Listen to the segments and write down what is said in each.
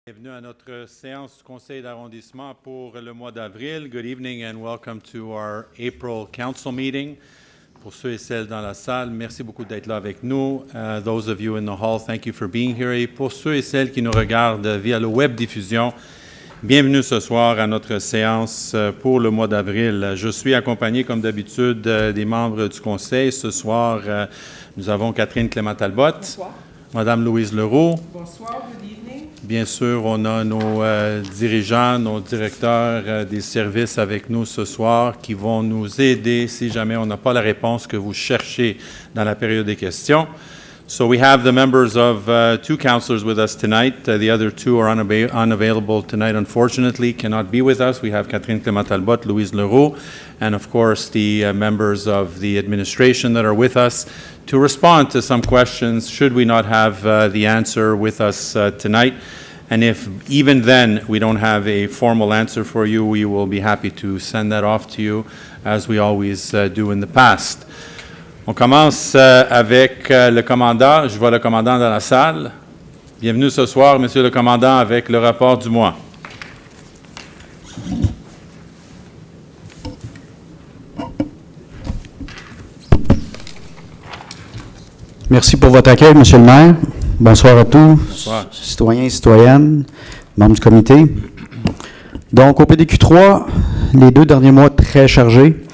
Bienvenue à notre séance du Conseil d'arrondissement pour le mois d'avril. Good evening and welcome to our April Council meeting. Pour ceux et celles dans la salle, merci beaucoup d'être là avec nous. Those of you in the hall, thank you for being here. Et pour ceux et celles qui nous regardent via le web diffusion, bienvenue ce soir à notre séance pour le mois d'avril. Je suis accompagné, comme d'habitude, des membres du Conseil. Ce soir, nous avons Catherine Clément-Talbot. Bonsoir. Madame Louise Leroux. Bonsoir, good evening. Bien sûr, on a nos dirigeants, nos directeurs des services avec nous ce soir qui vont nous aider si jamais on n'a pas la réponse que vous cherchez dans la période des questions. So we have the members of two counselors with us tonight. The other two are unavailable tonight, unfortunately, cannot be with us. We have Catherine Clément-Talbot, Louise Leroux, and of course the members of the administration that are with us to respond to some questions should we not have the answer with us tonight. And if even then we don't have a formal answer for you, we will be happy to send that off to you as we always do in the past. On commence avec le commandant. Je vois le commandant dans la salle. Bienvenue ce soir, Monsieur le commandant, avec le rapport du mois. Merci pour votre accueil, Monsieur le maire. Bonsoir à tous, Bonsoir. Citoyens et citoyennes, membres du comité. Donc, au PDQ3, les 2 derniers mois très chargés.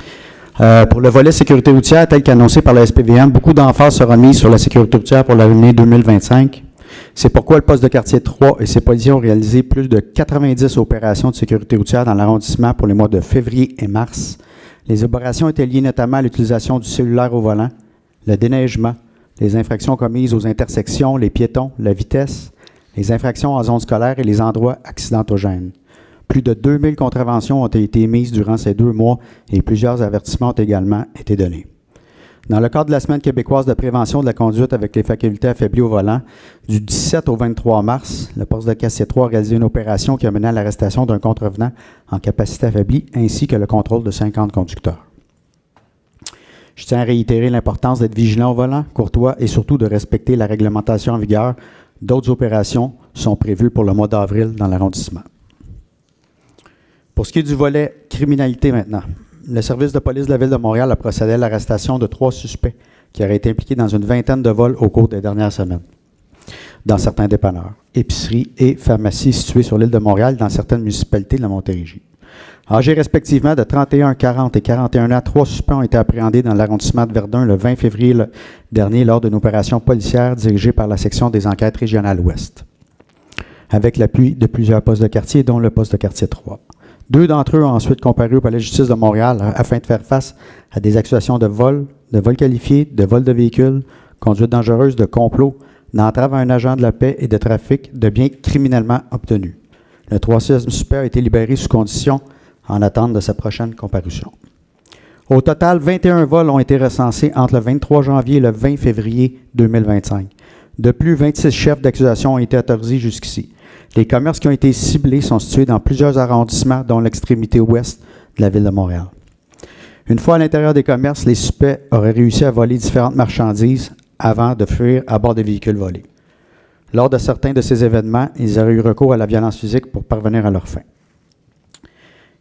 Pour le volet sécurité routière, tel qu'annoncé par la SPVM, beaucoup d'emphase sera mis sur la sécurité routière pour l'année 2025. C'est pourquoi le poste de quartier 3 et ses policiers ont réalisé plus de 90 opérations de sécurité routière dans l'arrondissement pour les mois de février et mars. Les opérations étaient liées notamment à l'utilisation du cellulaire au volant, le déneigement, les infractions commises aux intersections, les piétons, la vitesse, les infractions en zone scolaire et les endroits accidentogènes. Plus de 2000 contraventions ont été émises durant ces 2 mois et plusieurs avertissements ont également été donnés. Dans le cadre de la Semaine québécoise de prévention de la conduite avec les facultés affaiblies au volant, du 17 au 23 mars, le poste de quartier 3 a réalisé une opération qui a mené à l'arrestation d'un contrevenant en capacité affaiblie ainsi que le contrôle de 50 conducteurs. Je tiens à réitérer l'importance d'être vigilant au volant, courtois et surtout de respecter la réglementation en vigueur. D'autres opérations sont prévues pour le mois d'avril dans l'arrondissement. Pour ce qui est du volet criminalité maintenant, le service de police de la Ville de Montréal a procédé à l'arrestation de 3 suspects qui auraient été impliqués dans une vingtaine de vols au cours des dernières semaines dans certains dépanneurs, épiceries et pharmacies situées sur l'île de Montréal dans certaines municipalités de la Montérégie. Âgés respectivement de 31, 40 et 41 ans, 3 suspects ont été appréhendés dans l'arrondissement de Verdun le 20 février dernier lors d'une opération policière dirigée par la section des enquêtes régionales Ouest, avec l'appui de plusieurs postes de quartier, dont le poste de quartier 3. 2 d'entre eux ont ensuite comparu au palais de justice de Montréal afin de faire face à des accusations de vol qualifié, de vol de véhicules, conduite dangereuse, de complot, d'entrave à un agent de la paix et de trafic de biens criminellement obtenus. Le 3e suspect a été libéré sous condition en attente de sa prochaine comparution. Au total, 21 vols ont été recensés entre le 23 janvier et le 20 février 2025. De plus, 26 chefs d'accusation ont été autorisés jusqu'ici. Les commerces qui ont été ciblés sont situés dans plusieurs arrondissements, dont l'extrémité ouest de la Ville de Montréal. Une fois à l'intérieur des commerces, les suspects auraient réussi à voler différentes marchandises avant de fuir à bord des véhicules volés. Lors de certains de ces événements, ils auraient eu recours à la violence physique pour parvenir à leur fin.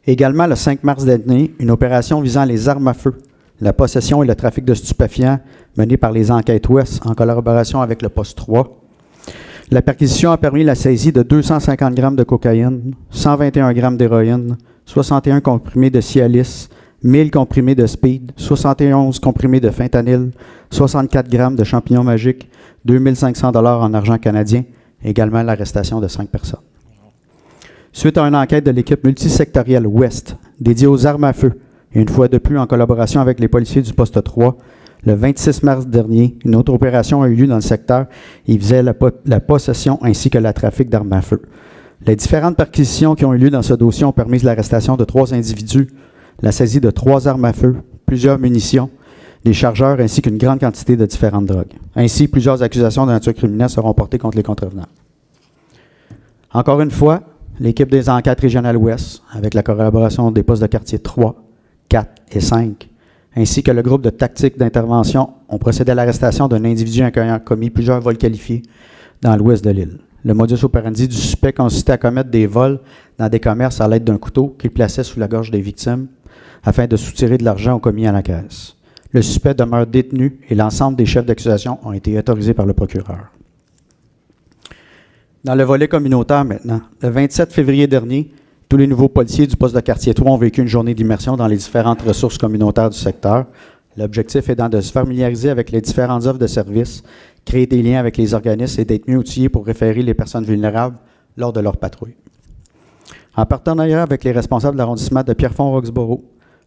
Également, le 5 mars dernier, une opération visant les armes à feu, la possession et le trafic de stupéfiants menée par les enquêtes Ouest en collaboration avec le poste 3. La perquisition a permis la saisie de 250 grammes de cocaïne, 121 grammes d'héroïne, 61 comprimés de Cialis, 1000 comprimés de speed, 71 comprimés de fentanyl, 64 grammes de champignons magiques, 2500 $ en argent canadien, également l'arrestation de 5 personnes. Suite à une enquête de l'équipe multisectorielle Ouest dédiée aux armes à feu, et une fois de plus en collaboration avec les policiers du poste 3, le 26 mars dernier, une autre opération a eu lieu dans le secteur et visait la possession ainsi que le trafic d'armes à feu. Les différentes perquisitions qui ont eu lieu dans ce dossier ont permis l'arrestation de 3 individus, la saisie de 3 armes à feu, plusieurs munitions, des chargeurs ainsi qu'une grande quantité de différentes drogues. Ainsi, plusieurs accusations de nature criminelle seront portées contre les contrevenants. Encore une fois, l'équipe des enquêtes régionales Ouest, avec la collaboration des postes de quartier 3, 4 et 5, ainsi que le groupe de tactique d'intervention, ont procédé à l'arrestation d'un individu ayant commis plusieurs vols qualifiés dans l'ouest de l'île. Le modus operandi du suspect consistait à commettre des vols dans des commerces à l'aide d'un couteau qu'il plaçait sous la gorge des victimes afin de soutirer de l'argent au commis à la caisse. Le suspect demeure détenu et l'ensemble des chefs d'accusation ont été autorisés par le procureur. Dans le volet communautaire maintenant, le 27 février dernier, tous les nouveaux policiers du poste de quartier 3 ont vécu une journée d'immersion dans les différentes ressources communautaires du secteur. L'objectif étant de se familiariser avec les différentes offres de services, créer des liens avec les organismes et d'être mieux outillés pour référer les personnes vulnérables lors de leur patrouille. En partenariat avec les responsables de l'arrondissement de Pierrefonds-Roxboro,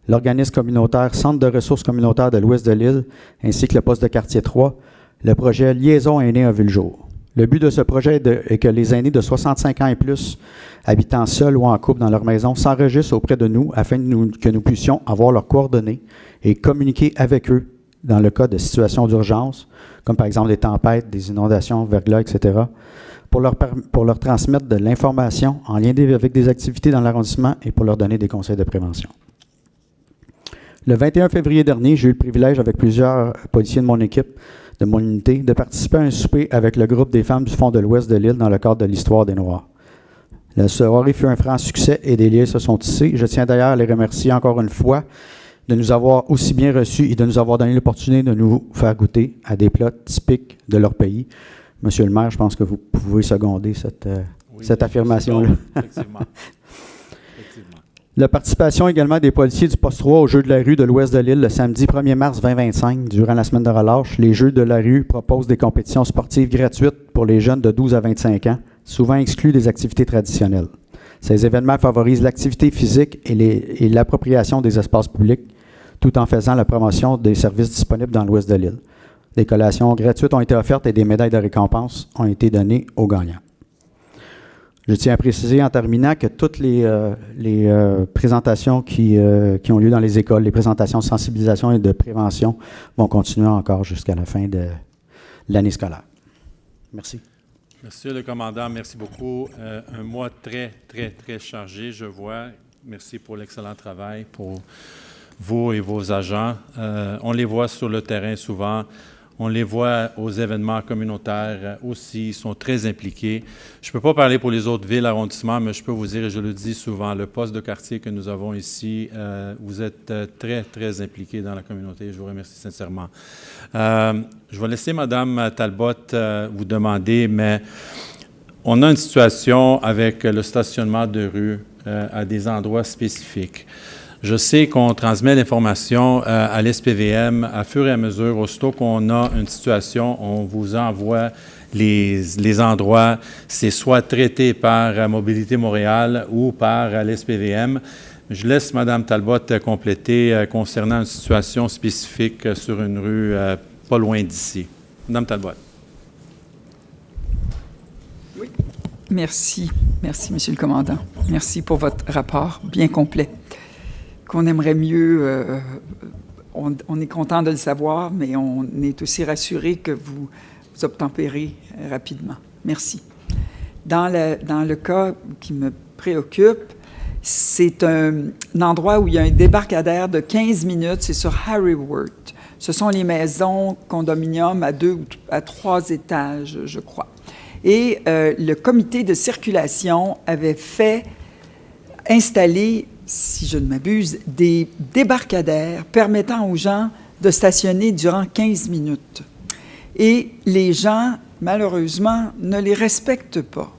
l'organisme communautaire Centre de ressources communautaires de l'Ouest de l'île, ainsi que le poste de quartier 3, le projet Liaison aînés a vu le jour. Le but de ce projet est que les aînés de 65 ans et plus, habitant seuls ou en couple dans leur maison, s'enregistrent auprès de nous afin que nous puissions avoir leurs coordonnées et communiquer avec eux dans le cas de situations d'urgence, comme par exemple des tempêtes, des inondations, verglas, etc., pour leur transmettre de l'information en lien avec des activités dans l'arrondissement et pour leur donner des conseils de prévention. Le 21 février dernier, j'ai eu le privilège avec plusieurs policiers de mon équipe, de mon unité, de participer à un souper avec le groupe des femmes du fond de l'Ouest de l'île dans le cadre de l'Histoire des Noirs. La soirée fut un franc succès et des liens se sont tissés. Je tiens d'ailleurs à les remercier encore une fois de nous avoir aussi bien reçus et de nous avoir donné l'opportunité de nous faire goûter à des plats typiques de leur pays. Monsieur le maire, je pense que vous pouvez seconder cette affirmation-là. Effectivement. La participation également des policiers du poste 3 aux Jeux de la rue de l'Ouest de l'île le samedi 1er mars 2025, durant la semaine de relâche. Les Jeux de la rue proposent des compétitions sportives gratuites pour les jeunes de 12 à 25 ans, souvent exclus des activités traditionnelles. Ces événements favorisent l'activité physique et l'appropriation des espaces publics, tout en faisant la promotion des services disponibles dans l'Ouest de l'île. Des collations gratuites ont été offertes et des médailles de récompense ont été données aux gagnants. Je tiens à préciser en terminant que toutes les présentations qui ont lieu dans les écoles, les présentations de sensibilisation et de prévention vont continuer encore jusqu'à la fin de l'année scolaire. Merci. Monsieur le commandant, merci beaucoup. Un mois très, très, très chargé, je vois. Merci pour l'excellent travail pour vous et vos agents. On les voit sur le terrain souvent. On les voit aux événements communautaires aussi, ils sont très impliqués. Je ne peux pas parler pour les autres villes, arrondissements, mais je peux vous dire, et je le dis souvent, le poste de quartier que nous avons ici, vous êtes très, très impliqués dans la communauté. Je vous remercie sincèrement. Je vais laisser Mme Talbot vous demander, mais on a une situation avec le stationnement de rue à des endroits spécifiques. Je sais qu'on transmet l'information à l'SPVM à fur et à mesure. Aussitôt qu'on a une situation, on vous envoie les endroits. C'est soit traité par Mobilité Montréal ou par l'SPVM. Je laisse Mme Talbot compléter concernant une situation spécifique sur une rue pas loin d'ici. Mme Talbot. Oui. Merci. Merci, Monsieur le commandant. Merci pour votre rapport bien complet. Qu'on aimerait mieux, on est content de le savoir, mais on est aussi rassuré que vous obtempérez rapidement. Merci. Dans le cas qui me préoccupe, c'est un endroit où il y a un débarcadère de 15 minutes, c'est sur Harryworth. Ce sont les maisons condominiums à 2 ou à 3 étages, je crois. Et le comité de circulation avait fait installer, si je ne m'abuse, des débarcadères permettant aux gens de stationner durant 15 minutes. Et les gens, malheureusement, ne les respectent pas.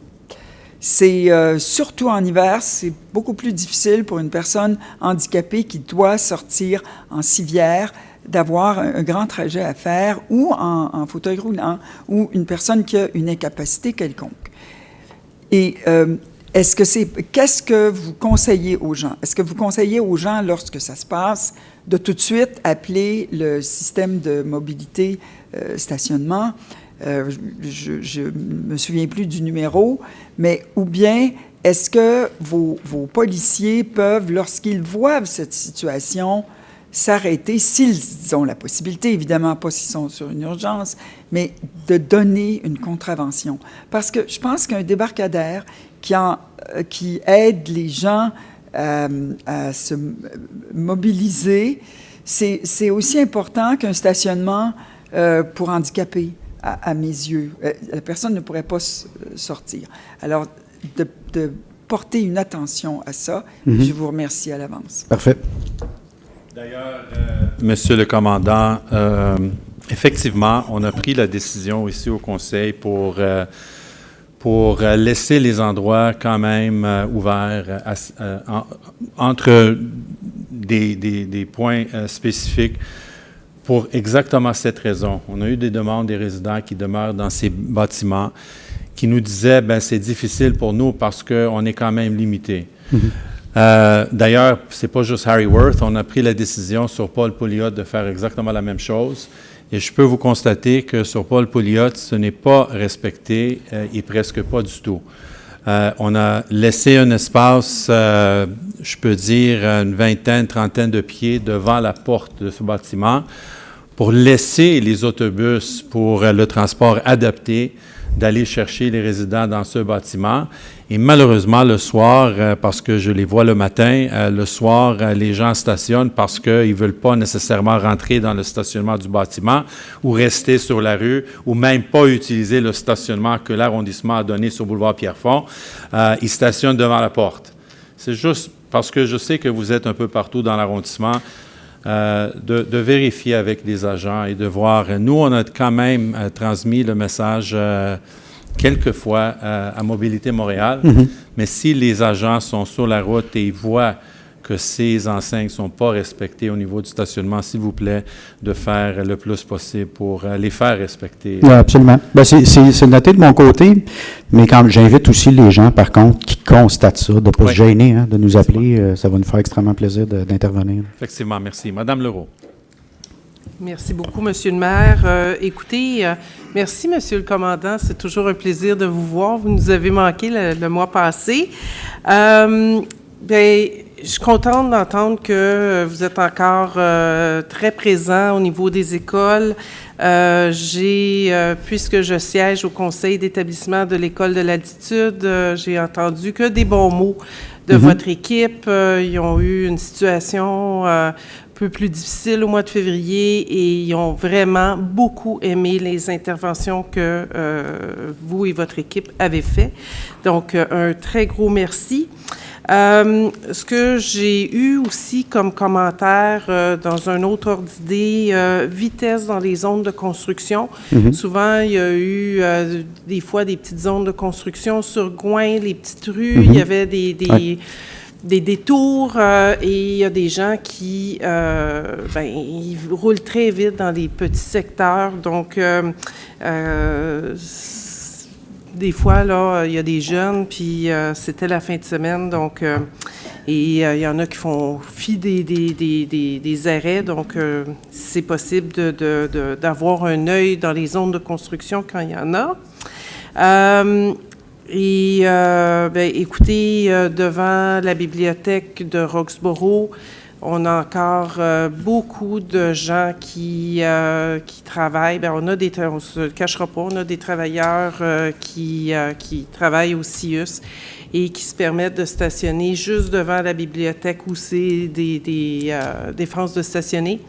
C'est surtout en hiver, c'est beaucoup plus difficile pour une personne handicapée qui doit sortir en civière, d'avoir un grand trajet à faire, ou en fauteuil roulant, ou une personne qui a une incapacité quelconque. Et qu'est-ce que vous conseillez aux gens? Est-ce que vous conseillez aux gens, lorsque ça se passe, de tout de suite appeler le système de mobilité stationnement? Je ne me souviens plus du numéro, mais ou bien est-ce que vos policiers peuvent, lorsqu'ils voient cette situation, s'arrêter, s'ils ont la possibilité, évidemment pas s'ils sont sur une urgence, mais de donner une contravention? Parce que je pense qu'un débarcadère qui aide les gens à se mobiliser, c'est aussi important qu'un stationnement pour handicapés. à mes yeux. La personne ne pourrait pas sortir. Alors, de porter une attention à ça, je vous remercie à l'avance. Parfait. D'ailleurs, Monsieur le commandant, effectivement, on a pris la décision ici au Conseil pour laisser les endroits quand même ouverts entre des points spécifiques pour exactement cette raison. On a eu des demandes des résidents qui demeurent dans ces bâtiments qui nous disaient « c'est difficile pour nous parce qu'on est quand même limité ». D'ailleurs, ce n'est pas juste Harry Worth, on a pris la décision sur Paul Pouliot de faire exactement la même chose. Et je peux vous constater que sur Paul Pouliot, ce n'est pas respecté et presque pas du tout. On a laissé un espace, je peux dire, une vingtaine, trentaine de pieds devant la porte de ce bâtiment pour laisser les autobus pour le transport adapté d'aller chercher les résidents dans ce bâtiment. Et malheureusement, le soir, parce que je les vois le matin, le soir, les gens stationnent parce qu'ils ne veulent pas nécessairement rentrer dans le stationnement du bâtiment ou rester sur la rue ou même pas utiliser le stationnement que l'arrondissement a donné sur le boulevard Pierrefonds. Ils stationnent devant la porte. C'est juste parce que je sais que vous êtes un peu partout dans l'arrondissement, de vérifier avec les agents et de voir. Nous, on a quand même transmis le message quelquefois à Mobilité Montréal, mais si les agents sont sur la route et ils voient que ces enseignes ne sont pas respectées au niveau du stationnement, s'il vous plaît, de faire le plus possible pour les faire respecter. Oui, absolument. C'est noté de mon côté, mais quand j'invite aussi les gens, par contre, qui constatent ça, de ne pas se gêner, de nous appeler. Ça va nous faire extrêmement plaisir d'intervenir. Effectivement, merci. Madame Leroux. Merci beaucoup, Monsieur le maire. Écoutez, merci, Monsieur le commandant. C'est toujours un plaisir de vous voir. Vous nous avez manqué le mois passé. Je suis contente d'entendre que vous êtes encore très présent au niveau des écoles. Puisque je siège au conseil d'établissement de l'École de l'altitude, j'ai entendu que des bons mots de votre équipe. Ils ont eu une situation un peu plus difficile au mois de février et ils ont vraiment beaucoup aimé les interventions que vous et votre équipe avez fait. Donc, un très gros merci. Ce que j'ai eu aussi comme commentaire dans un autre ordre d'idée, vitesse dans les zones de construction. Souvent, il y a eu des fois des petites zones de construction sur Gouin, les petites rues, il y avait des détours et il y a des gens qui ils roulent très vite dans les petits secteurs. Donc, des fois, là, il y a des jeunes, puis c'était la fin de semaine, donc, et il y en a qui font fi des arrêts, donc c'est possible d'avoir un œil dans les zones de construction quand il y en a. Écoutez, devant la bibliothèque de Roxboro, on a encore beaucoup de gens qui travaillent. On ne se cachera pas, on a des travailleurs qui travaillent au CIUS et qui se permettent de stationner juste devant la bibliothèque où c'est des défenses de stationner.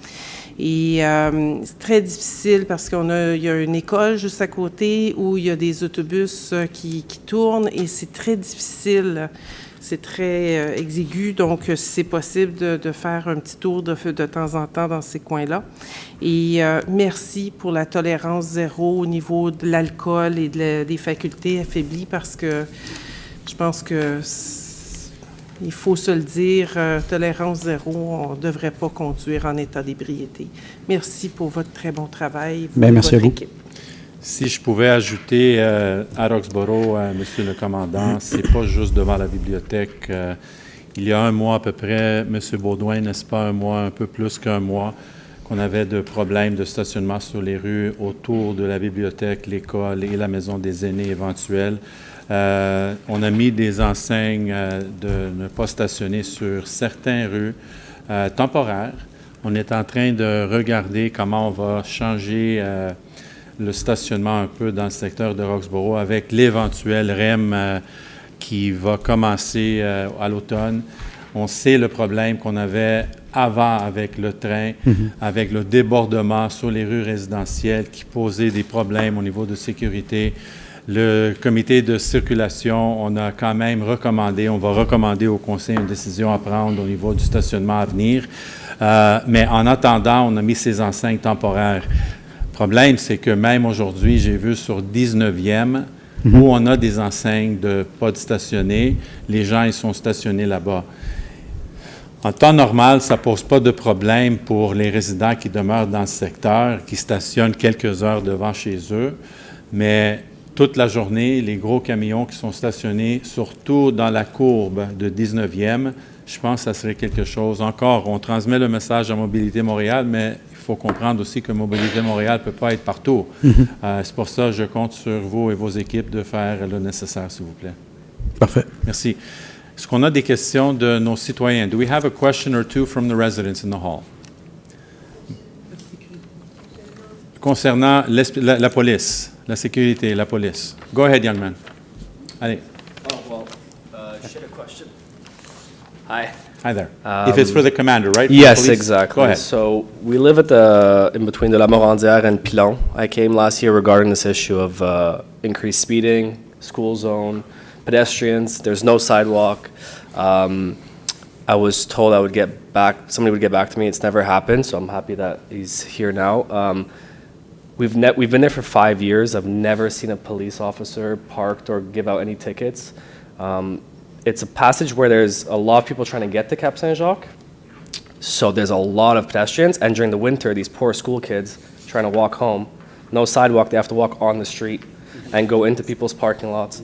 Et c'est très difficile parce il y a une école juste à côté où il y a des autobus qui tournent et c'est très difficile. C'est très exigu, donc c'est possible de faire un petit tour de temps en temps dans ces coins-là. Et merci pour la tolérance zéro au niveau de l'alcool et des facultés affaiblies parce que je pense que il faut se le dire, tolérance zéro, on ne devrait pas conduire en état d'ébriété. Merci pour votre très bon travail. Merci à vous. Équipe. Si je pouvais ajouter à Roxboro, Monsieur le commandant, c'est pas juste devant la bibliothèque. Il y a un mois à peu près, Monsieur Baudouin, n'est-ce pas, un peu plus qu'un mois, qu'on avait de problèmes de stationnement sur les rues autour de la bibliothèque, l'école et la maison des aînés éventuelle. On a mis des enseignes de ne pas stationner sur certaines rues temporaires. On est en train de regarder comment on va changer le stationnement un peu dans le secteur de Roxboro avec l'éventuel REM qui va commencer à l'automne. On sait le problème qu'on avait avant avec le train, avec le débordement sur les rues résidentielles qui posait des problèmes au niveau de sécurité. Le comité de circulation, on a quand même recommandé, on va recommander au Conseil une décision à prendre au niveau du stationnement à venir. Mais en attendant, on a mis ces enseignes temporaires. Le problème, c'est que même aujourd'hui, j'ai vu sur 19e, où on a des enseignes de pas de stationner, les gens, ils sont stationnés là-bas. En temps normal, ça ne pose pas de problème pour les résidents qui demeurent dans le secteur, qui stationnent quelques heures devant chez eux, mais toute la journée, les gros camions qui sont stationnés, surtout dans la courbe de 19e, je pense que ça serait quelque chose. Encore, on transmet le message à Mobilité Montréal, mais il faut comprendre aussi que Mobilité Montréal ne peut pas être partout. C'est pour ça que je compte sur vous et vos équipes de faire le nécessaire, s'il vous plaît. Parfait. Merci. Est-ce qu'on a des questions de nos citoyens? Do we have a question or two from the residents in the hall? Concernant la police, la sécurité, la police. Go ahead, young man. Allez. Oh, well, shit, a question. Hi. Hi there. If it's for the commander, right? For the Yes, police? exactly. Go ahead. So we live at in between de la Morandière and Pilon. I came last year regarding this issue of increased speeding, school zone, pedestrians. There's no sidewalk. I was told somebody would get back to me. It's never happened, so I'm happy that he's here now. We've been there for 5 years. I've never seen a police officer parked or give out any tickets. It's a passage where there's a lot of people trying to get to Cap Saint-Jacques. So there's a lot of pedestrians, and during the winter, these poor school kids trying to walk home, no sidewalk, they have to walk on the street and go into people's parking lots.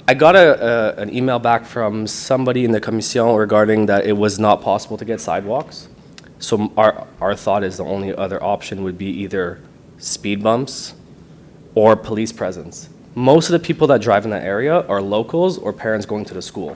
I got an email back from somebody in the commission regarding that it was not possible to get sidewalks. So our thought is the only other option would be either speed bumps or police presence. Most of the people that drive in that area are locals or parents going to the school.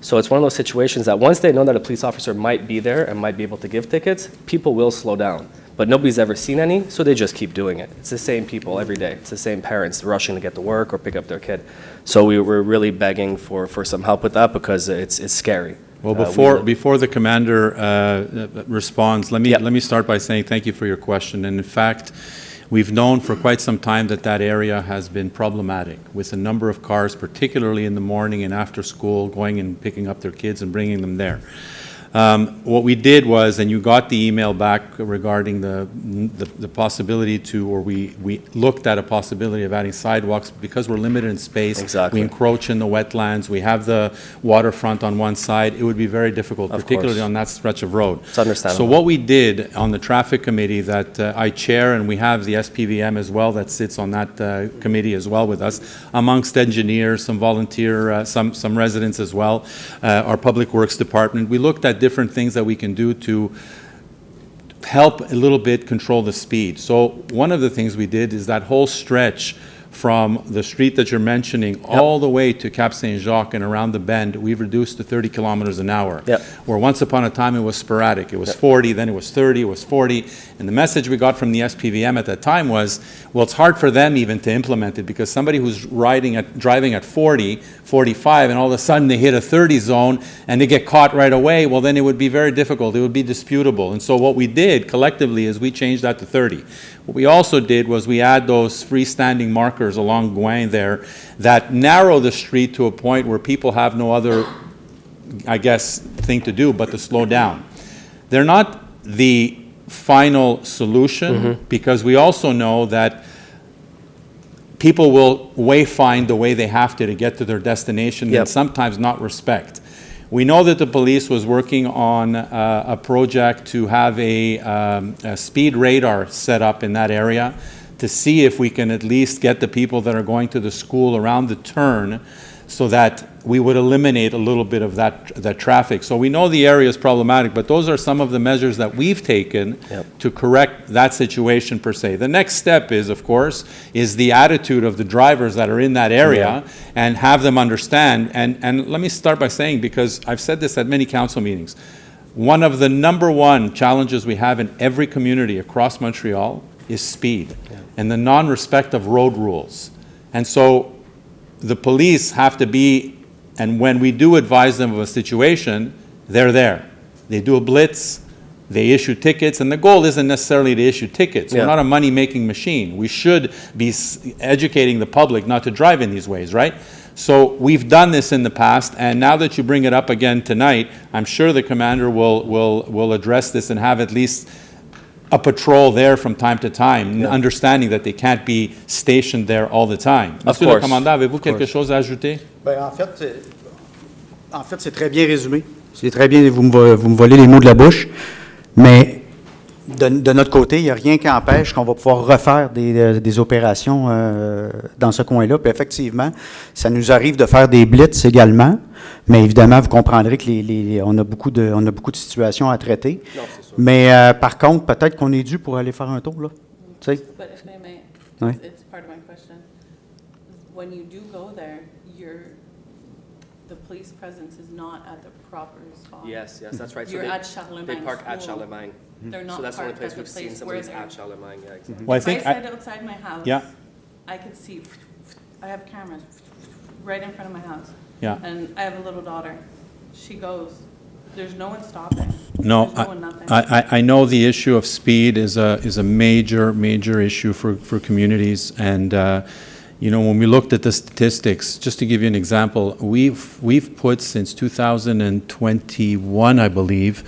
So it's one of those situations that once they know that a police officer might be there and might be able to give tickets, people will slow down. But nobody's ever seen any, so they just keep doing it. It's the same people every day. It's the same parents rushing to get to work or pick up their kid. So we were really begging for some help with that because it's scary. Well, before the commander responds, let me start by saying thank you for your question. And in fact, we've known for quite some time that area has been problematic with a number of cars, particularly in the morning and after school, going and picking up their kids and bringing them there. What we did was, and you got the email back regarding the possibility to, or we looked at a possibility of adding sidewalks because we're limited in space. Exactly. We encroach in the wetlands. We have the waterfront on one side. It would be very difficult, particularly on that stretch of road. It's understandable. So what we did on the traffic committee that I chair, and we have the SPVM as well that sits on that committee as well with us, amongst engineers, some volunteer, some residents as well, our public works department. We looked at different things that we can do to help a little bit control the speed. So one of the things we did is that whole stretch from the street that you're mentioning all the way to Cap Saint-Jacques and around the bend, we've reduced to 30 kilometers an hour. Where once upon a time it was sporadic. It was 40, then it was 30, it was 40. And the message we got from the SPVM at that time was, well, it's hard for them even to implement it because somebody who's driving at 40, 45, and all of a sudden they hit a 30 zone and they get caught right away, well, then it would be very difficult. It would be disputable. And so what we did collectively is we changed that to 30. What we also did was we add those freestanding markers along Gouin there that narrow the street to a point where people have no other, I guess, thing to do but to slow down. They're not the final solution because we also know that people will wayfind the way they have to get to their destination and sometimes not respect. We know that the police was working on a project to have a speed radar set up in that area to see if we can at least get the people that are going to the school around the turn so that we would eliminate a little bit of that traffic. So we know the area is problematic, but those are some of the measures that we've taken to correct that situation per se. The next step is, of course, is the attitude of the drivers that are in that area and have them understand. And let me start by saying, because I've said this at many council meetings, one of the number one challenges we have in every community across Montreal is speed and the non-respect of road rules. And so the police have to be, and when we do advise them of a situation, they're there. they do a blitz, they issue tickets, and the goal isn't necessarily to issue tickets. Yeah. We're not a money-making machine. We should be educating the public not to drive in these ways, right? So we've done this in the past, and now that you bring it up again tonight, I'm sure the commander will address this and have at least a patrol there from time to time, understanding that they can't be stationed there all the time. Of Monsieur le course. commandant, avez-vous quelque chose à ajouter? Ben, en fait, c'est très bien résumé. C'est très bien, vous me volez les mots de la bouche. Mais de notre côté, il n'y a rien qui empêche qu'on va pouvoir refaire des opérations dans ce coin-là. Puis effectivement, ça nous arrive de faire des blitz également. Mais évidemment, vous comprendrez que on a beaucoup de situations à traiter. Non, c'est sûr. Mais par contre, peut-être qu'on est dû pour aller faire un tour, là. Tu sais? But if I may, Oui. it's part of my question. When you do go there, the police presence is not at the proper spot. Yes, that's right. So You're they- at Charlemagne They park at School. Charlemagne. They're not So that's the only parked place at the we've seen place somebody where who's they're. at Charlemagne, yeah, exactly. Well, I If think I sat outside my house, Yeah. I could see, I have cameras right in front of my house. Yeah. And I have a little daughter. She goes, there's no one stopping. No, There's no one nothing. I know the issue of speed is a major issue for communities, and you know, when we looked at the statistics, just to give you an example, we've put since 2021, I believe,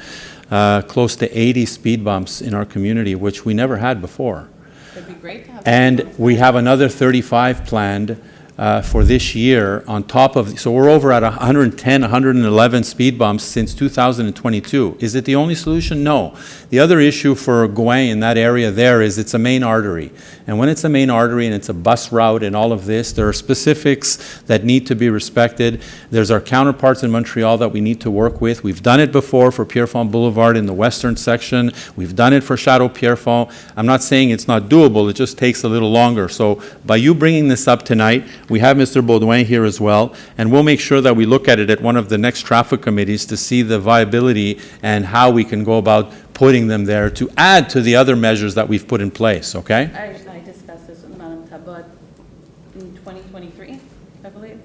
close to 80 speed bumps in our community, which we never had before. It'd be great to have. And someone we outside. have another 35 planned for this year on top of, so we're over at 110, 111 speed bumps since 2022. Is it the only solution? No. The other issue for Gouin in that area there is it's a main artery. And when it's a main artery and it's a bus route and all of this, there are specifics that need to be respected. There's our counterparts in Montreal that we need to work with. We've done it before for Pierrefonds Boulevard in the western section. We've done it for Chateau Pierrefonds. I'm not saying it's not doable, it just takes a little longer. So by you bringing this up tonight, we have Mr. Baudouin here as well, and we'll make sure that we look at it at one of the next traffic committees to see the viability and how we can go about putting them there to add to the other measures that we've put in place, okay? I discussed this with Madame Tabot in 2023, I believe.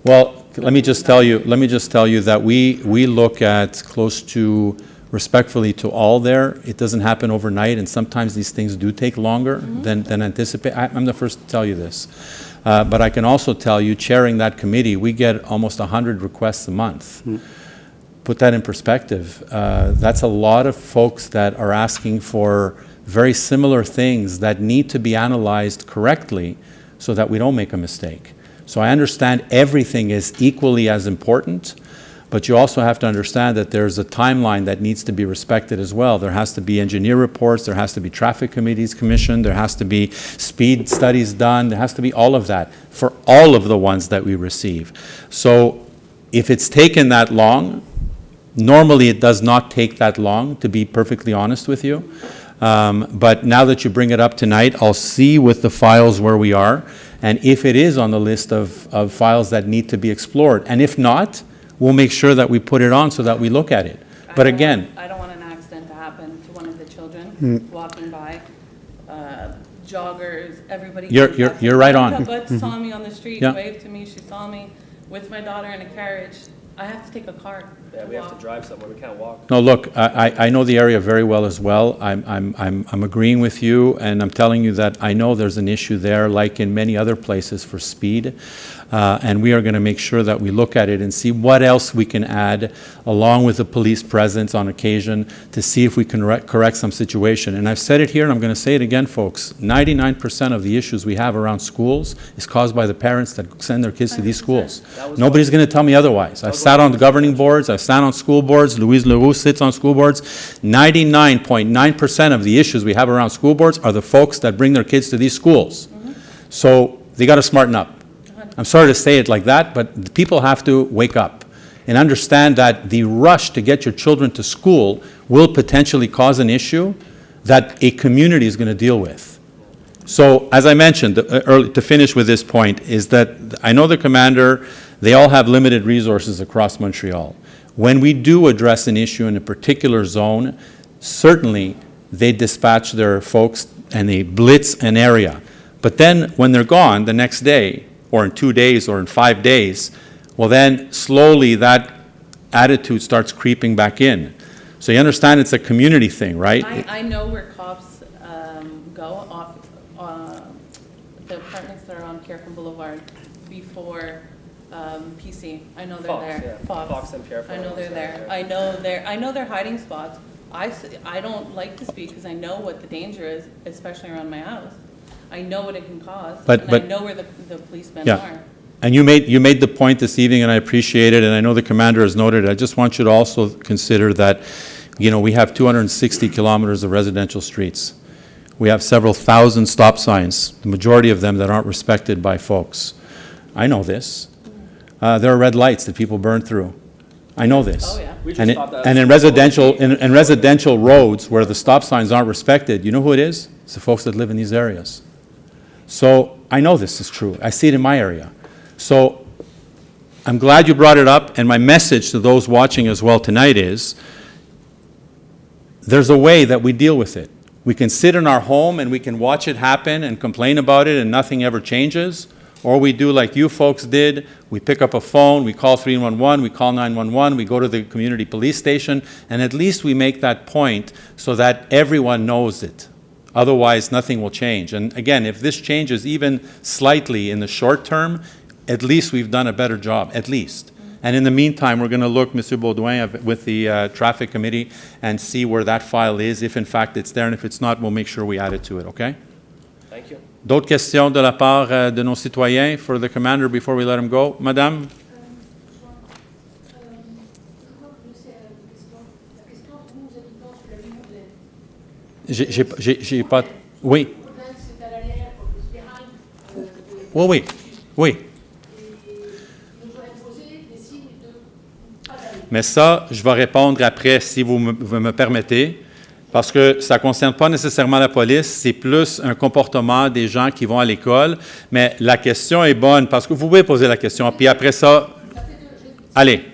Well, let me just tell you that we look at close to, respectfully to all there. It doesn't happen overnight, and sometimes these things do take longer than anticipated. I'm the first to tell you this. But I can also tell you, chairing that committee, we get almost 100 requests a month. Put that in perspective. That's a lot of folks that are asking for very similar things that need to be analyzed correctly so that we don't make a mistake. So I understand everything is equally as important, but you also have to understand that there's a timeline that needs to be respected as well. There has to be engineer reports, there has to be traffic committees commissioned, there has to be speed studies done, there has to be all of that for all of the ones that we receive. So if it's taken that long, normally it does not take that long, to be perfectly honest with you. But now that you bring it up tonight, I'll see with the files where we are, and if it is on the list of files that need to be explored. And if not, we'll make sure that we put it on so that we look at it. But again, I don't want an accident to happen to one of the children walking by, joggers, everybody. You're right on. Tabot saw me on the street, Yeah. waved to me, she saw me with my daughter in a carriage. I have to take a car. Yeah, we have to walk. drive somewhere, we can't walk. no, look, I know the area very well as well. I'm agreeing with you, and I'm telling you that I know there's an issue there, like in many other places, for speed. And we are going to make sure that we look at it and see what else we can add, along with the police presence on occasion, to see if we can correct some situation. And I've said it here, and I'm going to say it again, folks. 99% of the issues we have around schools is caused by the parents that send their kids to these schools. Nobody's going to tell me otherwise. I've sat on the governing boards, I've sat on school boards, Louise Leroux sits on school boards. 99.9% of the issues we have around school boards are the folks that bring their kids to these schools. So they got to smarten up. I'm sorry to say it like that, but people have to wake up and understand that the rush to get your children to school will potentially cause an issue that a community is going to deal with. So, as I mentioned, to finish with this point, is that I know the commander, they all have limited resources across Montreal. When we do address an issue in a particular zone, certainly they dispatch their folks and they blitz an area. But then when they're gone the next day, or in 2 days, or in 5 days, well then slowly that attitude starts creeping back in. So you understand it's a community thing, right? I know where cops go off the apartments that are on Pierrefonds Boulevard before PC. I know they're Fox, there. yeah. Fox and Pierrefonds, I know they're there. yeah. I know their hiding spots. I don't like to speak because I know what the danger is, especially around my house. I know what it can cause, and I know where the policemen are. And you made the point this evening, and I appreciate it, and I know the commander has noted. I just want you to also consider that, you know, we have 260 kilometers of residential streets. We have several thousand stop signs, the majority of them that aren't respected by folks. I know this. There are red lights that people burn through. I know this. Oh, yeah. We just And, thought that- and in residential roads where the stop signs aren't respected, you know who it is? It's the folks that live in these areas. So I know this is true. I see it in my area. So I'm glad you brought it up, and my message to those watching as well tonight is there's a way that we deal with it. We can sit in our home and we can watch it happen and complain about it and nothing ever changes, or we do like you folks did. We pick up a phone, we call 311, we call 911, we go to the community police station, and at least we make that point so that everyone knows it. Otherwise, nothing will change. And again, if this changes even slightly in the short term, at least we've done a better job, at least. And in the meantime, we're going to look, Mr. Baudouin, with the Traffic Committee and see where that file is, if in fact it's there, and if it's not, we'll make sure we add it to it, okay? Thank you. D'autres questions de la part de nos citoyens for the commander before we let him go? Madame? J'ai pas... Oui. Oui, oui, oui. Mais ça, je vais répondre après, si vous me permettez, parce que ça ne concerne pas nécessairement la police, c'est plus un comportement des gens qui vont à l'école. Mais la question est bonne, parce que vous pouvez poser la question, puis après ça, allez.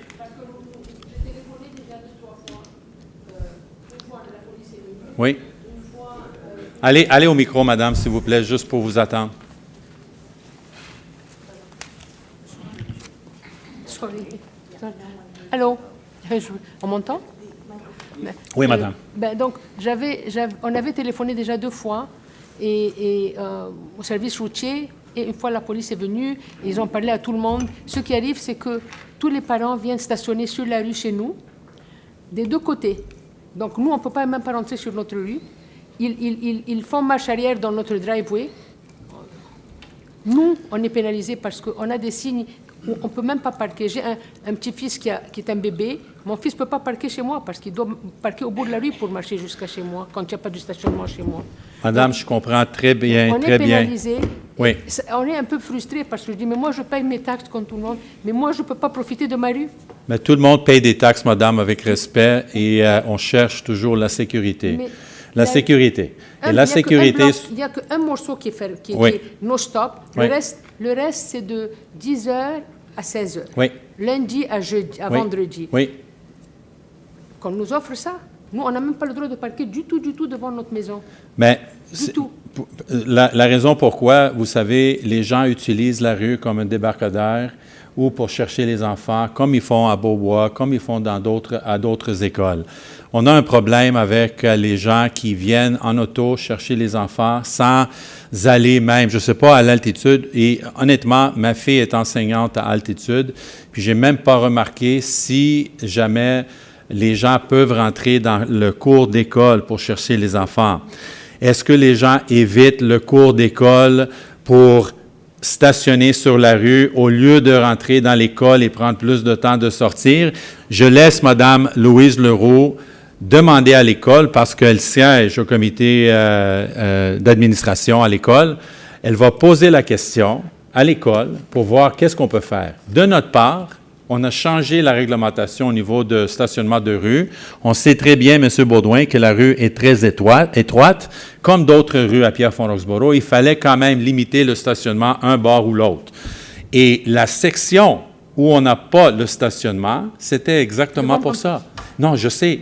Oui. Allez au micro, madame, s'il vous plaît, juste pour vous attendre. Allô? On m'entend? Oui, madame. Donc, on avait téléphoné déjà 2 fois au service routier, et une fois la police est venue, ils ont parlé à tout le monde. Ce qui arrive, c'est que tous les parents viennent stationner sur la rue chez nous, des 2 côtés. Donc, nous, on ne peut pas même pas rentrer sur notre rue. Ils font marche arrière dans notre driveway. Nous, on est pénalisés parce qu'on a des signes où on ne peut même pas parquer. J'ai un petit-fils qui est un bébé. Mon fils ne peut pas parquer chez moi parce qu'il doit parquer au bout de la rue pour marcher jusqu'à chez moi, quand il n'y a pas de stationnement chez moi. Madame, donc, je comprends très bien, on très est bien. pénalisés. Oui. On est un peu frustrés parce que je dis, mais moi, je paye mes taxes comme tout le monde, mais moi, je ne peux pas profiter de ma rue. Mais tout le monde paye des taxes, madame, avec respect, et on cherche toujours la sécurité. Mais la sécurité. Et la sécurité... Il n'y a qu'un morceau qui est Oui. no-stop. Oui. Le reste, c'est de 10h à 16h. Oui. Lundi à Oui. vendredi. Oui. Qu'on nous offre ça. Nous, on n'a même pas le droit de parquer du tout devant notre maison. Mais Du tout. la raison pourquoi, vous savez, les gens utilisent la rue comme un débarcadère ou pour chercher les enfants, comme ils font à Beaubois, comme ils font à d'autres écoles. On a un problème avec les gens qui viennent en auto chercher les enfants sans aller même, je ne sais pas, à l'altitude. Et honnêtement, ma fille est enseignante à altitude, puis je n'ai même pas remarqué si jamais les gens peuvent rentrer dans le cours d'école pour chercher les enfants. Est-ce que les gens évitent le cours d'école pour stationner sur la rue au lieu de rentrer dans l'école et prendre plus de temps de sortir? Je laisse Mme Louise Leroux demander à l'école, parce qu'elle siège au comité d'administration à l'école, elle va poser la question à l'école pour voir qu'est-ce qu'on peut faire. De notre part, on a changé la réglementation au niveau de stationnement de rue. On sait très bien, M. Baudouin, que la rue est très étroite. Comme d'autres rues à Pierrefonds-Roxboro, il fallait quand même limiter le stationnement un bord ou l'autre. Et la section où on n'a pas le stationnement, c'était exactement pour ça. Non, je sais.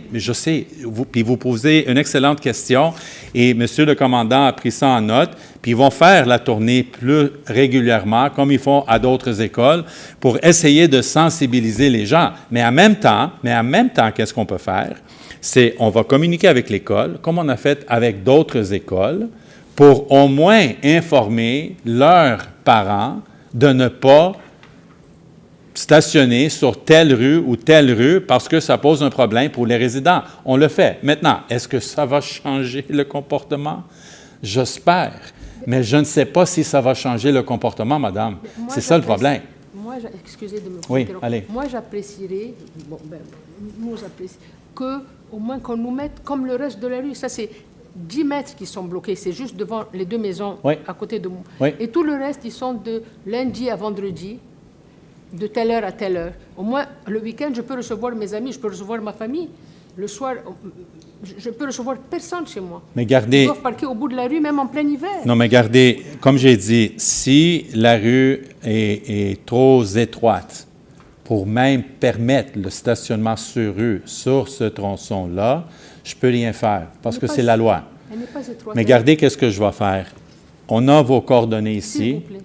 Puis vous posez une excellente question et M. le commandant a pris ça en note. Puis ils vont faire la tournée plus régulièrement, comme ils font à d'autres écoles, pour essayer de sensibiliser les gens. Mais en même temps, qu'est-ce qu'on peut faire? C'est, on va communiquer avec l'école, comme on a fait avec d'autres écoles, pour au moins informer leurs parents de ne pas stationner sur telle rue ou telle rue parce que ça pose un problème pour les résidents. On le fait. Maintenant, est-ce que ça va changer le comportement? J'espère. Mais je ne sais pas si ça va changer le comportement, madame. C'est ça le problème. Moi, excusez de me Oui, interrompre. allez. Moi, j'apprécierais, nous apprécions, qu'au moins qu'on nous mette comme le reste de la rue. Ça, c'est 10 mètres qui sont bloqués. C'est juste devant les deux maisons à côté de moi. Oui. Et tout le reste, ils sont de lundi à vendredi, de telle heure à telle heure. Au moins, le week-end, je peux recevoir mes amis, je peux recevoir ma famille. Le soir, je peux recevoir personne chez moi. Mais gardez... Ils doivent parquer au bout de la rue, même en plein hiver. Non, mais gardez, comme j'ai dit, si la rue est trop étroite pour même permettre le stationnement sur rue sur ce tronçon-là, je ne peux rien faire parce que c'est la loi. Elle n'est pas étroite. Mais gardez, qu'est-ce que je vais faire? On a vos coordonnées S'il ici. vous plaît.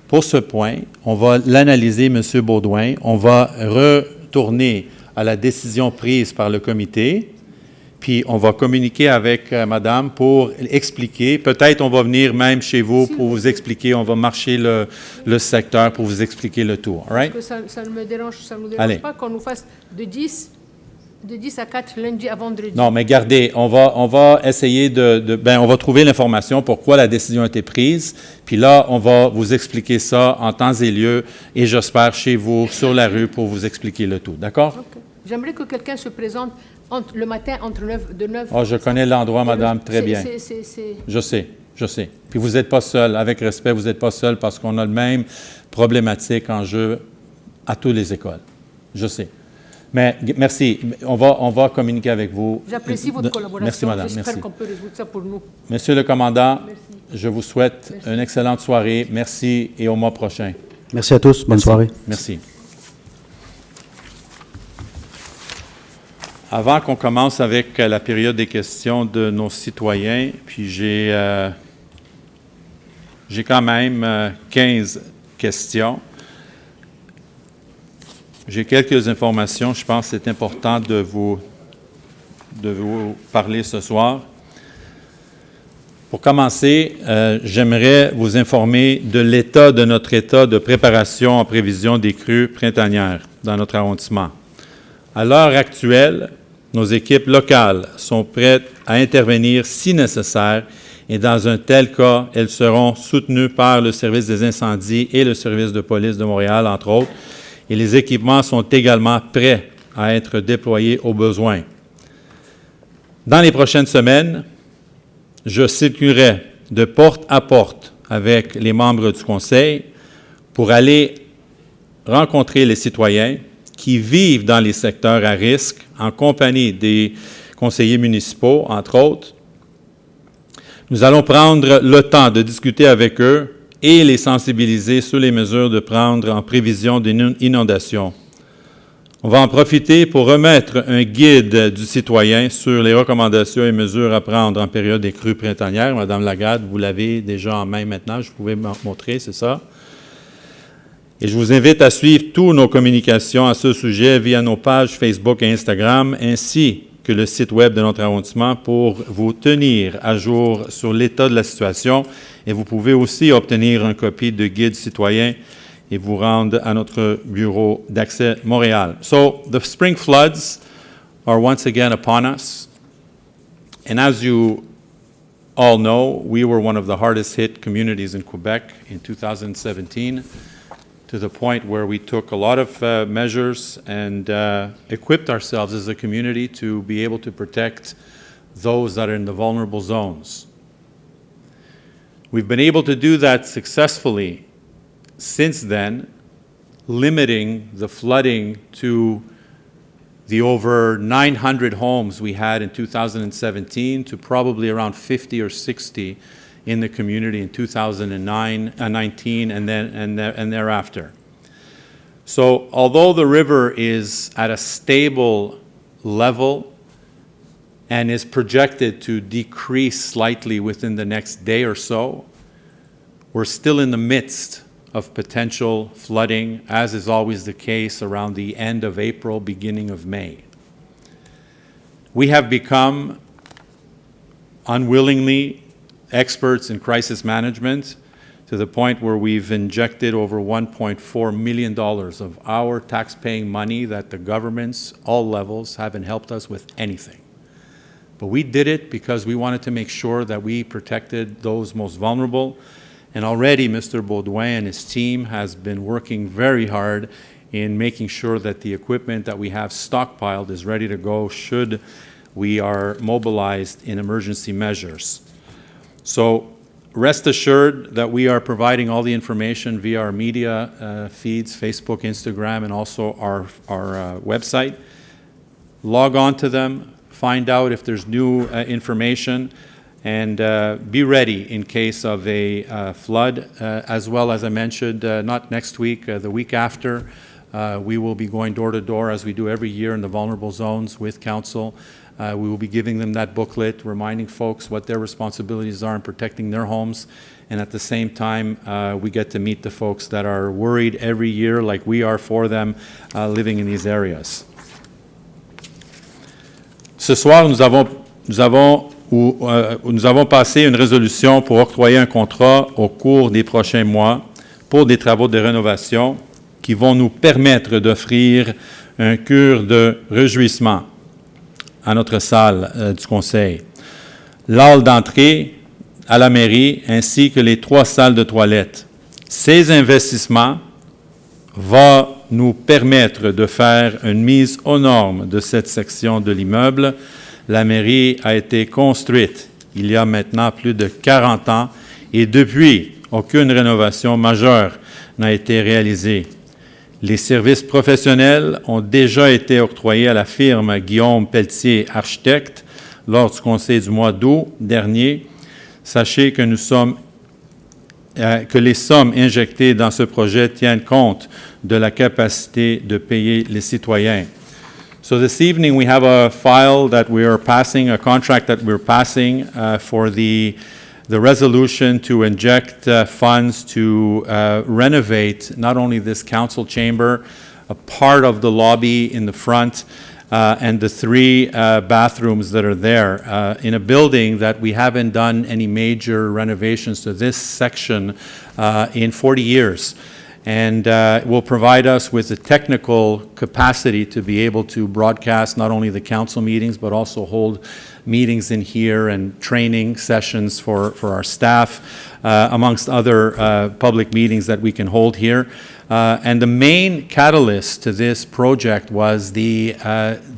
Pour ce point, on va l'analyser, M. Baudouin. On va retourner à la décision prise par le comité, puis on va communiquer avec madame pour expliquer. Peut-être on va venir même chez vous pour vous expliquer. On va marcher le secteur pour vous expliquer le tour. All right? Parce que ça ne me dérange, Allez. pas qu'on nous fasse de 10 à 4 lundi à vendredi. Non, mais gardez, on va essayer on va trouver l'information pourquoi la décision a été prise, puis là, on va vous expliquer ça en temps et lieu, et j'espère chez vous, sur la rue, pour vous expliquer le tout. D'accord? Okay. J'aimerais que quelqu'un se présente le matin de 9 Oh, je connais l'endroit, madame, très bien. C'est... Je sais. Puis vous n'êtes pas seul, avec respect, vous n'êtes pas seul parce qu'on a le même problématique en jeu à toutes les écoles. Je sais. Mais merci. On va communiquer avec vous. J'apprécie votre collaboration. Merci, madame. J'espère Merci. qu'on peut résoudre ça pour nous. Monsieur le commandant, Merci. je vous souhaite une excellente soirée. Merci et au mois prochain. Merci à tous. Bonne soirée. Merci. Avant qu'on commence avec la période des questions de nos citoyens, puis j'ai quand même 15 questions. J'ai quelques informations, je pense que c'est important de vous parler ce soir. Pour commencer, j'aimerais vous informer de l'état de notre état de préparation en prévision des crues printanières dans notre arrondissement. À l'heure actuelle, nos équipes locales sont prêtes à intervenir si nécessaire et dans un tel cas, elles seront soutenues par le service des incendies et le service de police de Montréal, entre autres, et les équipements sont également prêts à être déployés au besoin. Dans les prochaines semaines, je circulerai de porte à porte avec les membres du Conseil pour aller rencontrer les citoyens qui vivent dans les secteurs à risque en compagnie des conseillers municipaux, entre autres. Nous allons prendre le temps de discuter avec eux et les sensibiliser sur les mesures de prendre en prévision d'une inondation. On va en profiter pour remettre un guide du citoyen sur les recommandations et mesures à prendre en période des crues printanières. Madame Lagarde, vous l'avez déjà en main maintenant, je pouvais m'en montrer, c'est ça? Et je vous invite à suivre toutes nos communications à ce sujet via nos pages Facebook et Instagram, ainsi que le site web de notre arrondissement pour vous tenir à jour sur l'état de la situation. Et vous pouvez aussi obtenir une copie de guide citoyen et vous rendre à notre bureau d'accès Montréal. So, the spring floods are once again upon us. And as you all know, we were one of the hardest hit communities in Quebec in 2017, to the point where we took a lot of measures and equipped ourselves as a community to be able to protect those that are in the vulnerable zones. We've been able to do that successfully since then, limiting the flooding to the over 900 homes we had in 2017 to probably around 50 or 60 in the community in 2019 and thereafter. So although the river is at a stable level, and is projected to decrease slightly within the next day or so, we're still in the midst of potential flooding, as is always the case around the end of April, beginning of May. We have become unwillingly experts in crisis management to the point where we've injected over $1.4 million of our tax-paying money that the governments, all levels, haven't helped us with anything. But we did it because we wanted to make sure that we protected those most vulnerable. And already Mr. Baudouin and his team has been working very hard in making sure that the equipment that we have stockpiled is ready to go should we are mobilized in emergency measures. So rest assured that we are providing all the information via our media feeds, Facebook, Instagram, and also our website. Log on to them, find out if there's new information, and be ready in case of a flood, as well as I mentioned, not next week, the week after. We will be going door to door, as we do every year in the vulnerable zones with council. We will be giving them that booklet, reminding folks what their responsibilities are in protecting their homes. And at the same time, we get to meet the folks that are worried every year, like we are for them, living in these areas. Ce soir, nous avons passé une résolution pour octroyer un contrat au cours des prochains mois pour des travaux de rénovation qui vont nous permettre d'offrir un cure de réjouissement à notre salle du Conseil. L'hall d'entrée à la mairie ainsi que les 3 salles de toilettes. Ces investissements vont nous permettre de faire une mise aux normes de cette section de l'immeuble. La mairie a été construite il y a maintenant plus de 40 ans et depuis, aucune rénovation majeure n'a été réalisée. Les services professionnels ont déjà été octroyés à la firme Guillaume Pelletier Architecte lors du Conseil du mois d'août dernier. Sachez que les sommes injectées dans ce projet tiennent compte de la capacité de payer les citoyens. So this evening we have a file that we are passing, a contract that we're passing for the resolution to inject funds to renovate not only this council chamber, a part of the lobby in the front, and the 3 bathrooms that are there in a building that we haven't done any major renovations to this section in 40 years. And it will provide us with the technical capacity to be able to broadcast not only the council meetings, but also hold meetings in here and training sessions for our staff, amongst other public meetings that we can hold here. And the main catalyst to this project was the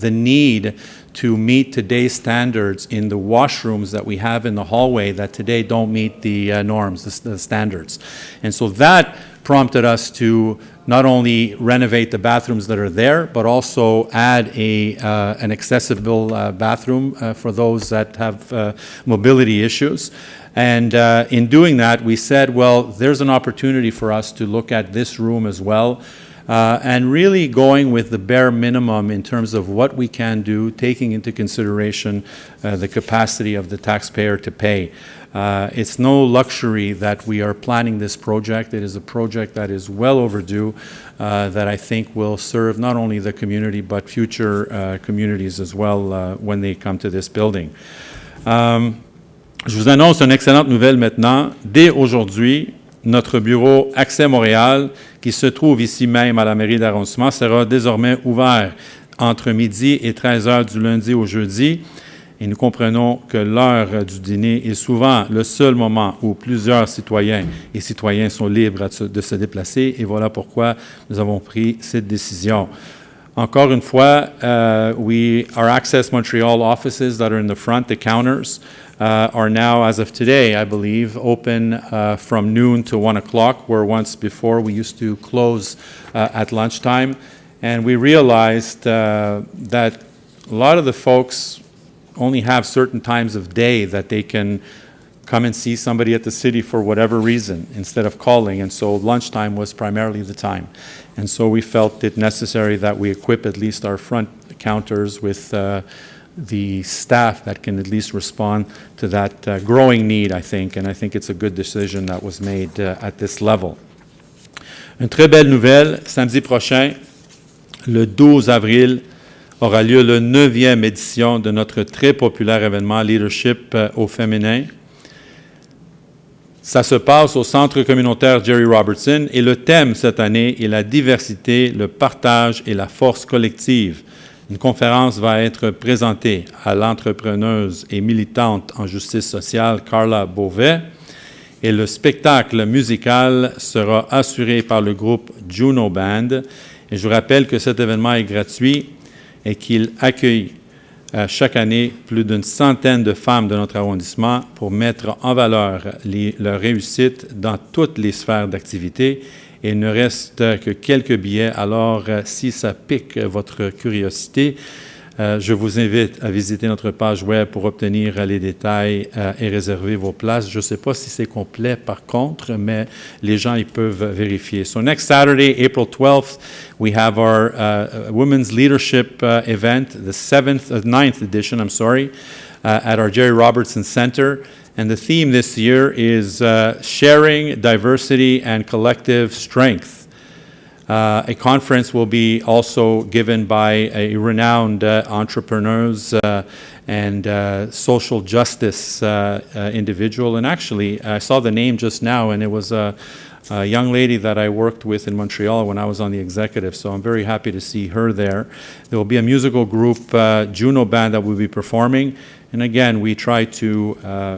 need to meet today's standards in the washrooms that we have in the hallway that today don't meet the norms, the standards. And so that prompted us to not only renovate the bathrooms that are there, but also add an accessible bathroom for those that have mobility issues. And in doing that, we said, well, there's an opportunity for us to look at this room as well, and really going with the bare minimum in terms of what we can do, taking into consideration the capacity of the taxpayer to pay. It's no luxury that we are planning this project. It is a project that is well overdue, that I think will serve not only the community, but future communities as well when they come to this building. Je vous annonce une excellente nouvelle maintenant. Dès aujourd'hui, notre bureau Accès Montréal, qui se trouve ici même à la mairie d'Arrondissement, sera désormais ouvert entre midi et 13 heures du lundi au jeudi. Et nous comprenons que l'heure du dîner est souvent le seul moment où plusieurs citoyens et citoyens sont libres de se déplacer. Et voilà pourquoi nous avons pris cette décision. Encore une fois, our Access Montreal offices that are in the front, the counters, are now, as of today, I believe, open from noon to 1 o'clock, where once before we used to close at lunchtime. And we realized that a lot of the folks only have certain times of day that they can come and see somebody at the city for whatever reason instead of calling. And so lunchtime was primarily the time. And so we felt it necessary that we equip at least our front counters with the staff that can at least respond to that growing need, I think, and I think it's a good decision that was made at this level. Une très belle nouvelle, samedi prochain, le 12 avril, aura lieu la 9e édition de notre très populaire événement Leadership au féminin. Ça se passe au Centre communautaire Jerry Robertson et le thème cette année est la diversité, le partage et la force collective. Une conférence va être présentée à l'entrepreneuse et militante en justice sociale Carla Beauvais et le spectacle musical sera assuré par le groupe Juno Band. Et je vous rappelle que cet événement est gratuit et qu'il accueille chaque année plus d'une centaine de femmes de notre arrondissement pour mettre en valeur leur réussite dans toutes les sphères d'activité. Et il ne reste que quelques billets, alors si ça pique votre curiosité, je vous invite à visiter notre page web pour obtenir les détails et réserver vos places. Je ne sais pas si c'est complet par contre, mais les gens ils peuvent vérifier. So next Saturday, April 12th, we have our Women's Leadership event, the 9th edition, at our Jerry Robertson Center. And the theme this year is sharing diversity and collective strength. A conference will be also given by a renowned entrepreneurs and social justice individual. And actually, I saw the name just now, and it was a young lady that I worked with in Montreal when I was on the executive, so I'm very happy to see her there. There will be a musical group, Juno Band, that will be performing. And again, we try to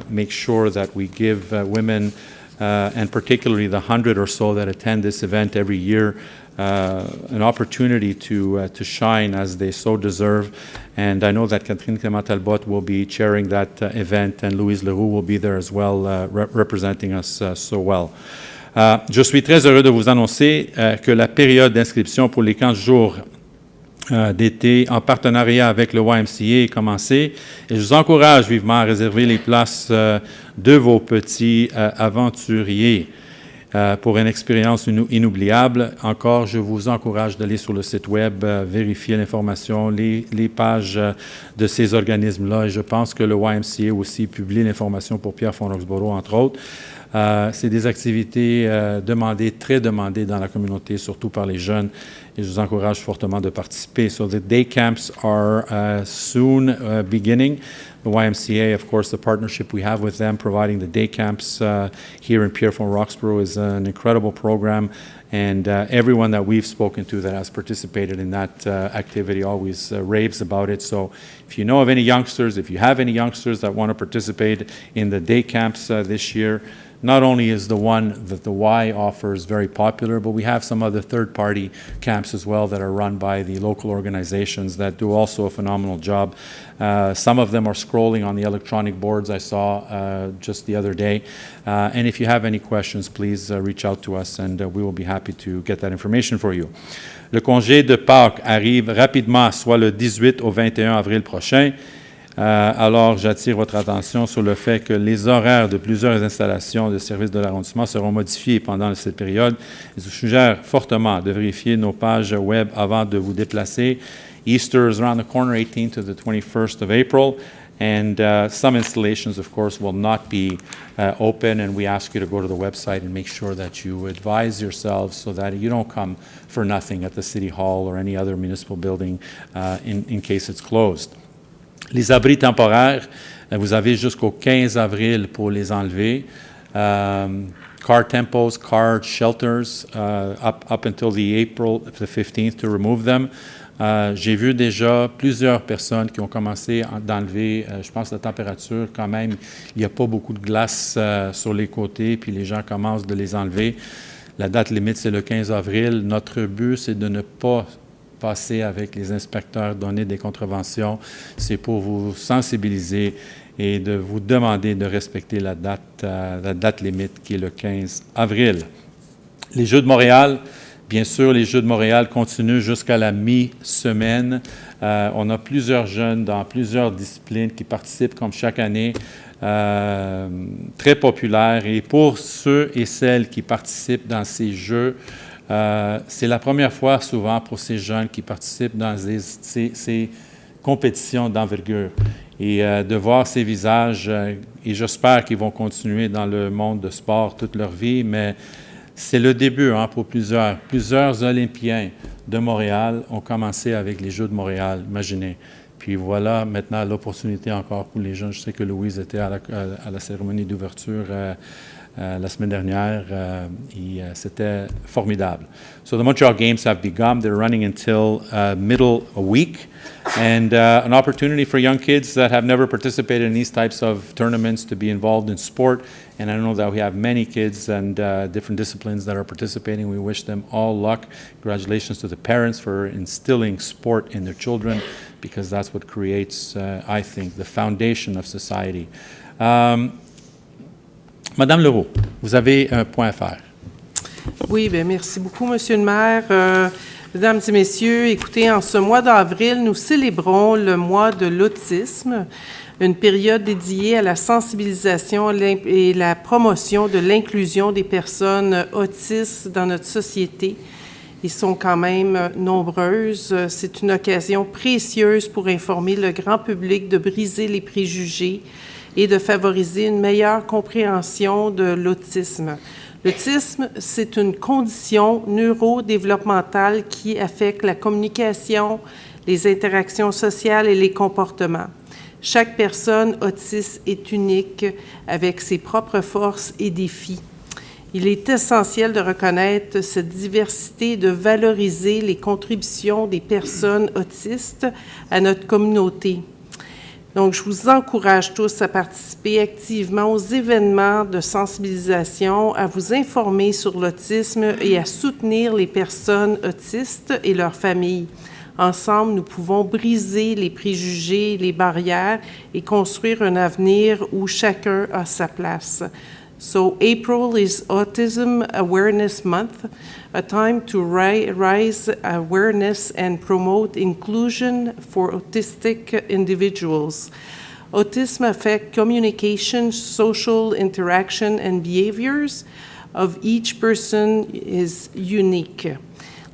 make sure that we give women, and particularly the 100 or so that attend this event every year, an opportunity to shine as they so deserve. And I know that Catherine Clément-Talbot will be chairing that event, and Louise Leroux will be there as well, representing us so well. Je suis très heureux de vous annoncer que la période d'inscription pour les 15 jours d'été en partenariat avec le YMCA est commencée et je vous encourage vivement à réserver les places de vos petits aventuriers pour une expérience inoubliable. Encore, je vous encourage d'aller sur le site web, vérifier l'information, les pages de ces organismes-là et je pense que le YMCA aussi publie l'information pour Pierrefonds-Roxboro, entre autres. C'est des activités demandées, très demandées dans la communauté, surtout par les jeunes, et je vous encourage fortement de participer. So the day camps are soon beginning. The YMCA, of course, the partnership we have with them providing the day camps here in Pierrefonds-Roxboro is an incredible program, and everyone that we've spoken to that has participated in that activity always raves about it. So if you know of any youngsters, if you have any youngsters that want to participate in the day camps this year, not only is the one that the Y offers very popular, but we have some other third-party camps as well that are run by the local organizations that do also a phenomenal job. Some of them are scrolling on the electronic boards I saw just the other day. And if you have any questions, please reach out to us and we will be happy to get that information for you. Le congé de Pâques arrive rapidement, soit le 18 au 21 avril prochain. Alors, j'attire votre attention sur le fait que les horaires de plusieurs installations de services de l'arrondissement seront modifiés pendant cette période. Je vous suggère fortement de vérifier nos pages web avant de vous déplacer. Easter is around the corner, 18th to the 21st of April, and some installations, of course, will not be open, and we ask you to go to the website and make sure that you advise yourselves so that you don't come for nothing at the City Hall or any other municipal building in case it's closed. Les abris temporaires, vous avez jusqu'au 15 avril pour les enlever. Car tempos, car shelters, up until the 15th to remove them. J'ai vu déjà plusieurs personnes qui ont commencé d'enlever, je pense, la température quand même. Il n'y a pas beaucoup de glace sur les côtés, puis les gens commencent de les enlever. La date limite, c'est le 15 avril. Notre but, c'est de ne pas passer avec les inspecteurs, donner des contraventions. C'est pour vous sensibiliser et de vous demander de respecter la date limite qui est le 15 avril. Les Jeux de Montréal, bien sûr, les Jeux de Montréal continuent jusqu'à la mi-semaine. On a plusieurs jeunes dans plusieurs disciplines qui participent comme chaque année. Très populaires. Et pour ceux et celles qui participent dans ces Jeux, c'est la première fois souvent pour ces jeunes qui participent dans ces compétition d'envergure. Et de voir ces visages, et j'espère qu'ils vont continuer dans le monde de sport toute leur vie, mais c'est le début pour plusieurs. Plusieurs Olympiens de Montréal ont commencé avec les Jeux de Montréal, imaginez. Puis voilà maintenant l'opportunité encore pour les jeunes. Je sais que Louise était à la cérémonie d'ouverture la semaine dernière et c'était formidable. So the Montreal Games have begun. They're running until middle a week. And an opportunity for young kids that have never participated in these types of tournaments to be involved in sport. And I know that we have many kids and different disciplines that are participating. We wish them all luck. Congratulations to the parents for instilling sport in their children, because that's what creates, I think, the foundation of society. Madame Leroux, vous avez un point à faire. Oui, bien, merci beaucoup, Monsieur le maire. Mesdames et messieurs, écoutez, en ce mois d'avril, nous célébrons le mois de l'autisme, une période dédiée à la sensibilisation et la promotion de l'inclusion des personnes autistes dans notre société. Ils sont quand même nombreuses. C'est une occasion précieuse pour informer le grand public, de briser les préjugés et de favoriser une meilleure compréhension de l'autisme. L'autisme, c'est une condition neurodéveloppementale qui affecte la communication, les interactions sociales et les comportements. Chaque personne autiste est unique avec ses propres forces et défis. Il est essentiel de reconnaître cette diversité et de valoriser les contributions des personnes autistes à notre communauté. Donc, je vous encourage tous à participer activement aux événements de sensibilisation, à vous informer sur l'autisme et à soutenir les personnes autistes et leurs familles. Ensemble, nous pouvons briser les préjugés, les barrières et construire un avenir où chacun a sa place. So, April is Autism Awareness Month, a time to raise awareness and promote inclusion for autistic individuals. Autism affects communication, social interaction, and behaviors of each person is unique.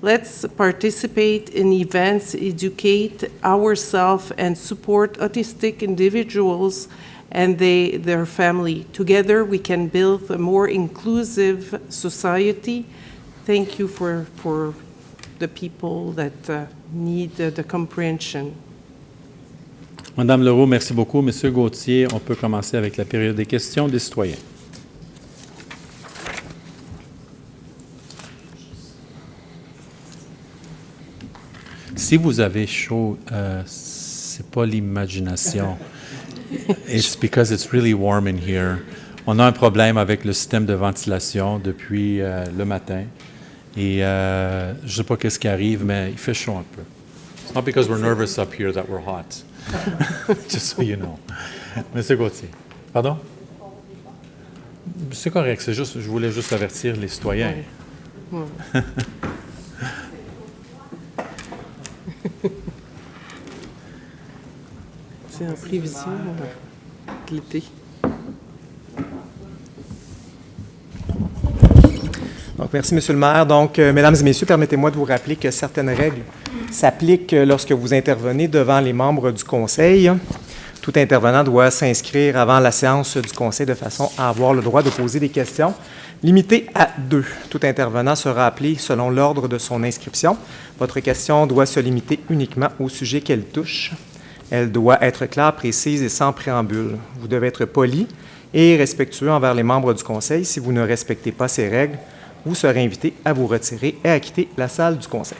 Let's participate in events, educate ourselves, and support autistic individuals and their family. Together, we can build a more inclusive society. Thank you for the people that need the comprehension. Madame Leroux, merci beaucoup. Monsieur Gauthier, on peut commencer avec la période des questions des citoyens. Si vous avez chaud, c'est pas l'imagination. It's because it's really warm in here. On a un problème avec le système de ventilation depuis le matin. Et je ne sais pas qu'est-ce qui arrive, mais il fait chaud un peu. It's not because we're nervous up here that we're hot. Just so you know. Monsieur Gauthier. Pardon? C'est correct. C'est juste, je voulais juste avertir les citoyens. Ouais. C'est en prévision de l'été. Donc, merci, Monsieur le maire. Donc, mesdames et messieurs, permettez-moi de vous rappeler que certaines règles s'appliquent lorsque vous intervenez devant les membres du Conseil. Tout intervenant doit s'inscrire avant la séance du Conseil de façon à avoir le droit de poser des questions limitées à 2. Tout intervenant sera appelé selon l'ordre de son inscription. Votre question doit se limiter uniquement au sujet qu'elle touche. Elle doit être claire, précise et sans préambule. Vous devez être poli et respectueux envers les membres du Conseil. Si vous ne respectez pas ces règles, vous serez invité à vous retirer et à quitter la salle du Conseil.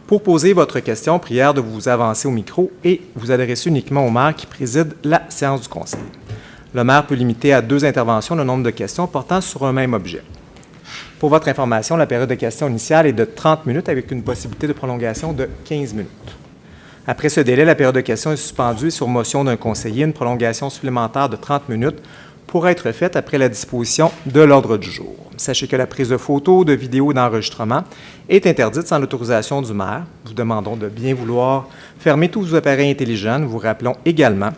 Pour poser votre question, prière de vous avancer au micro et vous adresser uniquement au maire qui préside la séance du Conseil. Le maire peut limiter à 2 interventions le nombre de questions portant sur un même objet. Pour votre information, la période de questions initiale est de 30 minutes avec une possibilité de prolongation de 15 minutes. Après ce délai, la période de questions est suspendue et sur motion d'un conseiller, une prolongation supplémentaire de 30 minutes pourra être faite après la disposition de l'ordre du jour. Sachez que la prise de photos, de vidéos et d'enregistrement est interdite sans l'autorisation du maire. Nous vous demandons de bien vouloir fermer tous vos appareils intelligents. Nous vous rappelons également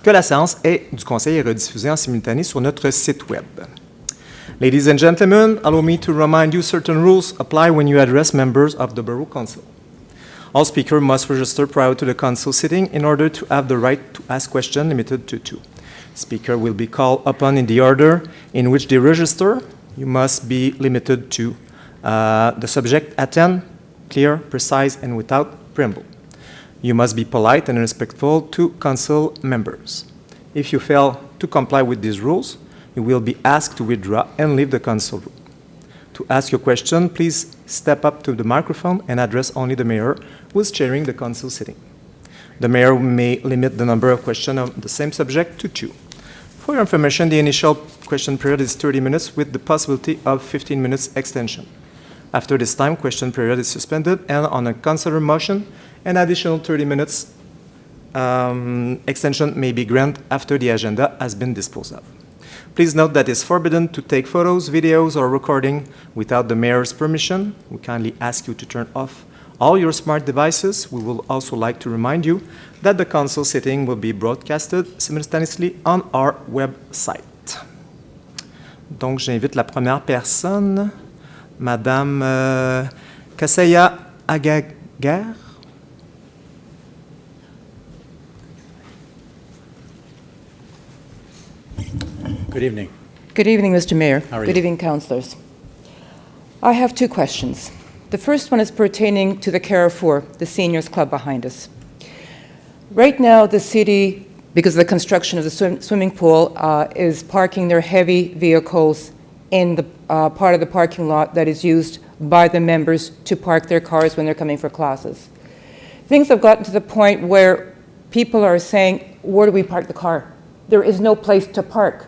que la séance du Conseil est rediffusée en simultané sur notre site Web. Ladies and gentlemen, allow me to remind you certain rules apply when you address members of the Borough Council. All speakers must register prior to the council sitting in order to have the right to ask questions limited to 2. Speaker will be called upon in the order in which they register. You must be limited to the subject attend, clear, precise, and without preamble. You must be polite and respectful to council members. If you fail to comply with these rules, you will be asked to withdraw and leave the council room. To ask your question, please step up to the microphone and address only the mayor who is chairing the council sitting. The mayor may limit the number of questions on the same subject to 2. For your information, the initial question period is 30 minutes with the possibility of 15 minutes extension. After this time, question period is suspended, and on a councilor motion, an additional 30 minutes extension may be granted after the agenda has been disposed of. Please note that it's forbidden to take photos, videos, or recording without the mayor's permission. We kindly ask you to turn off all your smart devices. We will also like to remind you that the council sitting will be broadcasted simultaneously on our website. Donc, j'invite la première personne, Madame Kaseya Agagar. Good evening. Good evening, Mr. Mayor. How are you? Good evening, councillors. I have 2 questions. The first one is pertaining to the Carrefour, the seniors club behind us. Right now, the city, because of the construction of the swimming pool, is parking their heavy vehicles in the part of the parking lot that is used by the members to park their cars when they're coming for classes. Things have gotten to the point where people are saying, where do we park the car? There is no place to park.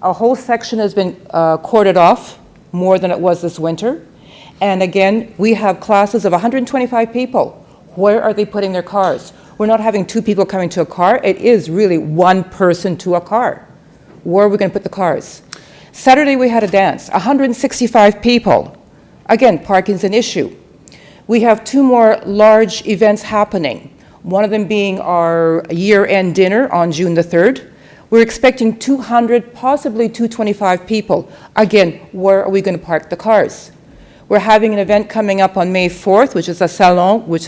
A whole section has been cordoned off, more than it was this winter. And again, we have classes of 125 people. Where are they putting their cars? We're not having 2 people coming to a car. It is really 1 person to a car. Where are we going to put the cars? Saturday we had a dance, 165 people. Again, parking's an issue. We have 2 more large events happening. One of them being our year-end dinner on June the 3rd. We're expecting 200, possibly 225 people. Again, where are we going to park the cars? We're having an event coming up on May 4th, which is a salon, which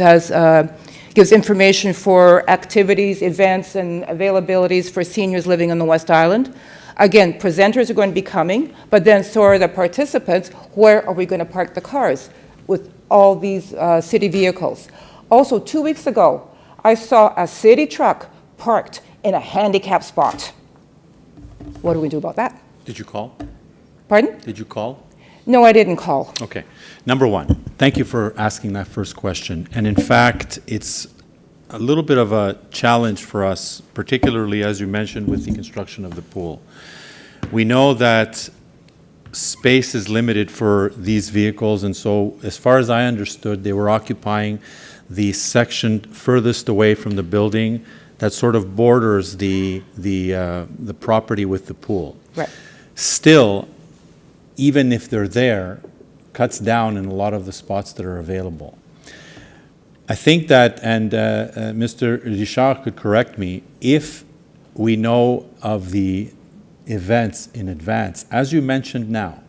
gives information for activities, events, and availabilities for seniors living on the West Island. Again, presenters are going to be coming, but then so are the participants. Where are we going to park the cars with all these city vehicles? Also, 2 weeks ago, I saw a city truck parked in a handicap spot. What do we do about that? Did you call? Pardon? Did you call? No, I didn't call. Okay. Number 1, thank you for asking that first question. And in fact, it's a little bit of a challenge for us, particularly as you mentioned with the construction of the pool. We know that space is limited for these vehicles, and so as far as I understood, they were occupying the section furthest away from the building that sort of borders the property with the pool. Right. Still, even if they're there, cuts down in a lot of the spots that are available. I think that, and Mr. Richard could correct me, if we know of the events in advance, as you mentioned now,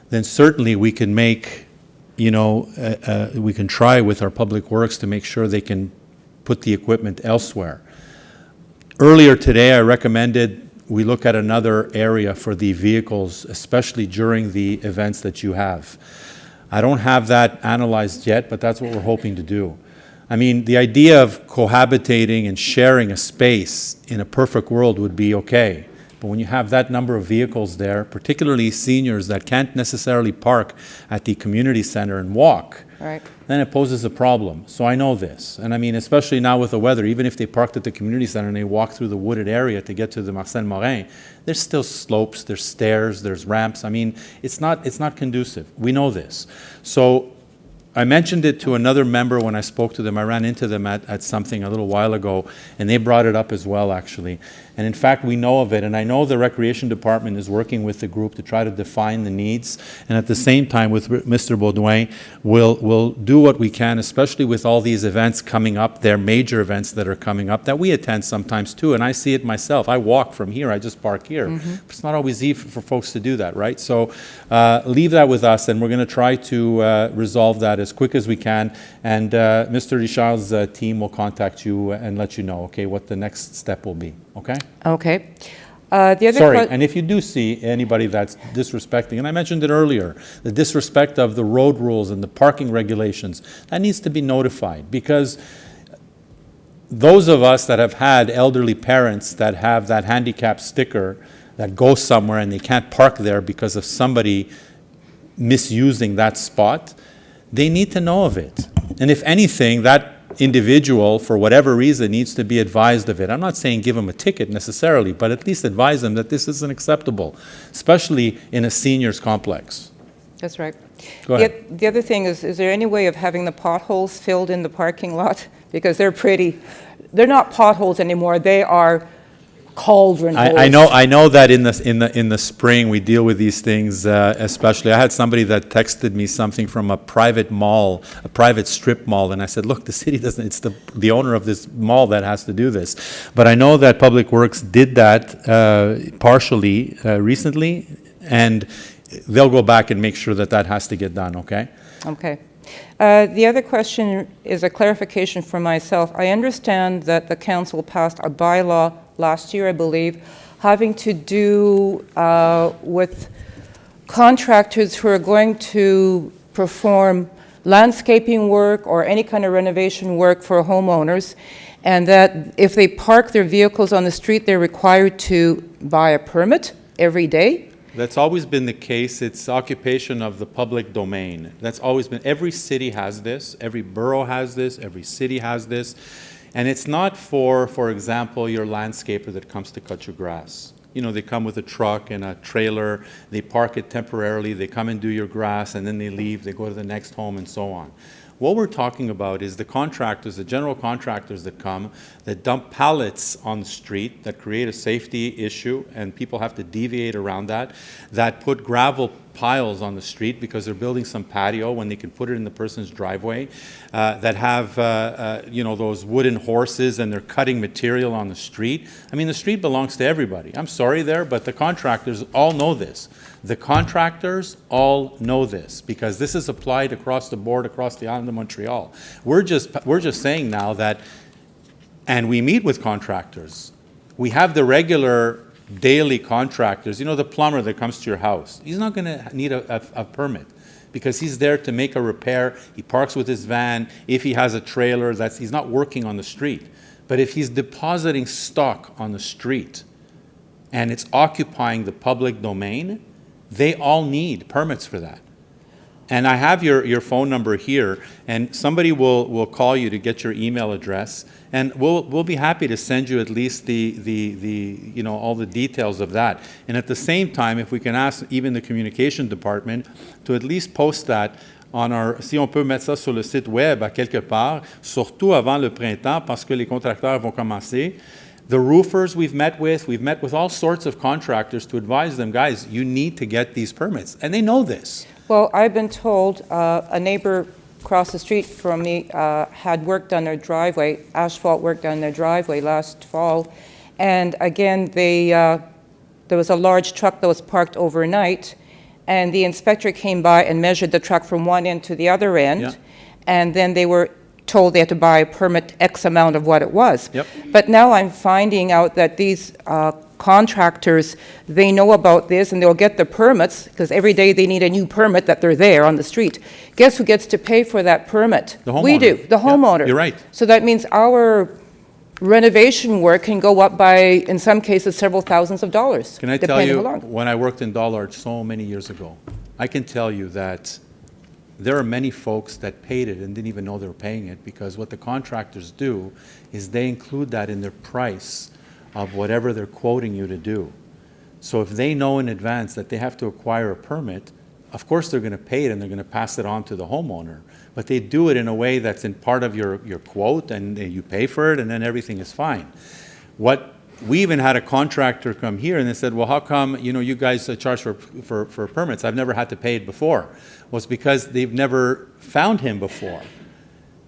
then certainly we can make, we can try with our public works to make sure they can put the equipment elsewhere. Earlier today, I recommended we look at another area for the vehicles, especially during the events that you have. I don't have that analyzed yet, but that's what we're hoping to do. I mean, the idea of cohabitating and sharing a space in a perfect world would be okay. But when you have that number of vehicles there, particularly seniors that can't necessarily park at the community center and walk, Right. then it poses a problem. So I know this. And I mean, especially now with the weather, even if they parked at the community center and they walk through the wooded area to get to the Marcel Morin, there's still slopes, there's stairs, there's ramps. I mean, it's not conducive. We know this. So I mentioned it to another member when I spoke to them. I ran into them at something a little while ago, and they brought it up as well, actually. And in fact, we know of it. And I know the Recreation Department is working with the group to try to define the needs. And at the same time, with Mr. Baudouin, we'll do what we can, especially with all these events coming up, their major events that are coming up, that we attend sometimes too. And I see it myself. I walk from here. I just park here. It's not always easy for folks to do that, right? So leave that with us, and we're going to try to resolve that as quick as we can. And Mr. Richard's team will contact you and let you know, okay, what the next step will be, okay? Okay. The other Sorry, and if you do see anybody that's disrespecting, and I mentioned it earlier, the disrespect of the road rules and the parking regulations, that needs to be notified, because those of us that have had elderly parents that have that handicap sticker that goes somewhere and they can't park there because of somebody misusing that spot, they need to know of it. And if anything, that individual, for whatever reason, needs to be advised of it. I'm not saying give them a ticket necessarily, but at least advise them that this isn't acceptable, especially in a seniors complex. That's right. Go ahead. The other thing is there any way of having the potholes filled in the parking lot? Because they're not potholes anymore, they are cauldron holes. I know that in the spring we deal with these things, especially. I had somebody that texted me something from a private mall, a private strip mall, and I said, look, the city doesn't, it's the owner of this mall that has to do this. But I know that Public Works did that partially recently, and they'll go back and make sure that that has to get done, okay? Okay. The other question is a clarification for myself. I understand that the council passed a bylaw last year, I believe, having to do with contractors who are going to perform landscaping work or any kind of renovation work for homeowners, and that if they park their vehicles on the street, they're required to buy a permit every day. That's always been the case. It's occupation of the public domain. That's always been, every city has this, every borough has this, every city has this. And it's not for example, your landscaper that comes to cut your grass. You know, they come with a truck and a trailer, they park it temporarily, they come and do your grass, and then they leave, they go to the next home, and so on. What we're talking about is the contractors, the general contractors that come, that dump pallets on the street, that create a safety issue, and people have to deviate around that, that put gravel piles on the street because they're building some patio when they can put it in the person's driveway, that have, you know, those wooden horses and they're cutting material on the street. I mean, the street belongs to everybody. I'm sorry there, but the contractors all know this. The contractors all know this because this is applied across the board, across the island of Montreal. We're just saying now that, and we meet with contractors. We have the regular daily contractors. You know, the plumber that comes to your house. He's not going to need a permit because he's there to make a repair. He parks with his van. If he has a trailer, he's not working on the street. But if he's depositing stock on the street and it's occupying the public domain, they all need permits for that. And I have your phone number here, and somebody will call you to get your email address, and we'll be happy to send you at least the you know, all the details of that. And at the same time, if we can ask even the communication department to at least post that on our, si on peut mettre ça sur le site web à quelque part, surtout avant le printemps, parce que les contracteurs vont commencer. The roofers we've met with all sorts of contractors to advise them, guys, you need to get these permits. And they know this. Well, I've been told a neighbor across the street from me had work done their driveway, asphalt work done their driveway last fall. And again, there was a large truck that was parked overnight, and the inspector came by and measured the truck from one end to the other end. Yeah. And then they were told they had to buy a permit X amount of what it was. Yep. But now I'm finding out that these contractors, they know about this and they'll get the permits because every day they need a new permit that they're there on the street. Guess who gets to pay for that permit? The homeowner. We do, the homeowner. You're right. So that means our renovation work can go up by, in some cases, several thousands of dollars. Can I tell you, how long. when I worked in Dollard so many years ago, I can tell you that there are many folks that paid it and didn't even know they were paying it because what the contractors do is they include that in their price of whatever they're quoting you to do. So if they know in advance that they have to acquire a permit, of course they're going to pay it and they're going to pass it on to the homeowner. But they do it in a way that's in part of your quote and you pay for it and then everything is fine. What we even had a contractor come here and they said, well, how come, you guys charge for permits? I've never had to pay it before. Well, it's because they've never found him before.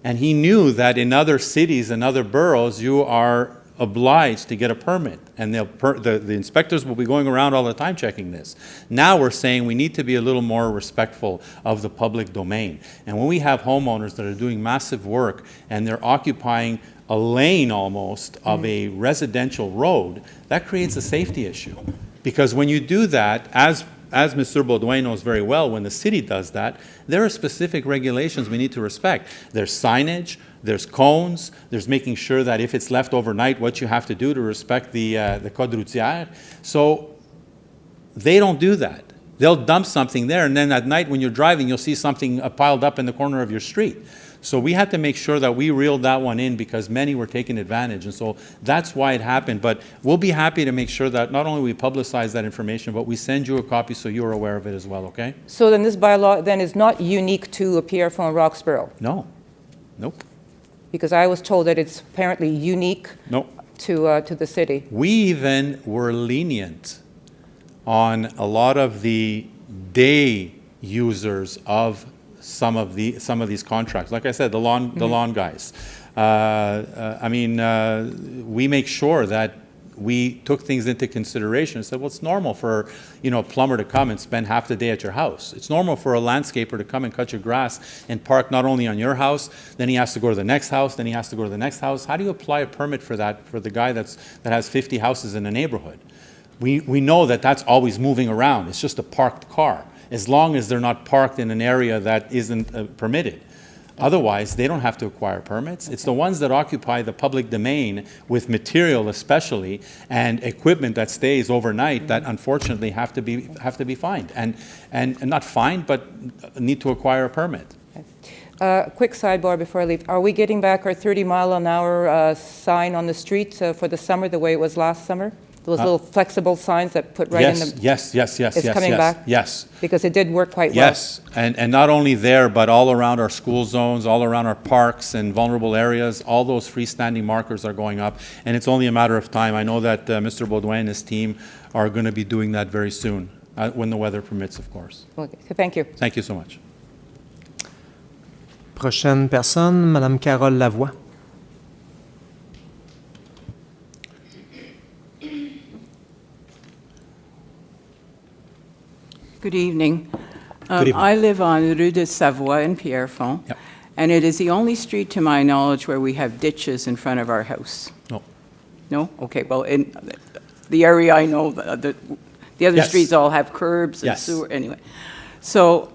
And he knew that in other cities and other boroughs, you are obliged to get a permit. And the inspectors will be going around all the time checking this. Now we're saying we need to be a little more respectful of the public domain. And when we have homeowners that are doing massive work and they're occupying a lane almost of a residential road, that creates a safety issue. Because when you do that, as Mr. Baudouin knows very well, when the city does that, there are specific regulations we need to respect. There's signage, there's cones, there's making sure that if it's left overnight, what you have to do to respect the code routière. So they don't do that. They'll dump something there, and then at night when you're driving, you'll see something piled up in the corner of your street. So we had to make sure that we reeled that one in because many were taking advantage. And so that's why it happened. But we'll be happy to make sure that not only we publicize that information, but we send you a copy so you're aware of it as well, okay? So then this bylaw then is not unique to Pierrefonds-Roxboro? No. Nope. Because I was told that it's apparently unique Nope. to the city. We even were lenient on a lot of the day users of some of these contracts. Like I said, the lawn guys. We make sure that we took things into consideration and said, well, it's normal for a plumber to come and spend half the day at your house. It's normal for a landscaper to come and cut your grass and park not only on your house, then he has to go to the next house, then he has to go to the next house. How do you apply a permit for that for the guy that has 50 houses in a neighborhood? We know that that's always moving around. It's just a parked car, as long as they're not parked in an area that isn't permitted. Otherwise, they don't have to acquire permits. It's the ones that occupy the public domain with material especially and equipment that stays overnight that unfortunately have to be fined. And not fined, but need to acquire a permit. Quick sidebar before I leave. Are we getting back our 30-mile-an-hour sign on the street for the summer the way it was last summer? Those little flexible signs that put right in the... Yes. It's coming back? Yes. Because it did work quite well. Yes, and not only there, but all around our school zones, all around our parks and vulnerable areas, all those freestanding markers are going up, and it's only a matter of time. I know that Mr. Baudouin and his team are going to be doing that very soon, when the weather permits, of course. Okay. Thank you. Thank you so much. Prochaine personne, Madame Carole Lavoie. Good evening. Good evening. I live on Rue de Savoie in Pierrefonds, Yep. and it is the only street, to my knowledge, where we have ditches in front of our house. No. No? Okay, well, in the area I know, the other Yes. streets all have curbs and Yes. sewer, anyway. So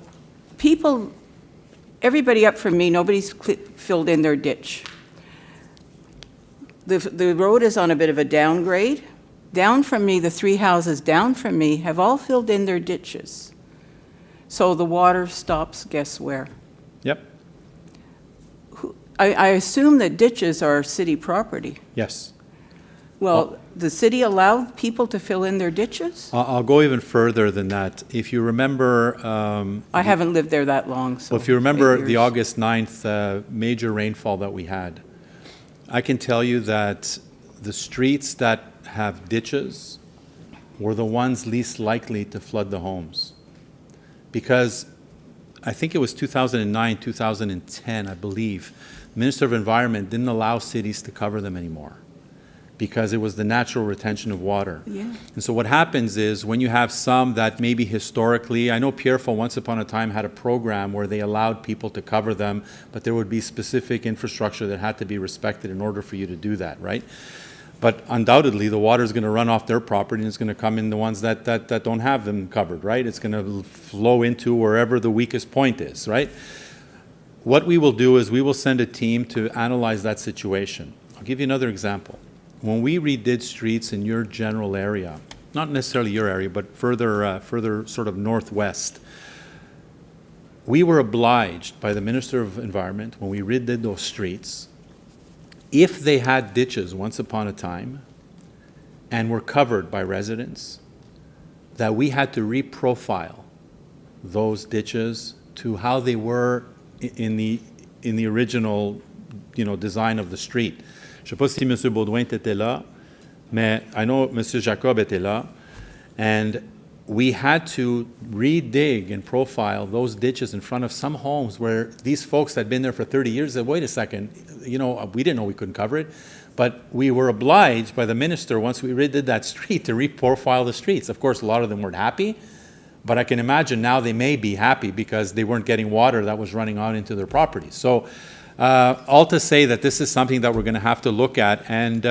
everybody up from me, nobody's filled in their ditch. The road is on a bit of a downgrade. Down from me, the three houses down from me have all filled in their ditches. So the water stops, guess where? Yep. I assume that ditches are city property. Yes. Well, the city allowed people to fill in their ditches? I'll go even further than that. If you remember... I haven't lived there that long, so... Well, if you remember 8 years. the August 9th major rainfall that we had, I can tell you that the streets that have ditches were the ones least likely to flood the homes. Because I think it was 2009, 2010, I believe, the Minister of Environment didn't allow cities to cover them anymore because it was the natural retention of water. Yeah. And so what happens is when you have some that maybe historically, I know Pierrefonds once upon a time had a program where they allowed people to cover them, but there would be specific infrastructure that had to be respected in order for you to do that, right? But undoubtedly, the water is going to run off their property and it's going to come in the ones that don't have them covered, right? It's going to flow into wherever the weakest point is, right? What we will do is we will send a team to analyze that situation. I'll give you another example. When we redid streets in your general area, not necessarily your area, but further sort of northwest, we were obliged by the Minister of Environment, when we redid those streets, if they had ditches once upon a time and were covered by residents, that we had to reprofile those ditches to how they were in the original, design of the street. Je ne sais pas si M. Baudouin était là, Mais I know Monsieur Jacob était là, and we had to re-dig and profile those ditches in front of some homes where these folks had been there for 30 years said, wait a second, you know, we didn't know we couldn't cover it, but we were obliged by the minister, once we redid that street, to re-profile the streets. Of course, a lot of them weren't happy, but I can imagine now they may be happy because they weren't getting water that was running out into their property. So all to say that this is something that we're going to have to look at, and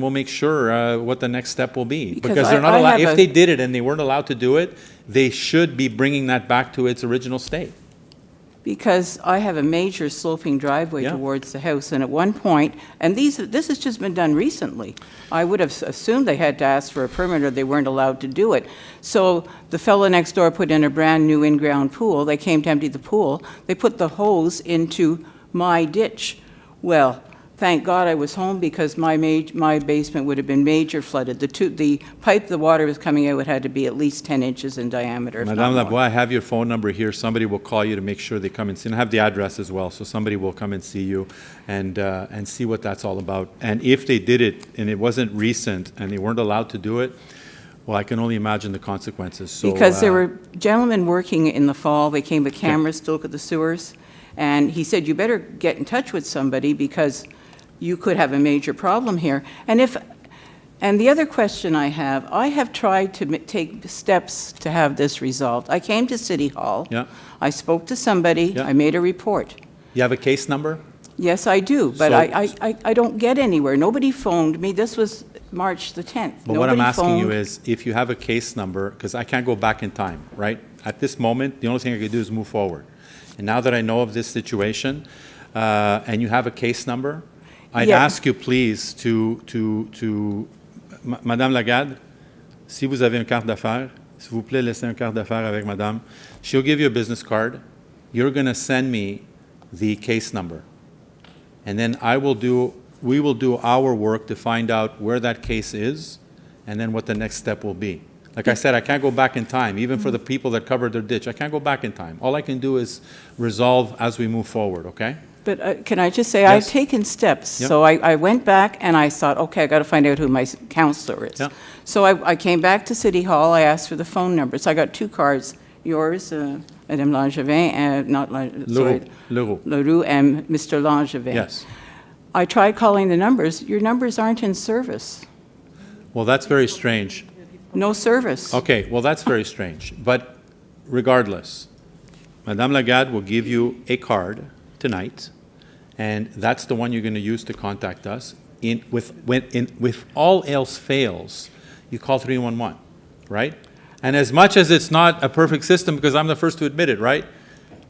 we'll make sure what the next step will be. Because they're not allowed, if they did it and they weren't allowed to do it, they should be bringing that back to its original state. Because I have a major sloping driveway Yeah. towards the house, and at one point, and this has just been done recently, I would have assumed they had to ask for a permit or they weren't allowed to do it. So the fellow next door put in a brand-new in-ground pool. They came to empty the pool. They put the hose into my ditch. Well, thank God I was home, because my basement would have been major flooded. The pipe the water was coming out had to be at least 10 inches in diameter, if Madame not more. Lavoie, I have your phone number here. Somebody will call you to make sure they come and see. And I have the address as well, so somebody will come and see you and see what that's all about. And if they did it and it wasn't recent and they weren't allowed to do it, well, I can only imagine the consequences. So, Because there were gentlemen working in the fall, they came with cameras to look at the sewers, and he said, you better get in touch with somebody because you could have a major problem here. And the other question I have tried to take steps to have this resolved. I came to City Hall. Yeah. I spoke to somebody. Yeah. I made a report. you have a case number? Yes, I do, but So- I don't get anywhere. Nobody phoned me. This was March the 10th. But what I'm Nobody asking you phoned. is, if you have a case number, because I can't go back in time, right? At this moment, the only thing I can do is move forward. And now that I know of this situation, and you have a case number, I'd Yeah. ask you please Madame Lagarde, si vous avez une carte d'affaires, s'il vous plaît, laissez une carte d'affaires avec Madame. She'll give you a business card. You're going to send me the case number. And then we will do our work to find out where that case is and then what the next step will be. Like I said, I can't go back in time, even for the people that covered their ditch. I can't go back in time. All I can do is resolve as we move forward, okay? But can I just say, Yes. I've taken steps. Yeah. So I went back and I thought, okay, I got to find out who my counselor is. Yeah. So I came back to City Hall, I asked for the phone number. So I got two cards, yours, Madame Langevin, and not sorry, Leroux, and Mr. Langevin. Yes. I tried calling the numbers. Your numbers aren't in service. Well, that's very strange. No service. Okay, well, that's very strange. But regardless, Madame Lagarde will give you a card tonight, and that's the one you're going to use to contact us. With all else fails, you call 311, right? And as much as it's not a perfect system, because I'm the first to admit it, right?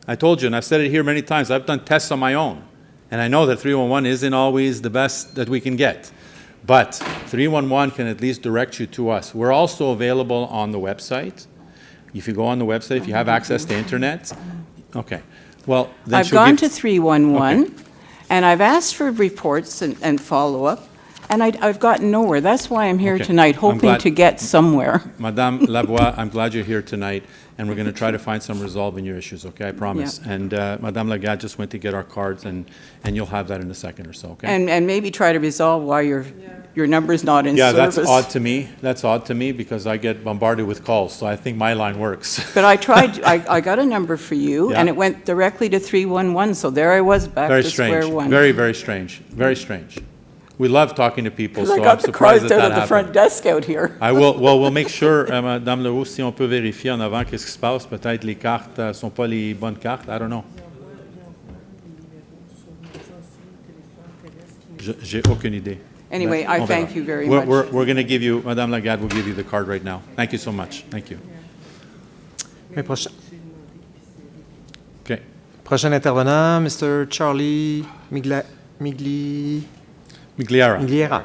I told you, and I've said it here many times, I've done tests on my own, and I know that 311 isn't always the best that we can get. But 311 can at least direct you to us. We're also available on the website. If you go on the website, if you have access to internet, okay. Well, then I've she'll gone give- to 311, Okay. and I've asked for reports and follow-up, and I've gotten nowhere. That's why I'm here Okay. tonight, I'm hoping glad- to get somewhere. Madame Lavoie, I'm glad you're here tonight, and we're going to try to find some resolve in your issues, okay? I promise. Yeah. And Madame Lagarde just went to get our cards, and you'll have that in a second or so, okay? And maybe try to resolve why your number's not in Yeah, service. that's odd to me. That's odd to me because I get bombarded with calls, so I think my line works. But I tried, I got a number for you, Yeah. and it went directly to 311, so there I was, back Very to strange. square one. Very, very strange. Very strange. We love talking to people, 'Cause so I I'm got the surprised cards that out that of the front happened. desk out here. We'll make sure, Madame Leroux, si on peut vérifier en avant qu'est-ce qui se passe. Peut-être les cartes ne sont pas les bonnes cartes. I don't know. J'ai aucune idée. Anyway, On I verra. thank you very much. We're going to give you, Madame Lagarde will give you the card right now. Thank you so much. Thank you. Okay. Prochain intervenant, Mr. Charlie Migliara. Migliera.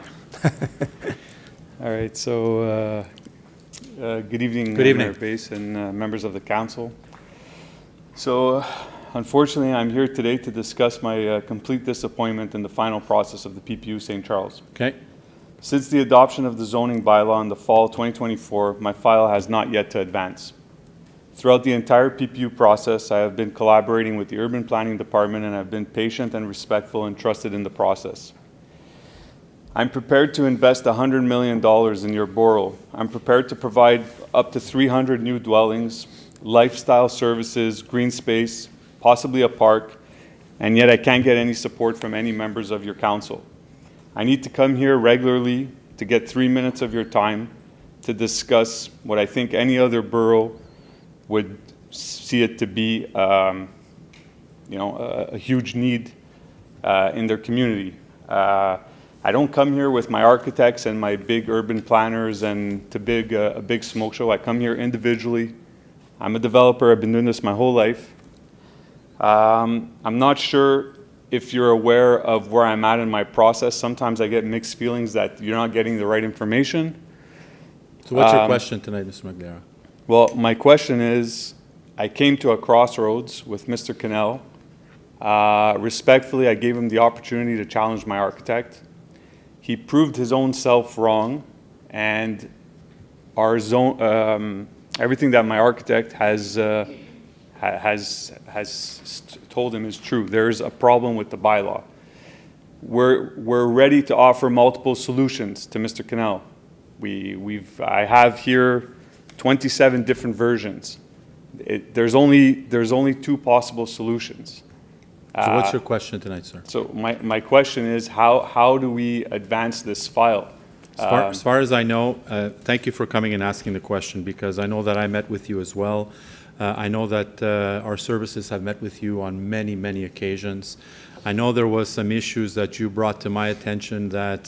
All right, so good evening, Good evening. Mayor Bass and members of the council. So unfortunately, I'm here today to discuss my complete disappointment in the final process of the PPU St. Charles. Okay. Since the adoption of the zoning bylaw in the fall 2024, my file has not yet to advance. Throughout the entire PPU process, I have been collaborating with the Urban Planning Department and have been patient and respectful and trusted in the process. I'm prepared to invest $100 million in your borough. I'm prepared to provide up to 300 new dwellings, lifestyle services, green space, possibly a park, and yet I can't get any support from any members of your council. I need to come here regularly to get 3 minutes of your time to discuss what I think any other borough would see it to be, a huge need in their community. I don't come here with my architects and my big urban planners and to a big smoke show. I come here individually. I'm a developer. I've been doing this my whole life. I'm not sure if you're aware of where I'm at in my process. Sometimes I get mixed feelings that you're not getting the right information. So what's your question tonight, Mr. Maglera? Well, my question is, I came to a crossroads with Mr. Cannell. Respectfully, I gave him the opportunity to challenge my architect. He proved his own self wrong, and our zone, everything that my architect has told him is true. There's a problem with the bylaw. We're ready to offer multiple solutions to Mr. Cannell. I have here 27 different versions. There's only 2 possible solutions. So what's your question tonight, sir? So my question is, how do we advance this file? As far as I know, thank you for coming and asking the question, because I know that I met with you as well. I know that our services have met with you on many, many occasions. I know there was some issues that you brought to my attention that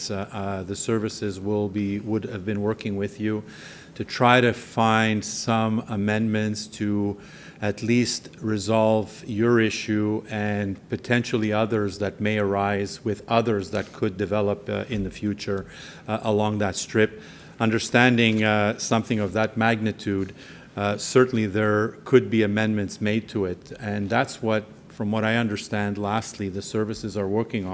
the services would have been working with you to try to find some amendments to at least resolve your issue and potentially others that may arise with others that could develop in the future along that strip. Understanding something of that magnitude, certainly there could be amendments made to it, and that's what, from what I understand, lastly, the services are working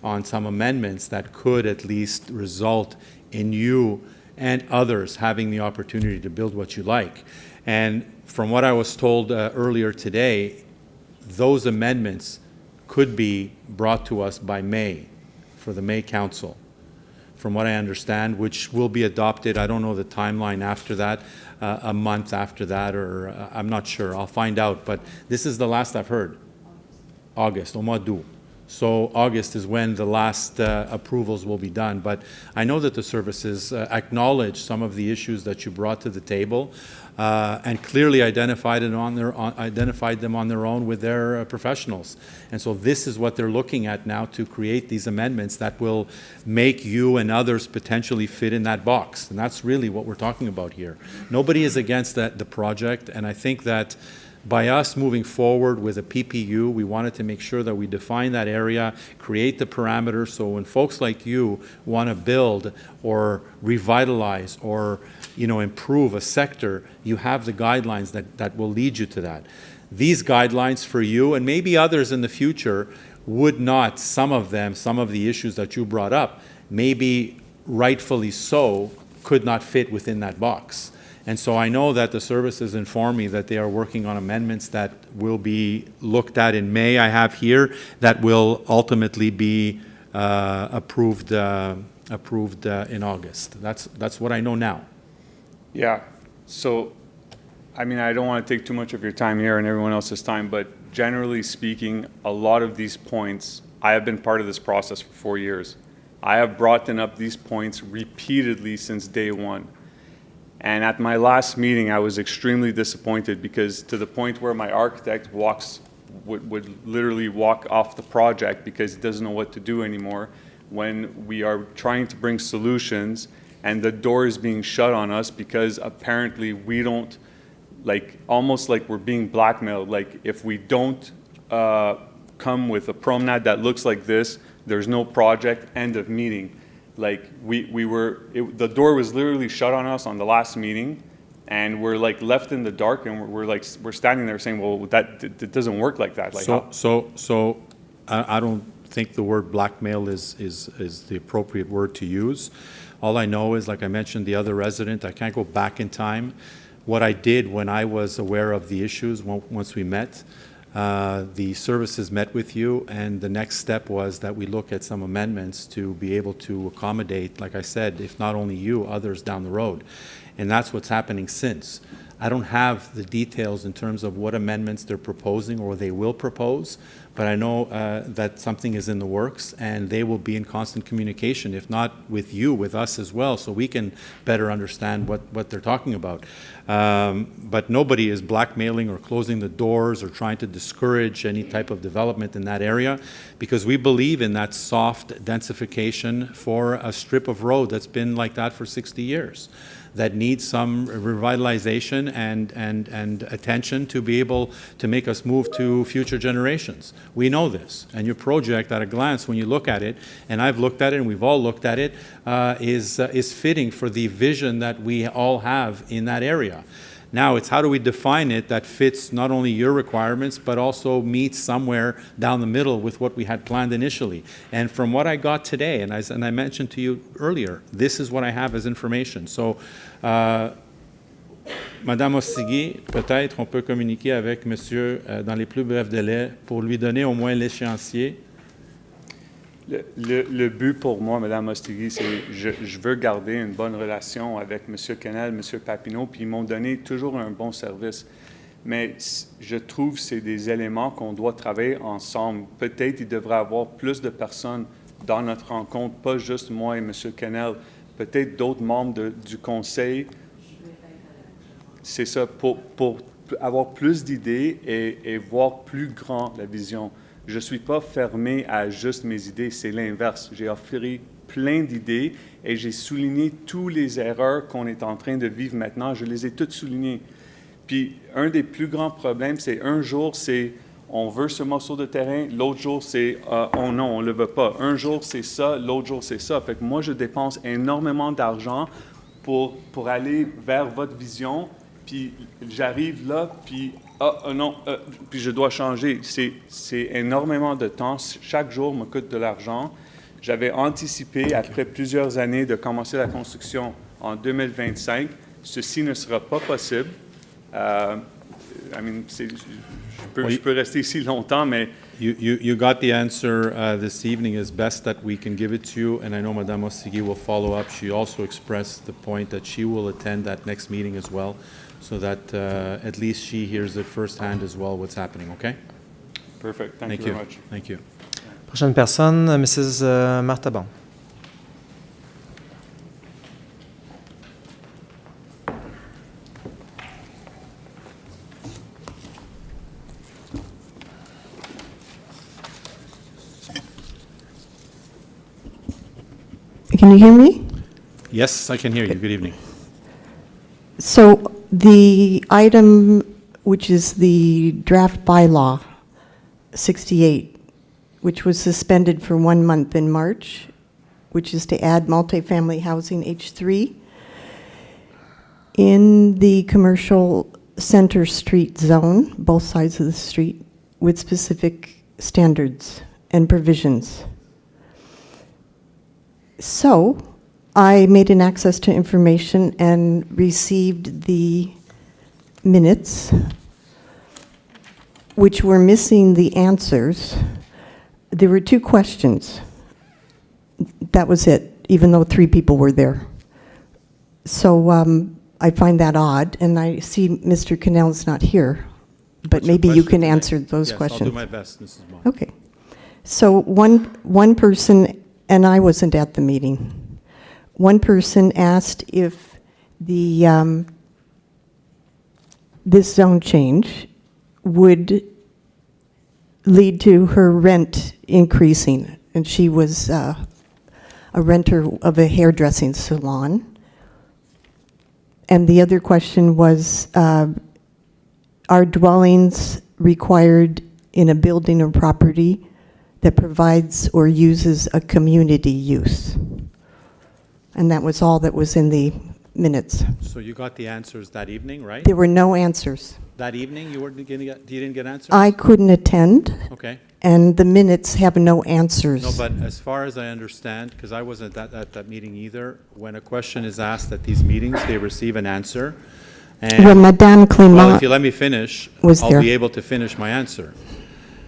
on some amendments that could at least result in you and others having the opportunity to build what you like. And from what I was told earlier today, those amendments could be brought to us by May, for the May Council, from what I understand, which will be adopted. I don't know the timeline after that, a month after that, or I'm not sure. I'll find out, but this is the last I've heard. August, au mois d'août. So August is when the last approvals will be done. But I know that the services acknowledge some of the issues that you brought to the table and clearly identified them on their own with their professionals. And so this is what they're looking at now, to create these amendments that will make you and others potentially fit in that box. And that's really what we're talking about here. Nobody is against the project, and I think that by us moving forward with a PPU, we wanted to make sure that we define that area, create the parameters, so when folks like you want to build or revitalize or improve a sector, you have the guidelines that will lead you to that. These guidelines for you and maybe others in the future would not, some of the issues that you brought up, maybe rightfully so, could not fit within that box. And so I know that the services inform me that they are working on amendments that will be looked at in May, I have here, that will ultimately be approved in August. That's what I know now. Yeah. So, I mean, I don't want to take too much of your time here and everyone else's time, but generally speaking, a lot of these points, I have been part of this process for 4 years. I have brought up these points repeatedly since day one. And at my last meeting, I was extremely disappointed, because to the point where my architect would literally walk off the project because he doesn't know what to do anymore, when we are trying to bring solutions and the door is being shut on us because apparently we don't, almost like we're being blackmailed. Like, if we don't come with a promenade that looks like this, there's no project, end of meeting. Like, the door was literally shut on us on the last meeting, and we're left in the dark, and we're standing there saying, well, that doesn't work like that. So I don't think the word blackmail is the appropriate word to use. All I know is, like I mentioned, the other resident, I can't go back in time. What I did when I was aware of the issues once we met, The services met with you, and the next step was that we look at some amendments to be able to accommodate, like I said, if not only you, others down the road. And that's what's happening since. I don't have the details in terms of what amendments they're proposing or they will propose, but I know that something is in the works, and they will be in constant communication, if not with you, with us as well, so we can better understand what they're talking about. But nobody is blackmailing or closing the doors or trying to discourage any type of development in that area, because we believe in that soft densification for a strip of road that's been like that for 60 years. That needs some revitalization and attention to be able to make us move to future generations. We know this, and your project at a glance, when you look at it, and I've looked at it and we've all looked at it, is fitting for the vision that we all have in that area. Now, it's how do we define it that fits not only your requirements, but also meets somewhere down the middle with what we had planned initially. And from what I got today, and I mentioned to you earlier, this is what I have as information. So, Madame Ostigui, peut-être on peut communiquer avec Monsieur dans les plus brefs délais pour lui donner au moins l'échéancier. Le but pour moi, Mme Ostigui, c'est je veux garder une bonne relation avec M. Kennel, M. Papineau, puis ils m'ont donné toujours un bon service. Mais je trouve que c'est des éléments qu'on doit travailler ensemble. Peut-être il devrait y avoir plus de personnes dans notre rencontre, pas juste moi et M. Kennel, peut-être d'autres membres du Conseil. C'est ça, pour avoir plus d'idées et voir plus grand la vision. Je ne suis pas fermé à juste mes idées, c'est l'inverse. J'ai offert plein d'idées et j'ai souligné toutes les erreurs qu'on est en train de vivre maintenant. Je les ai toutes soulignées. Puis, un des plus grands problèmes, c'est un jour, c'est on veut ce morceau de terrain, l'autre jour, c'est oh non, on ne le veut pas. Un jour, c'est ça, l'autre jour, c'est ça. Fait que moi, je dépense énormément d'argent pour aller vers votre vision. Puis j'arrive là, puis non, puis je dois changer. C'est énormément de temps. Chaque jour me coûte de l'argent. J'avais anticipé, après plusieurs années, de commencer la construction en 2025. Ceci ne sera pas possible. Je peux rester ici longtemps, mais... You got the answer this evening as best that we can give it to you, and I know Madame Ostigui will follow up. She also expressed the point that she will attend that next meeting as well, so that at least she hears it firsthand as well what's happening, okay? Perfect. Thank you very much. Thank you. Prochaine personne, Mrs. Martha Bon. Can you hear me? Yes, I can hear you. Good evening. So the item, which is the draft bylaw 68, which was suspended for 1 month in March, which is to add multifamily housing H3 in the commercial center street zone, both sides of the street, with specific standards and provisions. So I made an access to information and received the minutes, which were missing the answers. There were 2 questions. That was it, even though 3 people were there. So I find that odd, and I see Mr. Cannell's not here, but maybe you can answer those questions. Yes, I'll do my best, Mrs. Bond. Okay. So one person, and I wasn't at the meeting, one person asked if the this zone change would lead to her rent increasing, and she was a renter of a hairdressing salon. And the other question was, are dwellings required in a building or property that provides or uses a community use? And that was all that was in the minutes. So you got the answers that evening, right? There were no answers. That evening, you didn't get answers? I couldn't attend. Okay. And the minutes have no answers. No, but as far as I understand, because I wasn't at that meeting either, when a question is asked at these meetings, they receive an answer. And, Well, Madame well, Clément if you let me finish, was I'll there. be able to finish my answer.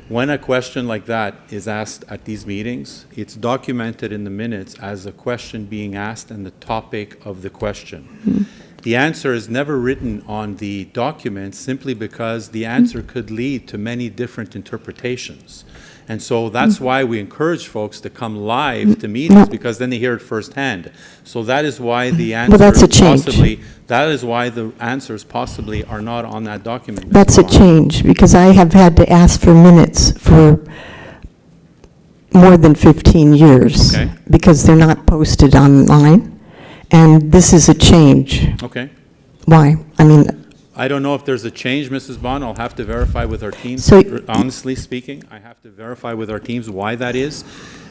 When a question like that is asked at these meetings, it's documented in the minutes as a question being asked and the topic of the question. The answer is never written on the document simply because the answer could lead to many different interpretations. And so that's why we encourage folks to come live to meetings, because then they hear it firsthand. So that is why the answers that's a change. that is why the answers possibly are not on that document. Mr. That's a Bond. change, because I have had to ask for minutes for more than 15 years. Okay. Because they're not posted online, and this is a change. Okay. Why? I mean, I don't know if there's a change, Mrs. Bond. I'll have to verify with our teams. So- Honestly speaking, I have to verify with our teams why that is.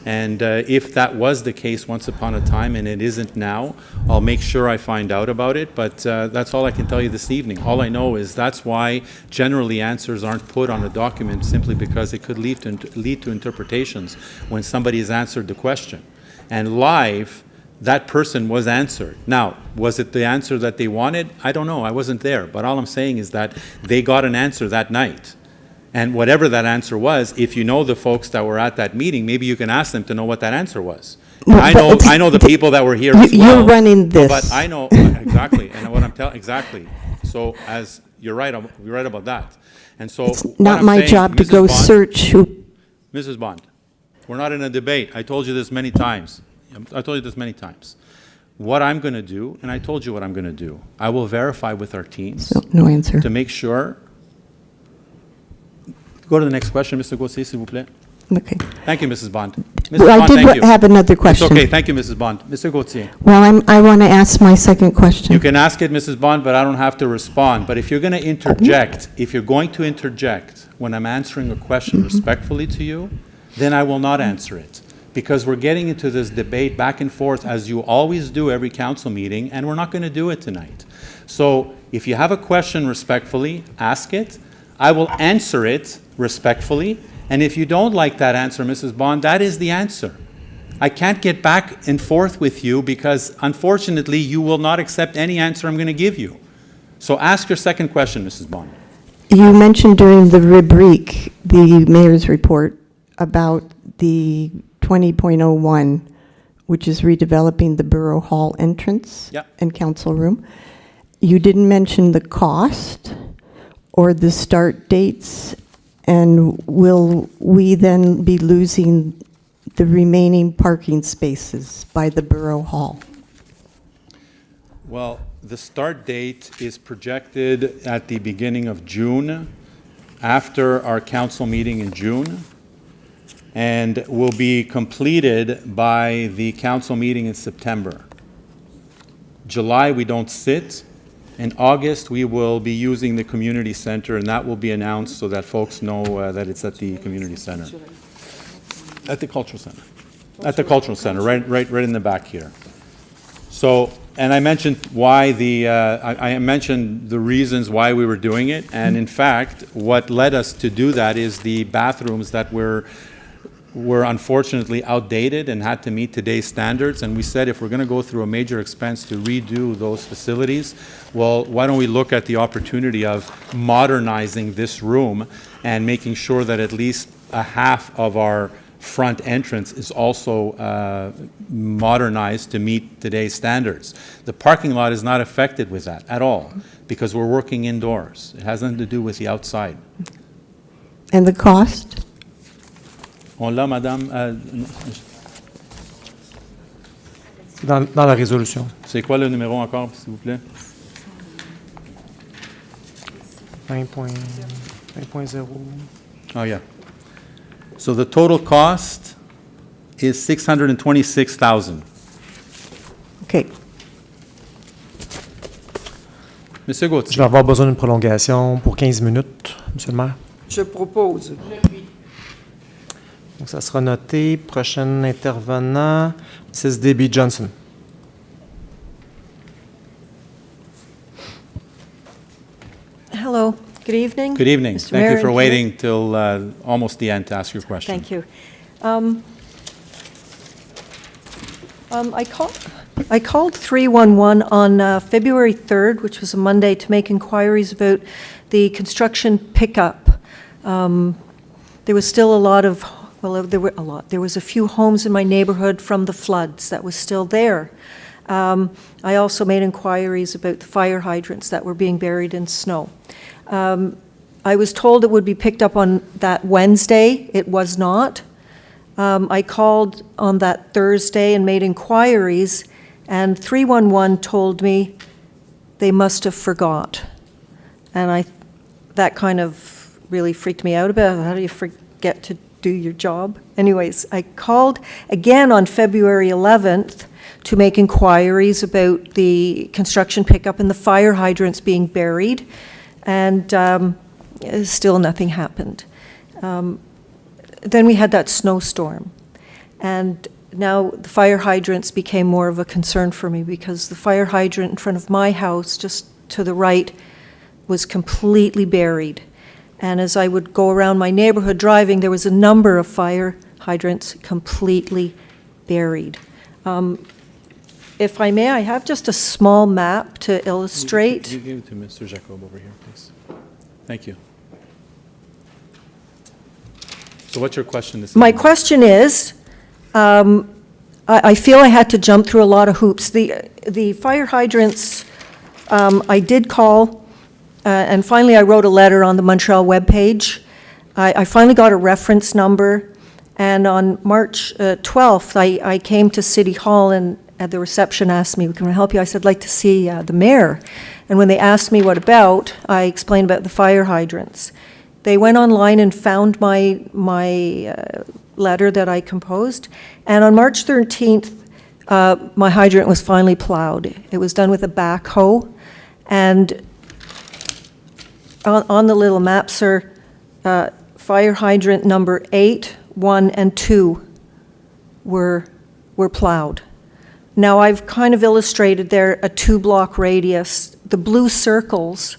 And if that was the case once upon a time and it isn't now, I'll make sure I find out about it. But that's all I can tell you this evening. All I know is that's why generally answers aren't put on a document, simply because it could lead to interpretations when somebody has answered the question. And live, that person was answered. Now, was it the answer that they wanted? I don't know. I wasn't there. But all I'm saying is that they got an answer that night. And whatever that answer was, if you know the folks that were at that meeting, maybe you can ask them to know what that answer was. Well, I know the people that were here as well. You're running this. But I know exactly, and what I'm telling exactly. So as you're right about that. And so it's what not I'm my saying, job to Mrs. go Bond, search who. Mrs. Bond, we're not in a debate. I told you this many times. I told you this many times. What I'm going to do, and I told you what I'm going to do, I will verify with our teams No answer. to make sure. Go to the next question, Mr. Gauthier, s'il vous plaît. Okay. Thank you, Mrs. Bond. Mrs. Well, I Bond, did thank you. have another question. It's okay. Thank you, Mrs. Bond. Mr. Gauthier. Well, I want to ask my second question. You can ask it, Mrs. Bond, but I don't have to respond. But if you're going to interject, when I'm answering a question respectfully to you, then I will not answer it. Because we're getting into this debate back and forth, as you always do every council meeting, and we're not going to do it tonight. So if you have a question respectfully, ask it. I will answer it respectfully. And if you don't like that answer, Mrs. Bond, that is the answer. I can't get back and forth with you because, unfortunately, you will not accept any answer I'm going to give you. So ask your second question, Mrs. Bond. You mentioned during the rubrique, the mayor's report, about the 20.01, which is redeveloping the Borough Hall entrance and council room. You didn't mention the cost or the start dates, and will we then be losing the remaining parking spaces by the Borough Hall? Well, the start date is projected at the beginning of June, after our council meeting in June, and will be completed by the council meeting in September. July, we don't sit. In August, we will be using the community center, and that will be announced so that folks know that it's at the community center. At the cultural center. At the cultural center, right in the back here. So, and I mentioned why I mentioned the reasons why we were doing it, and in fact, what led us to do that is the bathrooms that were unfortunately outdated and had to meet today's standards. And we said, if we're going to go through a major expense to redo those facilities, well, why don't we look at the opportunity of modernizing this room and making sure that at least a half of our front entrance is also modernized to meet today's standards. The parking lot is not affected with that at all because we're working indoors. It has nothing to do with the outside. And the cost? On l'a, madame. Dans la résolution. C'est quoi le numéro encore, s'il vous plaît? 20.0. Oh, yeah. So the total cost is $626,000. Okay. Monsieur Gauthier. Je vais avoir besoin d'une prolongation pour 15 minutes, Monsieur le maire. Je propose. Donc, ça sera noté. Prochain intervenant, Mrs. Debbie Johnson. Hello. Good evening. Good evening. Mr. Thank Mayor you for and waiting till almost the end to ask your question. Thank you. I called 311 on February 3rd, which was a Monday, to make inquiries about the construction pickup. There was still a lot of, well, there were a lot. There was a few homes in my neighborhood from the floods that was still there. I also made inquiries about the fire hydrants that were being buried in snow. I was told it would be picked up on that Wednesday. It was not. I called on that Thursday and made inquiries, and 311 told me they must have forgot. And that kind of really freaked me out a bit. How do you forget to do your job? Anyways, I called again on February 11th to make inquiries about the construction pickup and the fire hydrants being buried, and still nothing happened. Then we had that snowstorm, and now the fire hydrants became more of a concern for me, because the fire hydrant in front of my house, just to the right, was completely buried. And as I would go around my neighborhood driving, there was a number of fire hydrants completely buried. If I may, I have just a small map to illustrate. You give it to Mr. Jacob over here, please. Thank you. So what's your question this My evening? question is, I feel I had to jump through a lot of hoops. The fire hydrants, I did call, and finally I wrote a letter on the Montreal webpage. I finally got a reference number, and on March 12th, I came to City Hall, and the reception asked me, "Can I help you?" I said, "I'd like to see the mayor." And when they asked me what about, I explained about the fire hydrants. They went online and found my letter that I composed, and on March 13th, my hydrant was finally plowed. It was done with a backhoe, and on the little map, sir, fire hydrant number 8, 1, and 2 were plowed. Now, I've kind of illustrated there a 2-block radius. The blue circles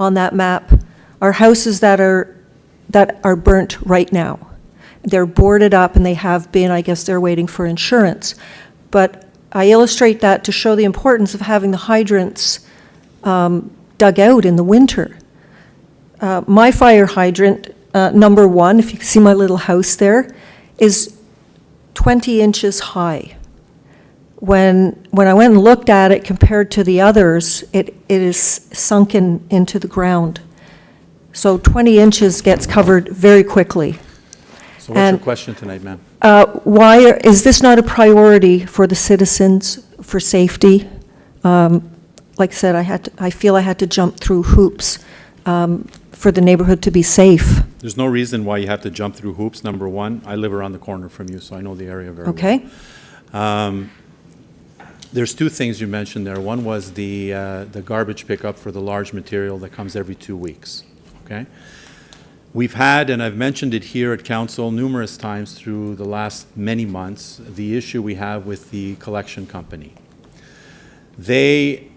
on that map are houses that are burnt right now. They're boarded up, and they have been. I guess they're waiting for insurance. But I illustrate that to show the importance of having the hydrants dug out in the winter. My fire hydrant, number 1, if you can see my little house there, is 20 inches high. When I went and looked at it compared to the others, it is sunken into the ground. So 20 inches gets covered very quickly. So what's your question tonight, ma'am? Is this not a priority for the citizens for safety? Like I said, I feel I had to jump through hoops for the neighborhood to be safe. There's no reason why you have to jump through hoops, number 1. I live around the corner from you, so I know the area very Okay. well. There's 2 things you mentioned there. One was the garbage pickup for the large material that comes every 2 weeks, okay? We've had, and I've mentioned it here at council numerous times through the last many months, the issue we have with the collection company. They,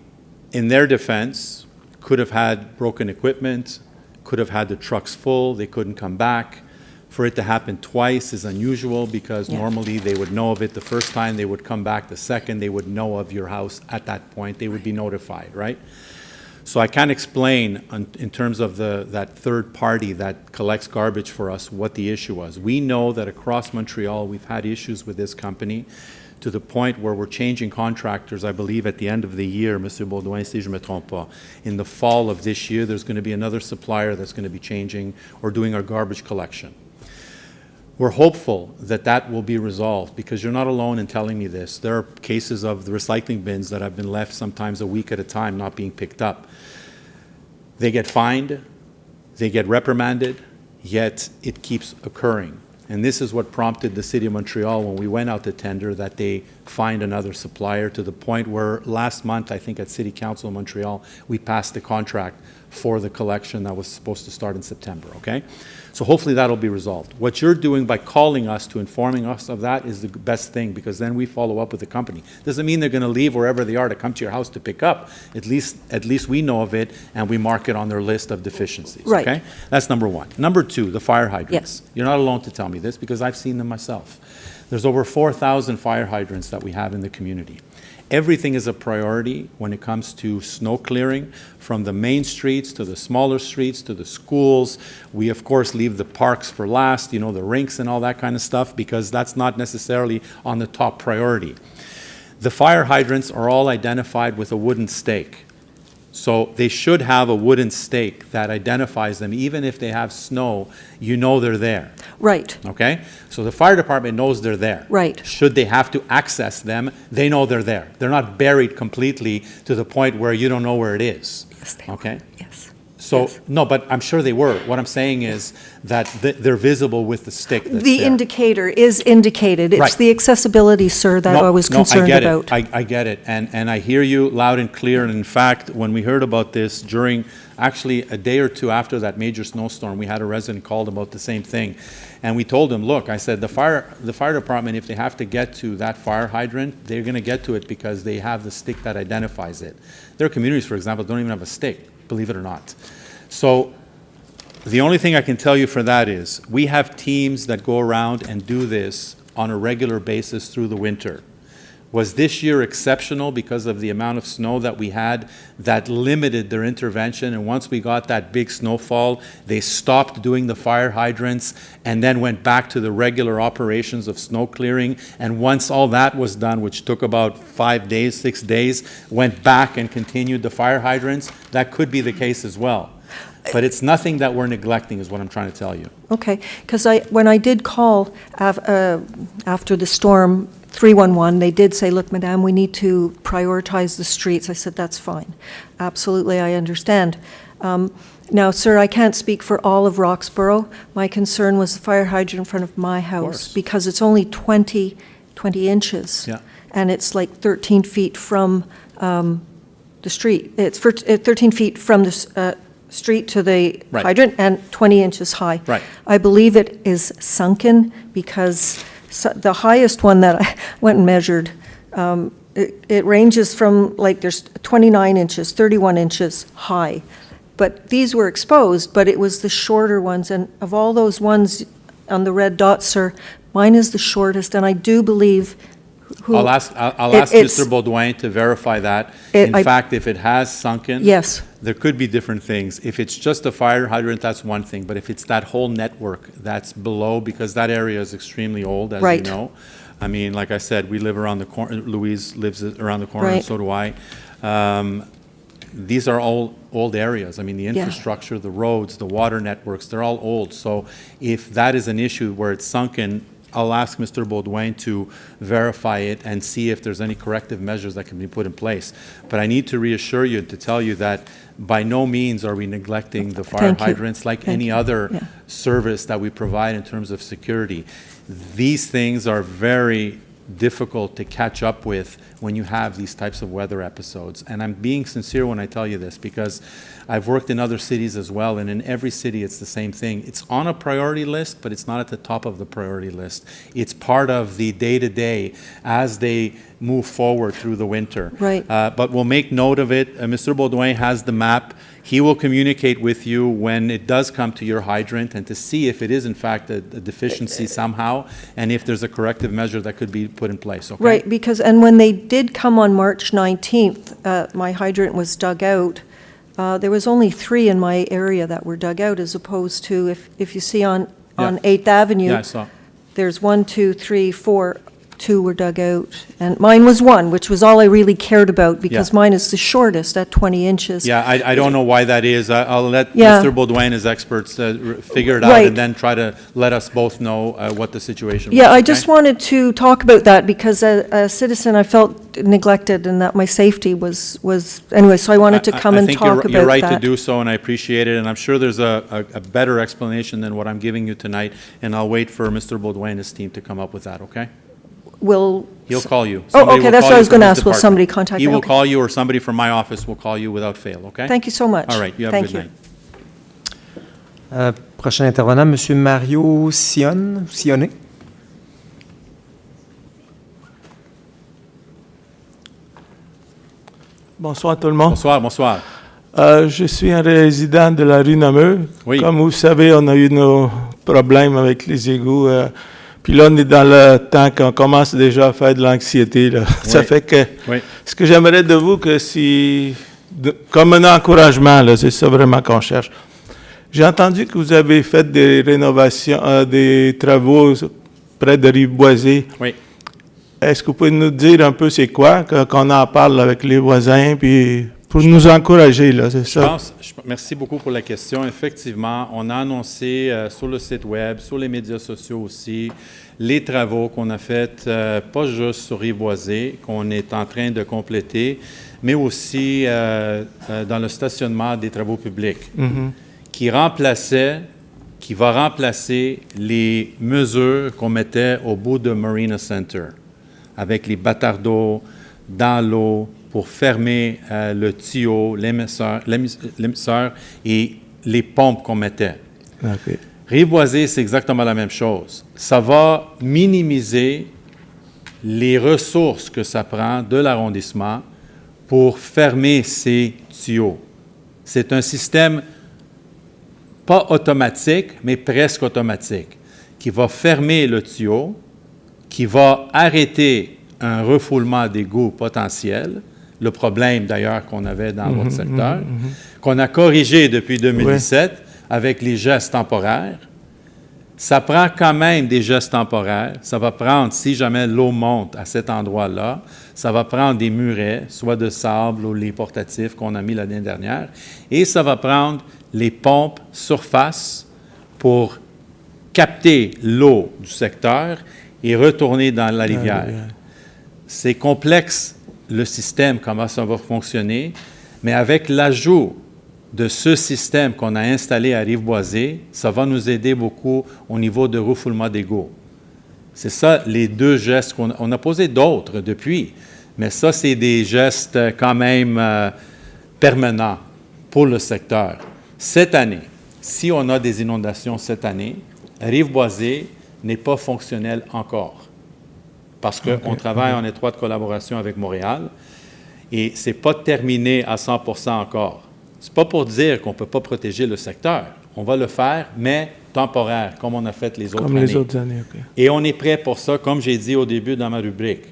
in their defense, could have had broken equipment, could have had the trucks full, they couldn't come back. For it to happen twice is unusual, because normally they would know of it the first time, they would come back the second, they would know of your house at that point, they would be notified, right? So I can't explain in terms of that third party that collects garbage for us what the issue was. We know that across Montreal we've had issues with this company to the point where we're changing contractors, I believe, at the end of the year, Monsieur Baudouin, si je me trompe pas. In the fall of this year, there's going to be another supplier that's going to be changing or doing our garbage collection. We're hopeful that that will be resolved, because you're not alone in telling me this. There are cases of the recycling bins that have been left sometimes a week at a time not being picked up. They get fined, they get reprimanded, yet it keeps occurring. And this is what prompted the City of Montreal, when we went out to tender, that they find another supplier, to the point where last month, I think at City Council of Montreal, we passed the contract for the collection that was supposed to start in September, okay? So hopefully that'll be resolved. What you're doing by calling us to informing us of that is the best thing, because then we follow up with the company. Doesn't mean they're going to leave wherever they are to come to your house to pick up. At least we know of it, and we mark it on their list of deficiencies. Right. Okay? That's number 1. Number 2, the fire hydrants. Yes. You're not alone to tell me this, because I've seen them myself. There's over 4,000 fire hydrants that we have in the community. Everything is a priority when it comes to snow clearing, from the main streets to the smaller streets to the schools. We, of course, leave the parks for last, the rinks and all that kind of stuff, because that's not necessarily on the top priority. The fire hydrants are all identified with a wooden stake. So they should have a wooden stake that identifies them. Even if they have snow, they're there. Right. Okay? So the fire department knows they're there. Right. Should they have to access them, they know they're there. They're not buried completely to the point where you don't know where it is. Yes, Okay? Yes. So, no, but I'm sure they were. What I'm saying is that they're visible with the stick that's The there. indicator is indicated. It's Right. the accessibility, sir, that I was concerned I about. get it. I get it. And I hear you loud and clear. And in fact, when we heard about this during, actually a day or two after that major snowstorm, we had a resident called about the same thing. And we told him, look, I said, the fire department, if they have to get to that fire hydrant, they're going to get to it because they have the stick that identifies it. There are communities, for example, that don't even have a stick, believe it or not. So the only thing I can tell you for that is we have teams that go around and do this on a regular basis through the winter. Was this year exceptional because of the amount of snow that we had that limited their intervention? And once we got that big snowfall, they stopped doing the fire hydrants and then went back to the regular operations of snow clearing. And once all that was done, which took about 5 days, 6 days, went back and continued the fire hydrants. That could be the case as well. But it's nothing that we're neglecting is what I'm trying to tell you. Okay, because when I did call after the storm, 311, they did say, look, Madame, we need to prioritize the streets. I said, that's fine. Absolutely, I understand. Now, sir, I can't speak for all of Roxboro. My concern was the fire hydrant in front of my house because it's only 20 inches. Yeah. And it's like 13 feet from the street. It's 13 feet from the street to the Right. hydrant and 20 inches high. Right. I believe it is sunken because the highest one that I went and measured, it ranges from, like, there's 29 inches, 31 inches high. But these were exposed, but it was the shorter ones. And of all those ones on the red dots, sir, mine is the shortest, and I do believe I'll ask Mr. Baudouin to verify that. In fact, if it has sunken, yes, there could be different things. If it's just a fire hydrant, that's one thing. But if it's that whole network that's below, because that area is extremely old, as you know. I mean, like I said, we live around the corner. Louise lives around the corner, and so do I. These are all old areas. I mean, the infrastructure, the roads, the water networks, they're all old. So if that is an issue where it's sunken, I'll ask Mr. Baudouin to verify it and see if there's any corrective measures that can be put in place. But I need to reassure you, to tell you that by no means are we neglecting the fire hydrants like any other service that we provide in terms of security. These things are very difficult to catch up with when you have these types of weather episodes. And I'm being sincere when I tell you this, because I've worked in other cities as well, and in every city it's the same thing. It's on a priority list, but it's not at the top of the priority list. It's part of the day-to-day as they move forward through the winter. Right. But we'll make note of it. Mr. Baudouin has the map. He will communicate with you when it does come to your hydrant and to see if it is in fact a deficiency somehow, and if there's a corrective measure that could be put in place, okay? Right, because, and when they did come on March 19th, my hydrant was dug out. There was only 3 in my area that were dug out, as opposed to, if you see on 8th Avenue, I saw. there's 1, 2, 3, 4, 2 were dug out. And mine was 1, which was all I really cared about, because mine is the shortest at 20 inches. Yeah, I don't know why that is. I'll let Mr. Baudouin, his experts, figure it out and then try to let us both know what the situation was. Yeah, I just wanted to talk about that because as a citizen, I felt neglected and that my safety was anyway, so I wanted to come and talk about that. I think you're right to do so, and I appreciate it. And I'm sure there's a better explanation than what I'm giving you tonight, and I'll wait for Mr. Baudouin and his team to come up with that, okay? He'll call you. Oh, okay, that's what I was going to ask. Will somebody contact me? He will call you, or somebody from my office will call you without fail, okay? Thank you so much. All right, you have a good night. Prochain intervenant, Monsieur Mario Sionnet. Bonsoir tout le monde. Bonsoir, bonsoir. Je suis un résident de la rue Namur. Oui. Comme vous savez, on a eu nos problèmes avec les égouts Puis là, on est dans le temps qu'on commence déjà à faire de l'anxiété. Là. Ça fait que ce que j'aimerais de vous, que comme un encouragement, là, c'est ça vraiment qu'on cherche. J'ai entendu que vous avez fait des rénovations, des travaux près de Rive-Boisée. Oui. Est-ce que vous pouvez nous dire un peu c'est quoi, qu'on en parle avec les voisins, puis pour nous encourager, là, c'est ça? Merci beaucoup pour la question. Effectivement, on a annoncé sur le site Web, sur les médias sociaux aussi, les travaux qu'on a faits, pas juste sur Rive-Boisée, qu'on est en train de compléter, mais aussi dans le stationnement des travaux publics, qui va remplacer les mesures qu'on mettait au bout de Marina Center, avec les bâtards d'eau dans l'eau, pour fermer le tuyau, l'émisseur et les pompes qu'on mettait. Okay. Rive-Boisée, c'est exactement la même chose. Ça va minimiser les ressources que ça prend de l'arrondissement pour fermer ces tuyaux. C'est un système pas automatique, mais presque automatique, qui va fermer le tuyau, qui va arrêter un refoulement d'égouts potentiel, le problème d'ailleurs qu'on avait dans votre secteur, qu'on a corrigé depuis 2017 avec les gestes temporaires. Ça prend quand même des gestes temporaires. Ça va prendre, si jamais l'eau monte à cet endroit-là, ça va prendre des murets, soit de sable ou les portatifs qu'on a mis l'année dernière, et ça va prendre les pompes surface pour capter l'eau du secteur et retourner dans la rivière. C'est complexe, le système, comment ça va fonctionner, mais avec l'ajout de ce système qu'on a installé à Rive-Boisée, ça va nous aider beaucoup au niveau de refoulement d'égouts. C'est ça, les deux gestes qu'on a posé d'autres depuis, mais ça, c'est des gestes quand même permanents pour le secteur. Cette année, si on a des inondations cette année, Rive-Boisée n'est pas fonctionnel encore, parce qu'on travaille en étroite collaboration avec Montréal et ce n'est pas terminé à 100% encore. Ce n'est pas pour dire qu'on ne peut pas protéger le secteur. On va le faire, mais temporaire, comme on a fait les autres années. Comme les autres années, OK. Et on est prêt pour ça, comme j'ai dit au début dans ma rubrique.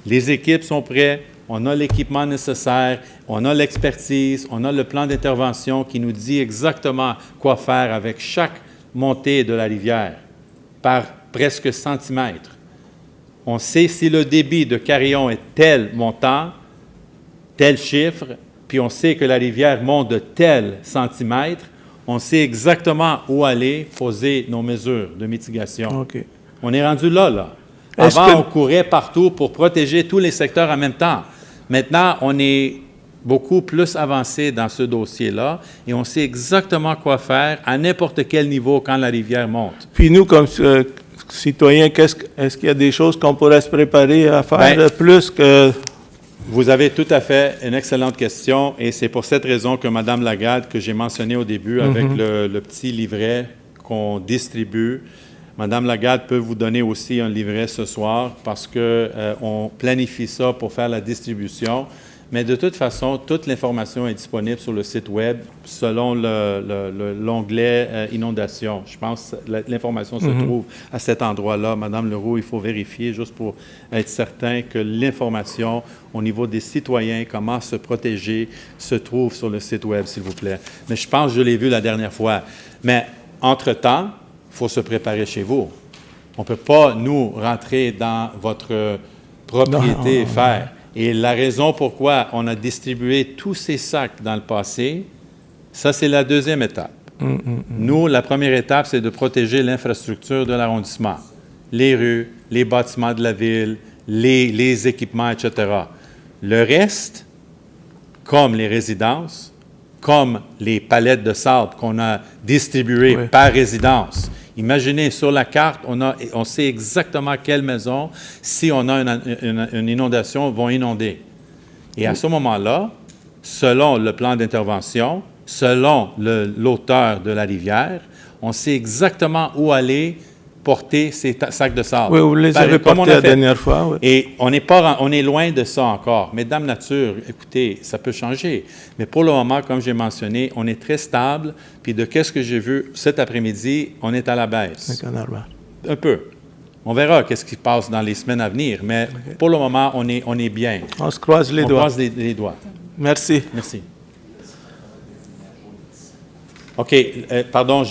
Les équipes sont prêtes, on a l'équipement nécessaire, on a l'expertise, on a le plan d'intervention qui nous dit exactement quoi faire avec chaque montée de la rivière par presque centimètre. On sait si le débit de Carillon est tel montant, tel chiffre, puis on sait que la rivière monte de tel centimètre, on sait exactement où aller poser nos mesures de mitigation. Okay. On est rendu là. Avant, on courait partout pour protéger tous les secteurs en même temps. Maintenant, on est beaucoup plus avancé dans ce dossier-là et on sait exactement quoi faire à n'importe quel niveau quand la rivière monte. Puis nous, comme citoyens, est-ce qu'il y a des choses qu'on pourrait se préparer à faire plus que... Vous avez tout à fait une excellente question et c'est pour cette raison que Mme Lagarde, que j'ai mentionné au début avec le petit livret qu'on distribue, Mme Lagarde peut vous donner aussi un livret ce soir parce qu'on planifie ça pour faire la distribution. Mais de toute façon, toute l'information est disponible sur le site Web selon l'onglet inondation. Je pense que l'information se trouve à cet endroit-là. Madame Leroux, il faut vérifier juste pour être certain que l'information au niveau des citoyens, comment se protéger, se trouve sur le site Web, s'il vous plaît. Mais je pense que je l'ai vu la dernière fois. Mais entre-temps, il faut se préparer chez vous. On ne peut pas, nous, rentrer dans votre propriété et faire. Et la raison pourquoi on a distribué tous ces sacs dans le passé, ça, c'est la deuxième étape. Nous, la première étape, c'est de protéger l'infrastructure de l'arrondissement. Les rues, les bâtiments de la ville, les équipements, etc. Le reste, comme les résidences, comme les palettes de sable qu'on a distribuées par résidence. Imaginez, sur la carte, on sait exactement quelle maison, si on a une inondation, vont inonder. Et à ce moment-là, selon le plan d'intervention, selon l'auteur de la rivière, on sait exactement où aller porter ces sacs de sable. Oui, vous les avez portés la dernière fois. Oui. Et on est loin de ça encore. Mais Dame Nature, écoutez, ça peut changer. Mais pour le moment, comme j'ai mentionné, on est très stable. Puis de qu'est-ce que j'ai vu cet après-midi, on est à la baisse. Un peu. On verra qu'est-ce qui se passe dans les semaines à venir, mais pour le moment, on est bien. On se croise les On doigts. croise les doigts. Merci. Merci. OK. Pardon,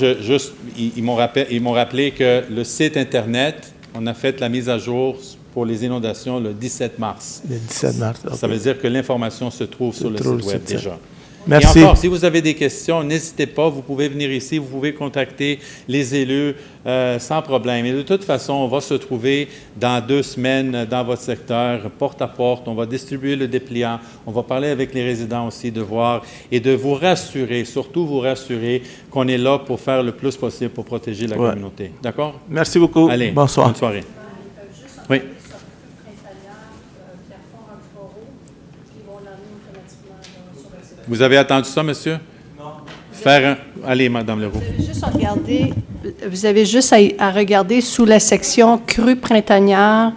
ils m'ont rappelé que le site Internet, on a fait la mise à jour pour les inondations le 17 mars. Le 17 mars. Ça veut dire que l'information se trouve sur le site web déjà. Merci. Et encore, si vous avez des questions, n'hésitez pas, vous pouvez venir ici, vous pouvez contacter les élus sans problème. Et de toute façon, on va se trouver dans 2 semaines dans votre secteur, porte à porte. On va distribuer le dépliant. On va parler avec les résidents aussi de voir et de vous rassurer, surtout vous rassurer qu'on est là pour faire le plus possible pour protéger la communauté. D'accord? Merci beaucoup. Allez, bonsoir. Bonne soirée. Oui. Vous avez attendu ça, monsieur? Non. Allez, Madame Leroux. Vous avez juste à regarder sous la section crue printanière,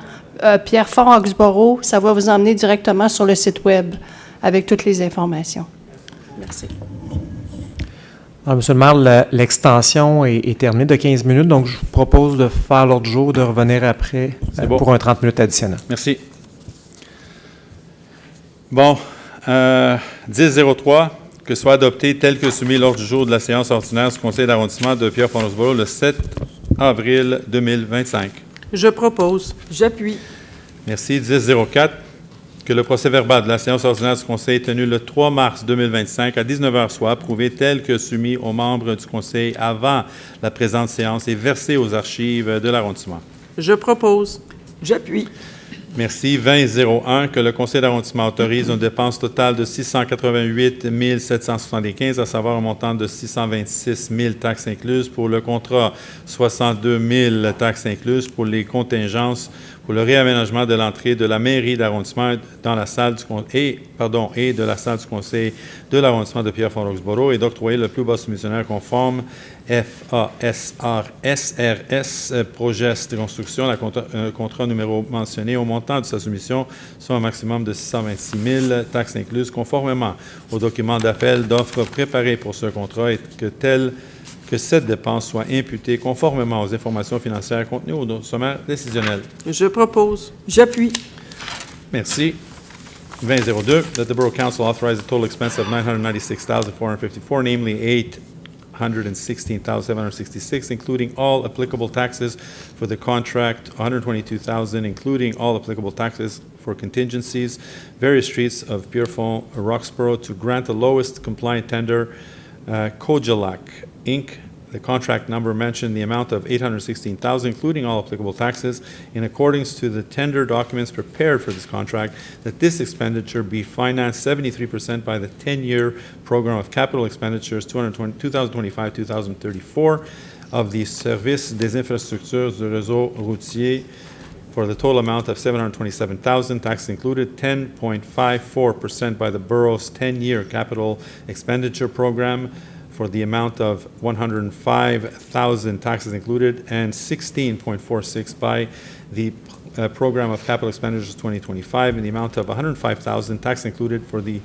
Pierrefonds-Roxboro. Ça va vous emmener directement sur le site web avec toutes les informations. Merci. Alors, Monsieur le maire, l'extension est terminée de 15 minutes, donc je vous propose de faire l'ordre du jour, de revenir après pour un 30 minutes additionnel. Merci. Bon, 10.03, que soit adopté tel que soumis l'ordre du jour de la séance ordinaire du Conseil d'arrondissement de Pierrefonds-Roxboro le 7 avril 2025. Je propose. J'appuie. Merci. 10.04, que le procès-verbal de la séance ordinaire du Conseil tenue le 3 mars 2025 à 19h soit approuvé tel que soumis aux membres du Conseil avant la présente séance et versé aux archives de l'arrondissement. Je propose. J'appuie. Merci. 20.01, que le Conseil d'arrondissement autorise une dépense totale de 688 775, à savoir un montant de 626 000 taxes incluses pour le contrat, 62 000 taxes incluses pour les contingences pour le réaménagement de l'entrée de la mairie d'arrondissement dans la salle du et de la salle du Conseil de l'arrondissement de Pierrefonds-Roxboro et d'octroyer le plus bas soumissionnaire conforme FASRS Progest Construction, un contrat numéro mentionné au montant de sa soumission, soit un maximum de 626 000 taxes incluses, conformément au document d'appel d'offres préparé pour ce contrat et que cette dépense soit imputée conformément aux informations financières contenues au sommaire décisionnel. Je propose. J'appuie. Merci. 20.02, that the Borough Council authorize a total expense of $996,454, namely $816,766, including all applicable taxes for the contract, $122,000, including all applicable taxes for contingencies, various streets of Pierrefonds-Roxboro, to grant the lowest compliant tender, Kojalac, Inc., the contract number mentioned the amount of $816,000, including all applicable taxes, in accordance to the tender documents prepared for this contract, that this expenditure be financed 73% by the 10-year program of capital expenditures 2025-2034 of the Service des infrastructures du réseau routier for the total amount of $727,000, taxes included, 10.54% by the borough's 10-year capital expenditure program for the amount of $105,000, taxes included, and 16.46% by the program of capital expenditures 2025 in the amount of $105,000, tax included for the,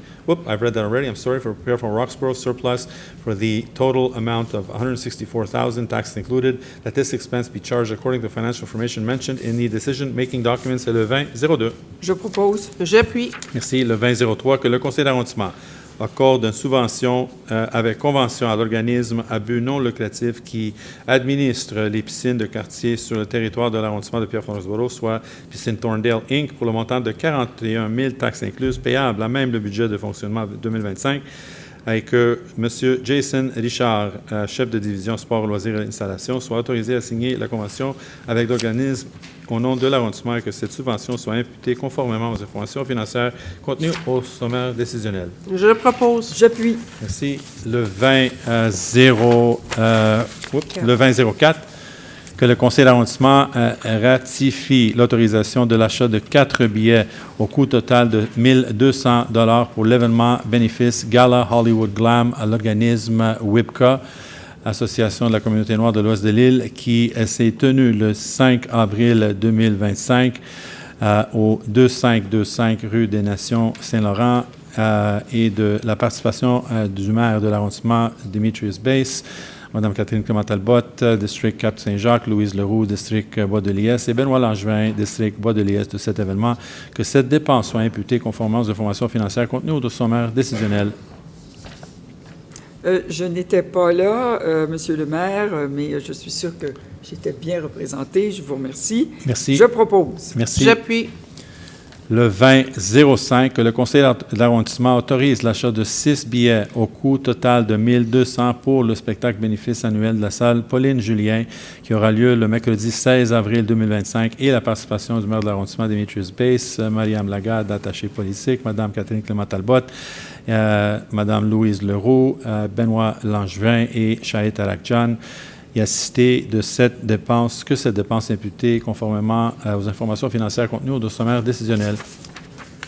I've read that already, I'm sorry, for Pierrefonds-Roxboro surplus for the total amount of $164,000, taxes included, that this expense be charged according to the financial information mentioned in the decision-making documents. C'est le 20.02. Je propose. J'appuie. Merci. Le 20.03, que le Conseil d'arrondissement accorde une subvention avec convention à l'organisme à but non lucratif qui administre les piscines de quartier sur le territoire de l'arrondissement de Pierrefonds-Roxboro, soit Piscine Thorndale Inc., pour le montant de 41 000 taxes incluses, payables à même le budget de fonctionnement 2025, et que M. Jason Richard, chef de division sport, loisirs et installations, soit autorisé à signer la convention avec l'organisme au nom de l'arrondissement et que cette subvention soit imputée conformément aux informations financières contenues au sommaire décisionnel. Je propose. J'appuie. Merci. Le 20.04, que le Conseil d'arrondissement ratifie l'autorisation de l'achat de 4 billets au coût total de $1 200 pour l'événement bénéfice Gala Hollywood Glam à l'organisme WIPCA, Association de la communauté noire de l'Ouest de l'île, qui s'est tenue le 5 avril 2025 au 2525 rue des Nations Saint-Laurent et de la participation du maire de l'arrondissement, Demetrius Bass, Mme Catherine Clément-Talbot, district Cap-Saint-Jacques, Louise Leroux, district Bois-de-Liesse, et Benoît Langevin, district Bois-de-Liesse, de cet événement, que cette dépense soit imputée conformément aux informations financières contenues au sommaire décisionnel. Je n'étais pas là, Monsieur le maire, mais je suis sûr que j'étais bien représenté. Je vous remercie. Merci. Je propose. Merci. J'appuie. Le 20-05, que le Conseil d'arrondissement autorise l'achat de 6 billets au coût total de 1 200 pour le spectacle bénéfice annuel de la salle Pauline-Julien, qui aura lieu le mercredi 16 avril 2025, et la participation du maire de l'arrondissement, Demetrius Bass, Mariam Lagarde, attachée politique, Mme Catherine Clément-Talbot, Mme Louise Leroux, Benoît Langevin et Shahid Arakjan, et assister de cette dépense, que cette dépense est imputée conformément aux informations financières contenues au sommaire décisionnel.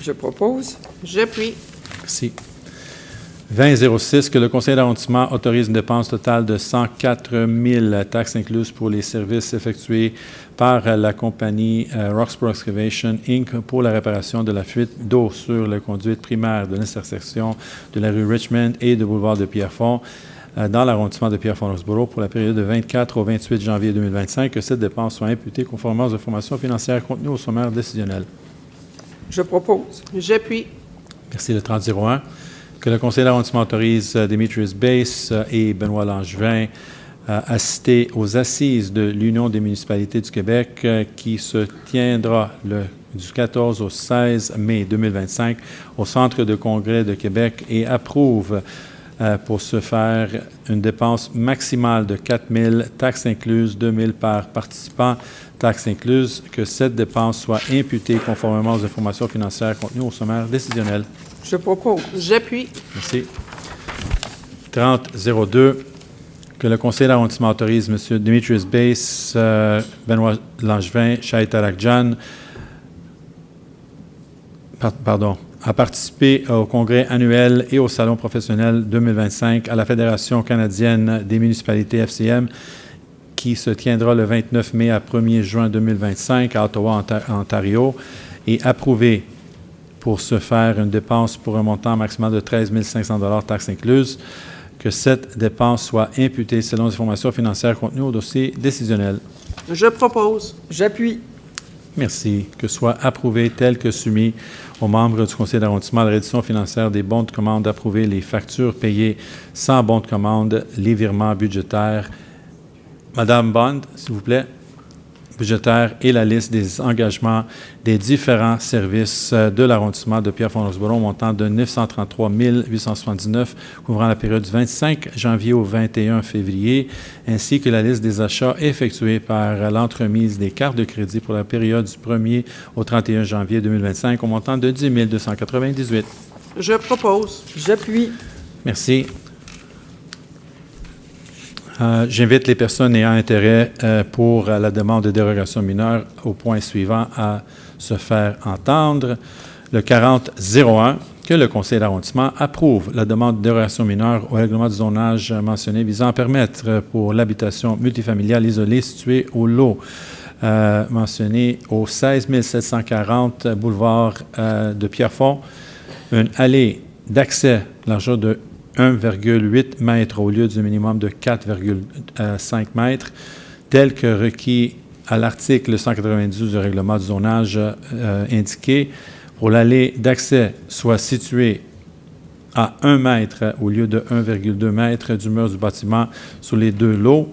Je propose. J'appuie. Merci. 20-06, que le Conseil d'arrondissement autorise une dépense totale de 104 000 taxes incluses pour les services effectués par la compagnie Roxboro Excavation, Inc. pour la réparation de la fuite d'eau sur la conduite primaire de l'intersection de la rue Richmond et de boulevard de Pierrefonds dans l'arrondissement de Pierrefonds-Roxboro pour la période de 24 au 28 janvier 2025, que cette dépense soit imputée conformément aux informations financières contenues au sommaire décisionnel. Je propose. J'appuie. Merci. Le 30-01, que le Conseil d'arrondissement autorise Demetrius Bass et Benoît Langevin à assister aux assises de l'Union des municipalités du Québec qui se tiendra du 14 au 16 mai 2025 au Centre de congrès de Québec, et approuve pour ce faire une dépense maximale de 4 000, taxes incluses, 2 000 par participant, taxes incluses, que cette dépense soit imputée conformément aux informations financières contenues au sommaire décisionnel. Je propose. J'appuie. Merci. 30-02, que le Conseil d'arrondissement autorise M. Demetrius Bass, Benoît Langevin, Shahid Arakjan, à participer au congrès annuel et au salon professionnel 2025 à la Fédération canadienne des municipalités FCM, qui se tiendra le 29 mai à 1er juin 2025 à Ottawa, Ontario, et approuver pour ce faire une dépense pour un montant maximal de 13 500 $ taxes incluses, que cette dépense soit imputée selon les informations financières contenues au dossier décisionnel. Je propose. J'appuie. Merci. Que soit approuvé tel que soumis aux membres du Conseil d'arrondissement la reddition financière des bons de commande, approuver les factures payées sans bons de commande, les virements budgétaires. Madame Bond, s'il vous plaît, budgétaire, et la liste des engagements des différents services de l'arrondissement de Pierrefonds-Roxboro, montant de 933 879, couvrant la période du 25 janvier au 21 février, ainsi que la liste des achats effectués par l'entremise des cartes de crédit pour la période du 1er au 31 janvier 2025, au montant de 10 298. Je propose. J'appuie. Merci. J'invite les personnes ayant intérêt pour la demande de dérogation mineure au point suivant à se faire entendre. Le 40-01, que le Conseil d'arrondissement approuve la demande de dérogation mineure au règlement du zonage mentionné visant à permettre pour l'habitation multifamiliale isolée située au lot mentionné au 16 740 boulevard de Pierrefonds, une allée d'accès largeur de 1,8 mètres au lieu du minimum de 4,5 mètres, tel que requis à l'article 192 du règlement du zonage indiqué, pour l'allée d'accès soit située à 1 mètre au lieu de 1,2 mètre du mur du bâtiment sur les deux lots,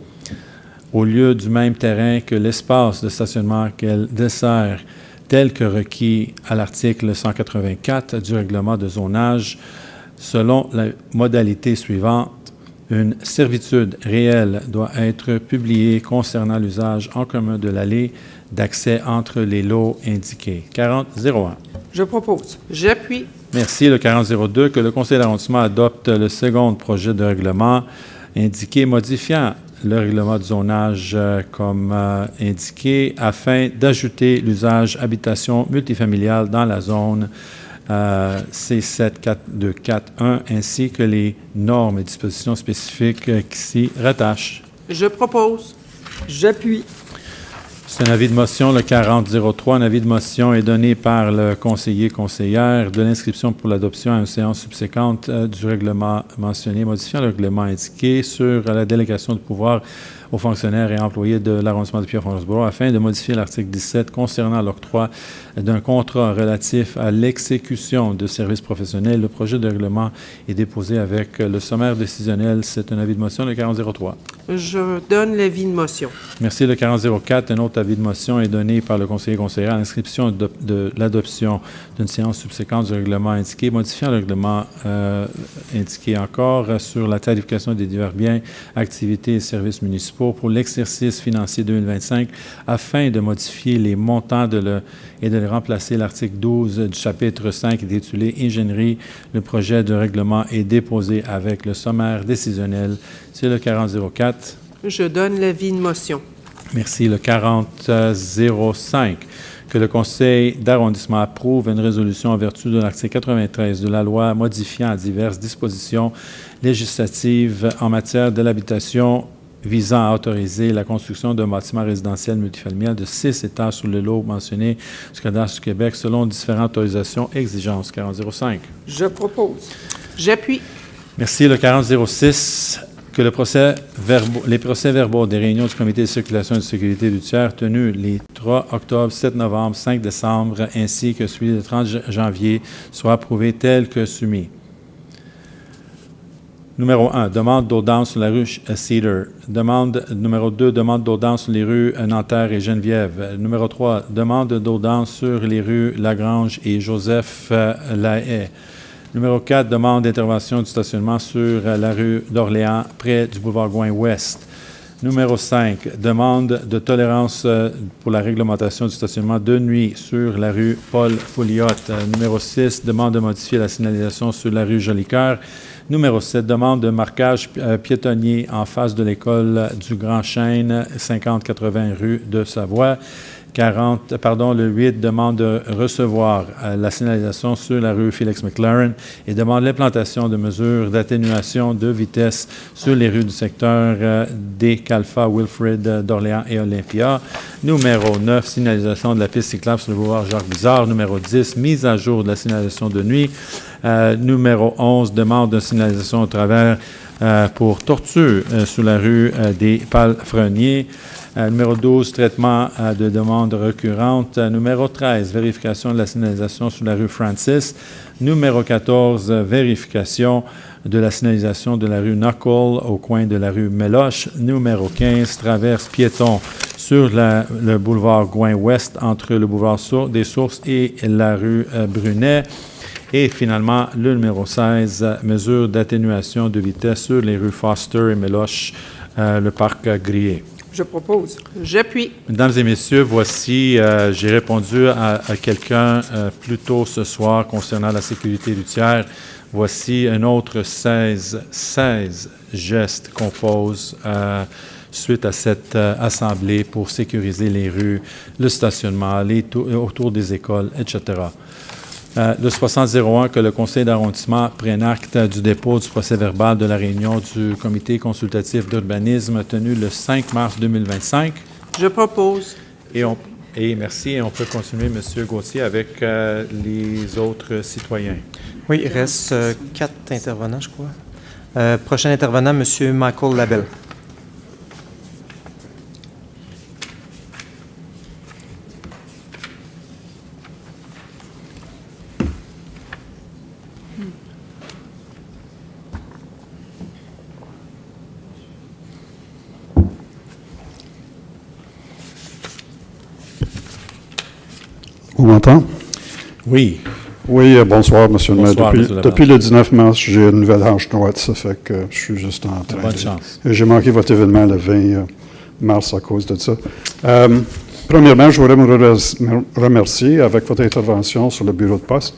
au lieu du même terrain que l'espace de stationnement qu'elle dessert, tel que requis à l'article 184 du règlement de zonage, selon la modalité suivante. Une servitude réelle doit être publiée concernant l'usage en commun de l'allée d'accès entre les lots indiqués. 40-01. Je propose. J'appuie. Merci. Le 40-02, que le Conseil d'arrondissement adopte le second projet de règlement indiqué modifiant le règlement de zonage comme indiqué afin d'ajouter l'usage habitation multifamiliale dans la zone C74241 ainsi que les normes et dispositions spécifiques qui s'y rattachent. Je propose. J'appuie. C'est un avis de motion, le 4003. Un avis de motion est donné par le conseiller-conseillère de l'inscription pour l'adoption à une séance subséquente du règlement mentionné, modifiant le règlement indiqué sur la délégation de pouvoir aux fonctionnaires et employés de l'arrondissement de Pierrefonds-Roxboro afin de modifier l'article 17 concernant l'octroi d'un contrat relatif à l'exécution de services professionnels. Le projet de règlement est déposé avec le sommaire décisionnel. C'est un avis de motion, le 4003. Je donne l'avis de motion. Merci. Le 4004, un autre avis de motion est donné par le conseiller-conseillère à l'inscription de l'adoption d'une séance subséquente du règlement indiqué, modifiant le règlement indiqué encore sur la tarification des divers biens, activités et services municipaux pour l'exercice financier 2025 afin de modifier les montants et de remplacer l'article 12 du chapitre 5 intitulé « Ingénierie ». Le projet de règlement est déposé avec le sommaire décisionnel. C'est le 4004. Je donne l'avis de motion. Merci. Le 4005. Que le Conseil d'arrondissement approuve une résolution en vertu de l'article 93 de la loi modifiant diverses dispositions législatives en matière de l'habitation visant à autoriser la construction d'un bâtiment résidentiel multifamilial de 6 étages sur le lot mentionné du cadastre du Québec selon différentes autorisations exigences. 4005. Je propose. J'appuie. Merci. Le 4006. Que les procès-verbaux des réunions du Comité de circulation et de sécurité routière tenues les 3 octobre, 7 novembre, 5 décembre, ainsi que celui du 30 janvier soient approuvés tels que soumis. Numéro 1, demande d'audience sur la rue Cedar. Numéro 2, demande d'audience sur les rues Nanterre et Geneviève. Numéro 3, demande d'audience sur les rues Lagrange et Joseph-Lahaye. Numéro 4, demande d'intervention du stationnement sur la rue d'Orléans, près du boulevard Gouin-Ouest. Numéro 5, demande de tolérance pour la réglementation du stationnement de nuit sur la rue Paul-Fouliot. Numéro 6, demande de modifier la signalisation sur la rue Jolicoeur. Numéro 7, demande de marquage piétonnier en face de l'école du Grand Chêne, 50-80 rue de Savoie. Le 8 demande de recevoir la signalisation sur la rue Félix-McLaren et demande l'implantation de mesures d'atténuation de vitesse sur les rues du secteur des Calfa, Wilfrid, d'Orléans et Olympia. Numéro 9, signalisation de la piste cyclable sur le boulevard Jacques-Bizard. Numéro 10, mise à jour de la signalisation de nuit. Numéro 11, demande de signalisation au travers pour tortue sur la rue des Palefreniers. Numéro 12, traitement de demandes récurrentes. Numéro 13, vérification de la signalisation sur la rue Francis. Numéro 14, vérification de la signalisation de la rue Knuckle au coin de la rue Méloche. Numéro 15, traverse piéton sur le boulevard Gouin-Ouest entre le boulevard des Sources et la rue Brunet. Et finalement, le numéro 16, mesure d'atténuation de vitesse sur les rues Foster et Méloche, le parc Grillé. Je propose. J'appuie. Mesdames et messieurs, voici, j'ai répondu à quelqu'un plus tôt ce soir concernant la sécurité routière. Voici un autre 16 gestes qu'on pose suite à cette assemblée pour sécuriser les rues, le stationnement, autour des écoles, etc. Le 6001, que le Conseil d'arrondissement prenne acte du dépôt du procès-verbal de la réunion du Comité consultatif d'urbanisme tenue le 5 mars 2025. Je propose. Merci. Et on peut continuer, M. Gauthier, avec les autres citoyens. Oui, il reste 4 intervenants, je crois. Prochain intervenant, M. Michael Labelle. On m'entend? Oui. Oui, bonsoir, Monsieur le maire. Bonsoir, Depuis le 19 mars, j'ai une nouvelle hanche droite, ça fait que je suis juste en train Bonne chance. J'ai manqué votre événement le 20 mars à cause de ça. Premièrement, je voudrais me remercier avec votre intervention sur le bureau de poste.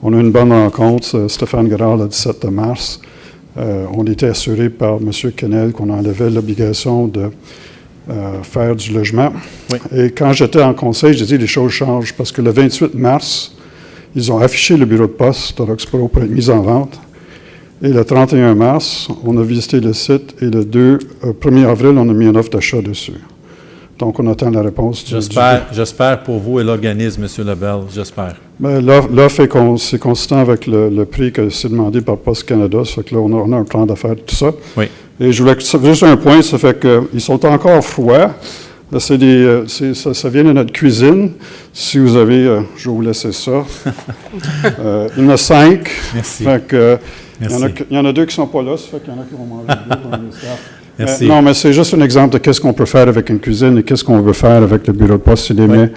On a eu une bonne rencontre, Stéphane Gérard, le 17 mars. On était assuré par M. Kennel qu'on enlevait l'obligation de faire du logement. Oui. Et quand j'étais en conseil, j'ai dit les choses changent parce que le 28 mars, ils ont affiché le bureau de poste de Roxboro pour être mis en vente. Et le 31 mars, on a visité le site et le 1er avril, on a mis une offre d'achat dessus. Donc, on attend la réponse. J'espère pour vous et l'organisme, M. Lebel, j'espère. Ben, l'offre c'est consistant avec le prix que c'est demandé par Poste Canada. Ça fait que là, on a un plan d'affaires, tout ça. Oui. Et je voulais juste un point, ça fait qu'ils sont encore froids. Là, ça vient de notre cuisine. Si vous avez, je vais vous laisser ça. Il y en a 5. Merci. Fait que, Merci. Il y en a 2 qui ne sont pas là, ça fait qu'il y en a qui vont manger dans les staff. Merci. Non, mais c'est juste un exemple de qu'est-ce qu'on peut faire avec une cuisine et qu'est-ce qu'on veut faire avec le bureau de poste, c'est des mets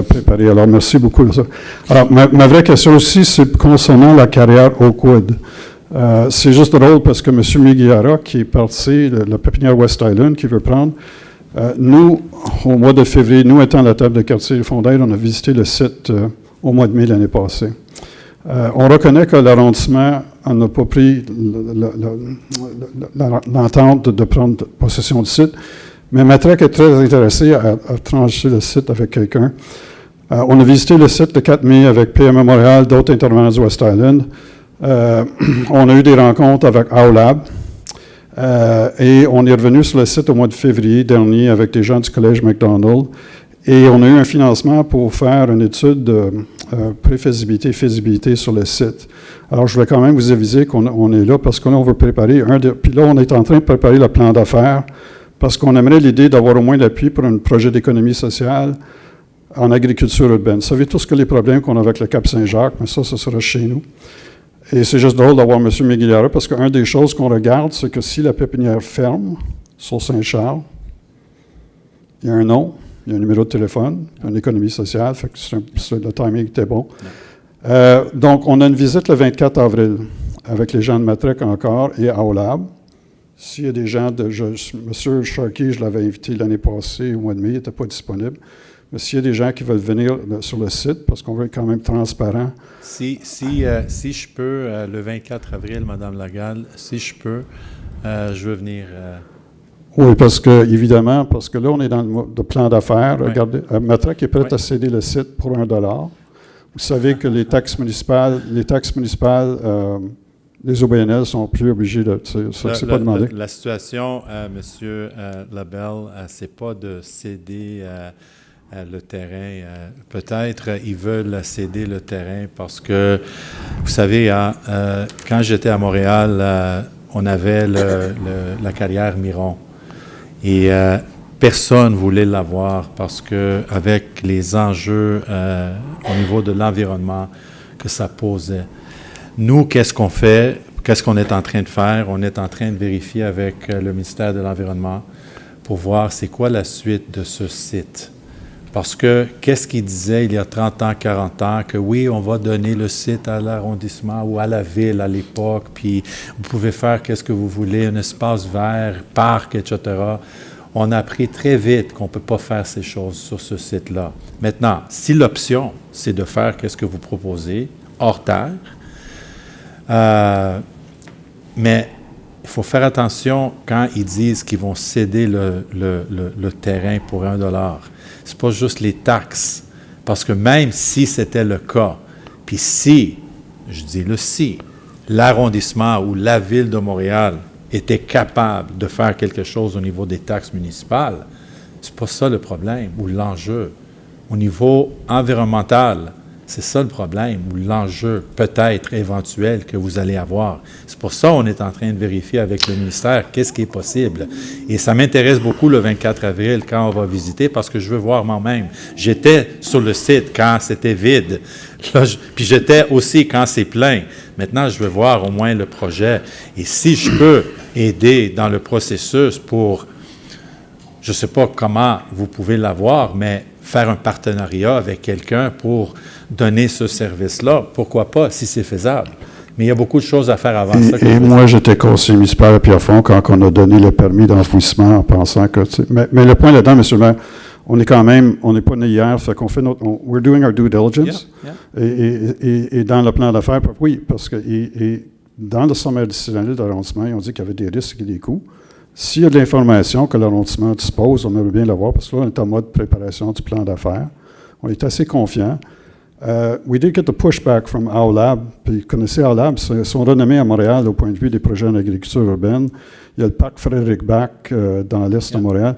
préparés. Alors, merci beaucoup de ça. Alors, ma vraie question aussi, c'est concernant la carrière Oakwood. C'est juste drôle parce que M. Miguiara, qui est parti, la pépinière West Island, qui veut prendre, nous, au mois de février, nous étant à la table de quartier Fondaire, on a visité le site au mois de mai l'année passée. On reconnaît que l'arrondissement n'a pas pris l'entente de prendre possession du site, mais Matraque est très intéressé à trancher le site avec quelqu'un. On a visité le site le 4 mai avec PME Montréal, d'autres intervenants du West Island. On a eu des rencontres avec OWLAB et on est revenu sur le site au mois de février dernier avec des gens du Collège McDonald et on a eu un financement pour faire une étude de pré-faisabilité et faisabilité sur le site. Alors, je voulais quand même vous aviser qu'on est là parce que là, on veut préparer puis là, on est en train de préparer le plan d'affaires parce qu'on aimerait l'idée d'avoir au moins l'appui pour un projet d'économie sociale en agriculture urbaine. Vous savez tous que les problèmes qu'on a avec le Cap-Saint-Jacques, mais ça sera chez nous. Et c'est juste drôle d'avoir M. Miguiara parce qu'une des choses qu'on regarde, c'est que si la pépinière ferme sur Saint-Charles, il y a un nom, il y a un numéro de téléphone, une économie sociale, fait que le timing était bon. Donc, on a une visite le 24 avril avec les gens de Matraque encore et à OLAB. S'il y a des gens M. Sharkey, je l'avais invité l'année passée, au mois de mai, il n'était pas disponible. Mais s'il y a des gens qui veulent venir sur le site, parce qu'on veut être quand même transparent. Si je peux, le 24 avril, Mme Lagarde, si je peux, je veux venir. Oui, évidemment, parce que là, on est dans le plan d'affaires. Oui. Regardez, Matraque est prête à céder le site pour $1. Vous savez que les taxes municipales, les OBNL sont plus obligés de. C'est pas demandé. La situation, M. Labelle, c'est pas de céder le terrain. Peut-être ils veulent céder le terrain parce que, vous savez, quand j'étais à Montréal, on avait la carrière Miron. Et personne ne voulait l'avoir parce que avec les enjeux au niveau de l'environnement que ça posait. Nous, qu'est-ce qu'on fait? Qu'est-ce qu'on est en train de faire? On est en train de vérifier avec le ministère de l'Environnement pour voir c'est quoi la suite de ce site. Parce que qu'est-ce qu'il disait il y a 30 ans, 40 ans, que oui, on va donner le site à l'arrondissement ou à la ville à l'époque, puis vous pouvez faire qu'est-ce que vous voulez, un espace vert, parc, etc. On a appris très vite qu'on ne peut pas faire ces choses sur ce site-là. Maintenant, si l'option, c'est de faire qu'est-ce que vous proposez, hors terre, mais il faut faire attention quand ils disent qu'ils vont céder le terrain pour $1. Ce n'est pas juste les taxes, parce que même si c'était le cas, puis si, je dis le si, l'arrondissement ou la ville de Montréal était capable de faire quelque chose au niveau des taxes municipales, c'est pas ça le problème ou l'enjeu. Au niveau environnemental, c'est ça le problème ou l'enjeu peut-être éventuel que vous allez avoir. C'est pour ça qu'on est en train de vérifier avec le ministère qu'est-ce qui est possible. Et ça m'intéresse beaucoup le 24 avril quand on va visiter parce que je veux voir moi-même. J'étais sur le site quand c'était vide, puis j'étais aussi quand c'est plein. Maintenant, je veux voir au moins le projet. Et si je peux aider dans le processus pour, je ne sais pas comment vous pouvez l'avoir, mais faire un partenariat avec quelqu'un pour donner ce service-là, pourquoi pas, si c'est faisable. Mais il y a beaucoup de choses à faire avant ça. Et moi, j'étais conseiller municipal à Pierrefonds quand on a donné le permis d'enfouissement en pensant que... Mais le point là-dedans, M. le maire, on est quand même, on n'est pas né hier, fait qu'on fait we're doing our due diligence. Et dans le plan d'affaires, oui, parce que dans le sommaire décisionnel d'arrondissement, ils ont dit qu'il y avait des risques et des coûts. S'il y a de l'information que l'arrondissement dispose, on aimerait bien l'avoir, parce que là, on est en mode préparation du plan d'affaires. On est assez confiants. We did get the pushback from OWLAB. Puis, vous connaissez OWLAB, ils sont renommés à Montréal au point de vue des projets en agriculture urbaine. Il y a le parc Frédéric Bach dans l'est de Montréal.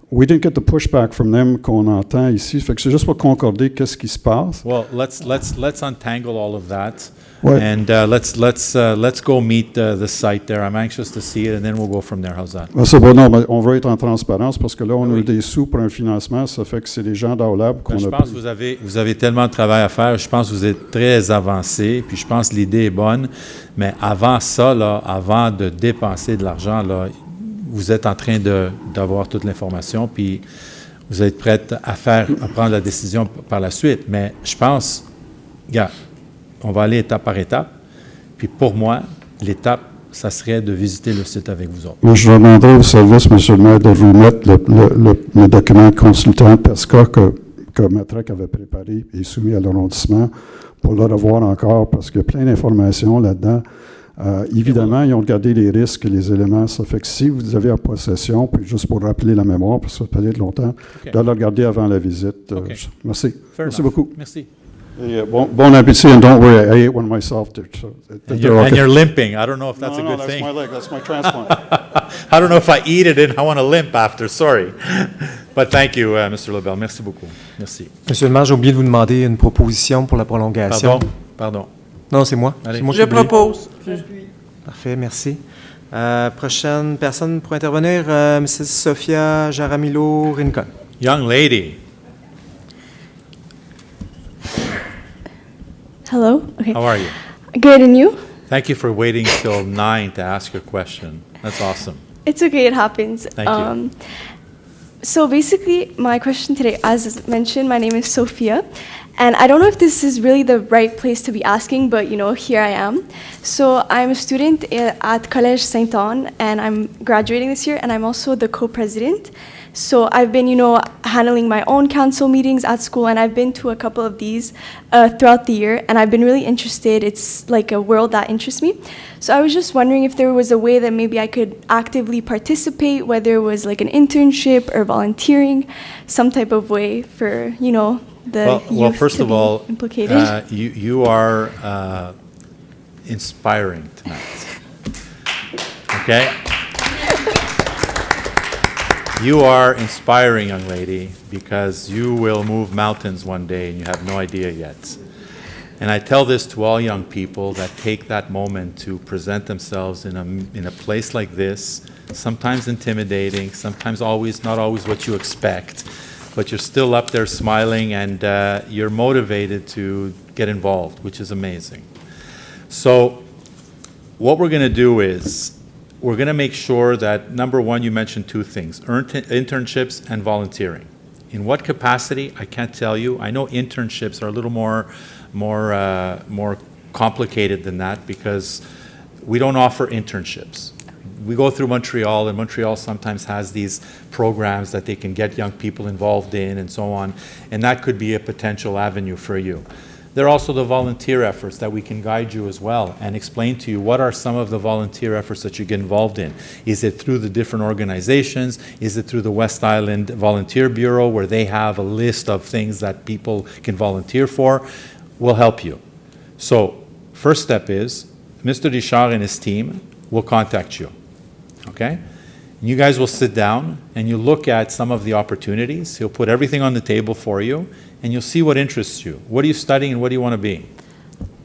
we didn't get the pushback from them qu'on entend ici. Fait que c'est juste pour concorder qu'est-ce qui se passe. Well, let's untangle all of that, Ouais. and let's go meet the site there. I'm anxious to see it, and then we'll go from there. How's that? Ben, c'est bon, non, mais on veut être en transparence parce que là, on a eu des sous pour un financement. Ça fait que c'est des gens d'Aulab qu'on Je a pense pris. que vous avez tellement de travail à faire. Je pense que vous êtes très avancé. Puis je pense que l'idée est bonne. Mais avant ça, là, avant de dépenser de l'argent, là, vous êtes en train d'avoir toute l'information. Puis vous êtes prête à prendre la décision par la suite. Mais je pense, regarde, on va aller étape par étape. Puis pour moi, l'étape, ça serait de visiter le site avec vous autres. Moi, je demanderai au service, M. le maire, de vous mettre le document de consultant PESCA que Matrec avait préparé et soumis à l'arrondissement pour le revoir encore parce qu'il y a plein d'informations là-dedans. Évidemment, ils ont regardé les risques et les éléments. Ça fait que si vous avez en possession, puis juste pour rappeler la mémoire, parce que ça peut être longtemps, de le regarder avant la visite. Merci. Merci beaucoup. Merci. Et, bon appétit, and don't worry, I ate one myself. And you're limping. I don't know if that's a good thing. No, that's my leg. That's my transplant. I don't know if I eat it and I want to limp after. Sorry. But thank you, Mr. Lebel. Merci beaucoup. Merci. Monsieur le maire, j'ai oublié de vous demander une proposition pour la prolongation. Pardon. Non, c'est moi. Allez. C'est moi qui Je ai oublié. propose. Parfait, merci. Prochaine personne pour intervenir, Mrs. Sophia Jaramillo-Rincon. Young lady. Hello. Okay. How are you? Good, and you? Thank you for waiting till 9 to ask your question. That's awesome. It's okay. It happens. Thank you. So basically, my question today, as mentioned, my name is Sophia, and I don't know if this is really the right place to be asking, but here I am. So I'm a student at Collège Sainte-Anne, and I'm graduating this year, and I'm also the co-president. So I've been, handling my own council meetings at school, and I've been to a couple of these throughout the year, and I've been really interested. It's like a world that interests me. So I was just wondering if there was a way that maybe I could actively participate, whether it was like an internship or volunteering, some type of way for, the youth first to of be all, implicated. you are inspiring tonight. Okay? You are inspiring, young lady, because you will move mountains one day and you have no idea yet. And I tell this to all young people that take that moment to present themselves in a place like this, sometimes intimidating, sometimes not always what you expect, but you're still up there smiling and you're motivated to get involved, which is amazing. So what we're going to do is we're going to make sure that, number one, you mentioned two things, internships and volunteering. In what capacity, I can't tell you. I know internships are a little more complicated than that because we don't offer internships. We go through Montreal, and Montreal sometimes has these programs that they can get young people involved in and so on, and that could be a potential avenue for you. There are also the volunteer efforts that we can guide you as well and explain to you what are some of the volunteer efforts that you get involved in. Is it through the different organizations? Is it through the West Island Volunteer Bureau where they have a list of things that people can volunteer for? We'll help you. So first step is Mr. Richard and his team will contact you, okay? And you guys will sit down and you look at some of the opportunities. He'll put everything on the table for you and you'll see what interests you. What are you studying and what do you want to be?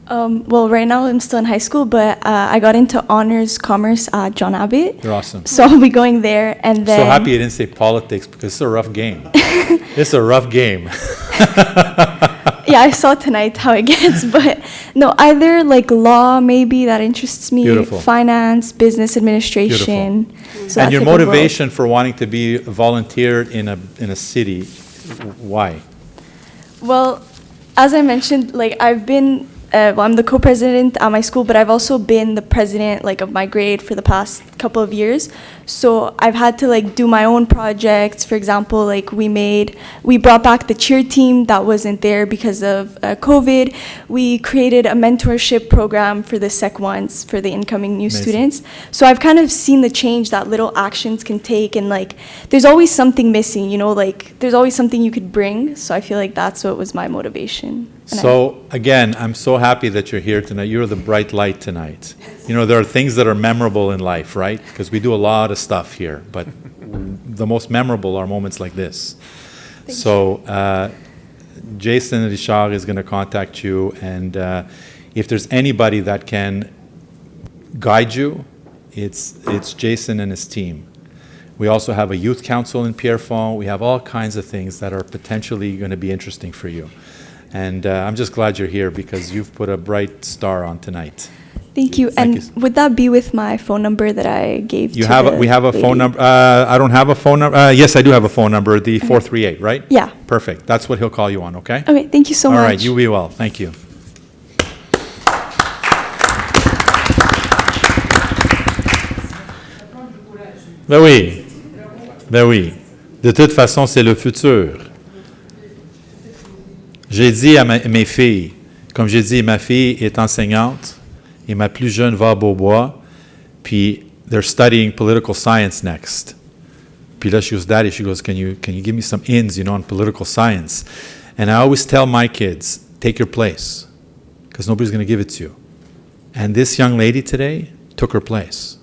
Well, right now I'm still in high school, but I got into honors commerce at John Abbott. You're awesome. So I'll be going there, and then... So happy you didn't say politics because it's a rough game. It's a rough game. Yeah, I saw tonight how it gets, but no, either like law maybe that interests me, Beautiful. Finance, business administration. Beautiful. So And your that's like motivation for wanting to be volunteered in a city, why? Well, as I mentioned, like I've been, I'm the co-president at my school, but I've also been the president of my grade for the past couple of years. So I've had to do my own projects. For example, we brought back the cheer team that wasn't there because of COVID. We created a mentorship program for the Sec 1s for the incoming new students. So I've kind of seen the change that little actions can take, and there's always something missing, there's always something you could bring. So I feel like that's what was my motivation. So again, I'm so happy that you're here tonight. You're the bright light tonight. There are things that are memorable in life, right? Because we do a lot of stuff here, but the most memorable are moments like this. So Jason Richard is going to contact you, and if there's anybody that can guide you, it's Jason and his team. We also have a youth council in Pierrefonds. We have all kinds of things that are potentially going to be interesting for you. And I'm just glad you're here because you've put a bright star on tonight. Thank you. Would that be with my phone number that I gave We have a phone number. I don't have a phone number. Yes, I do have a phone number, the 438, right? Yeah. Perfect. That's what he'll call you on, okay? Okay, thank you so much. All right, you be well. Thank you. Ben oui. Ben oui. De toute façon, c'est le futur. J'ai dit à mes filles, comme j'ai dit, ma fille est enseignante et ma plus jeune va à Beaubois, puis they're studying political science next. Puis là, she goes, Daddy, she goes, can you give me some ins, on political science? And I always tell my kids, take your place, because nobody's going to give it to you. And this young lady today took her place.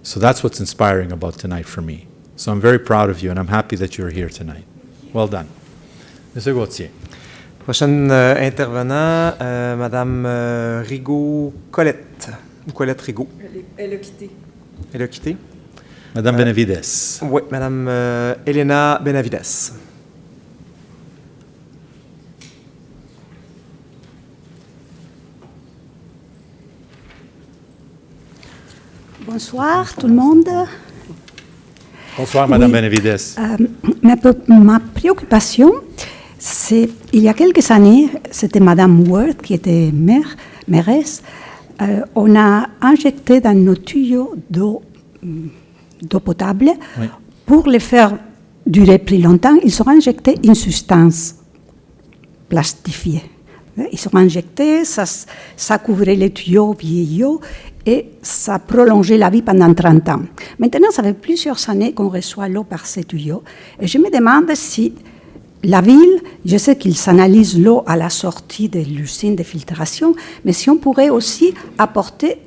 So that's what's inspiring about tonight for me. So I'm very proud of you, and I'm happy that you're here tonight. Well done. Monsieur Gauthier. Prochaine intervenant, Madame Rigaud Colette, ou Colette Rigaud. Elle a quitté. Elle a quitté. Madame Benavides. Oui, Madame Elena Benavides. Bonsoir tout le monde. Bonsoir, Madame Benavides. Ma préoccupation, c'est, il y a quelques années, c'était Madame Ward qui était mairesse, on a injecté dans nos tuyaux d'eau potable, oui. Pour les faire durer plus longtemps, ils ont injecté une substance plastifiée. Ils ont injecté, ça couvrait les tuyaux vieillots et ça prolongeait la vie pendant 30 ans. Maintenant, ça fait plusieurs années qu'on reçoit l'eau par ces tuyaux et je me demande si la ville, je sais qu'ils analysent l'eau à la sortie de l'usine de filtration, mais si on pourrait aussi apporter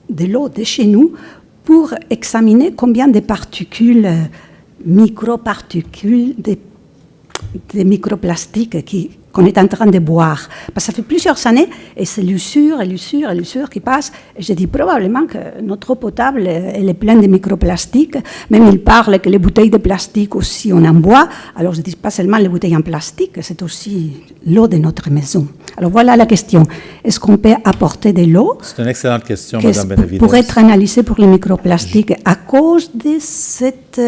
de l'eau de chez nous pour examiner combien de particules, microparticules, des microplastiques qu'on est en train de boire. Parce que ça fait plusieurs années, et c'est l'usure qui passe. Et je dis probablement que notre eau potable, elle est pleine de microplastiques. Même il parle que les bouteilles de plastique aussi, on en boit. Alors je dis pas seulement les bouteilles en plastique, c'est aussi l'eau de notre maison. Alors voilà la question. Est-ce qu'on peut apporter de l'eau? C'est une excellente question, Madame Benavides. Pour être analysée pour les microplastiques à cause de cette...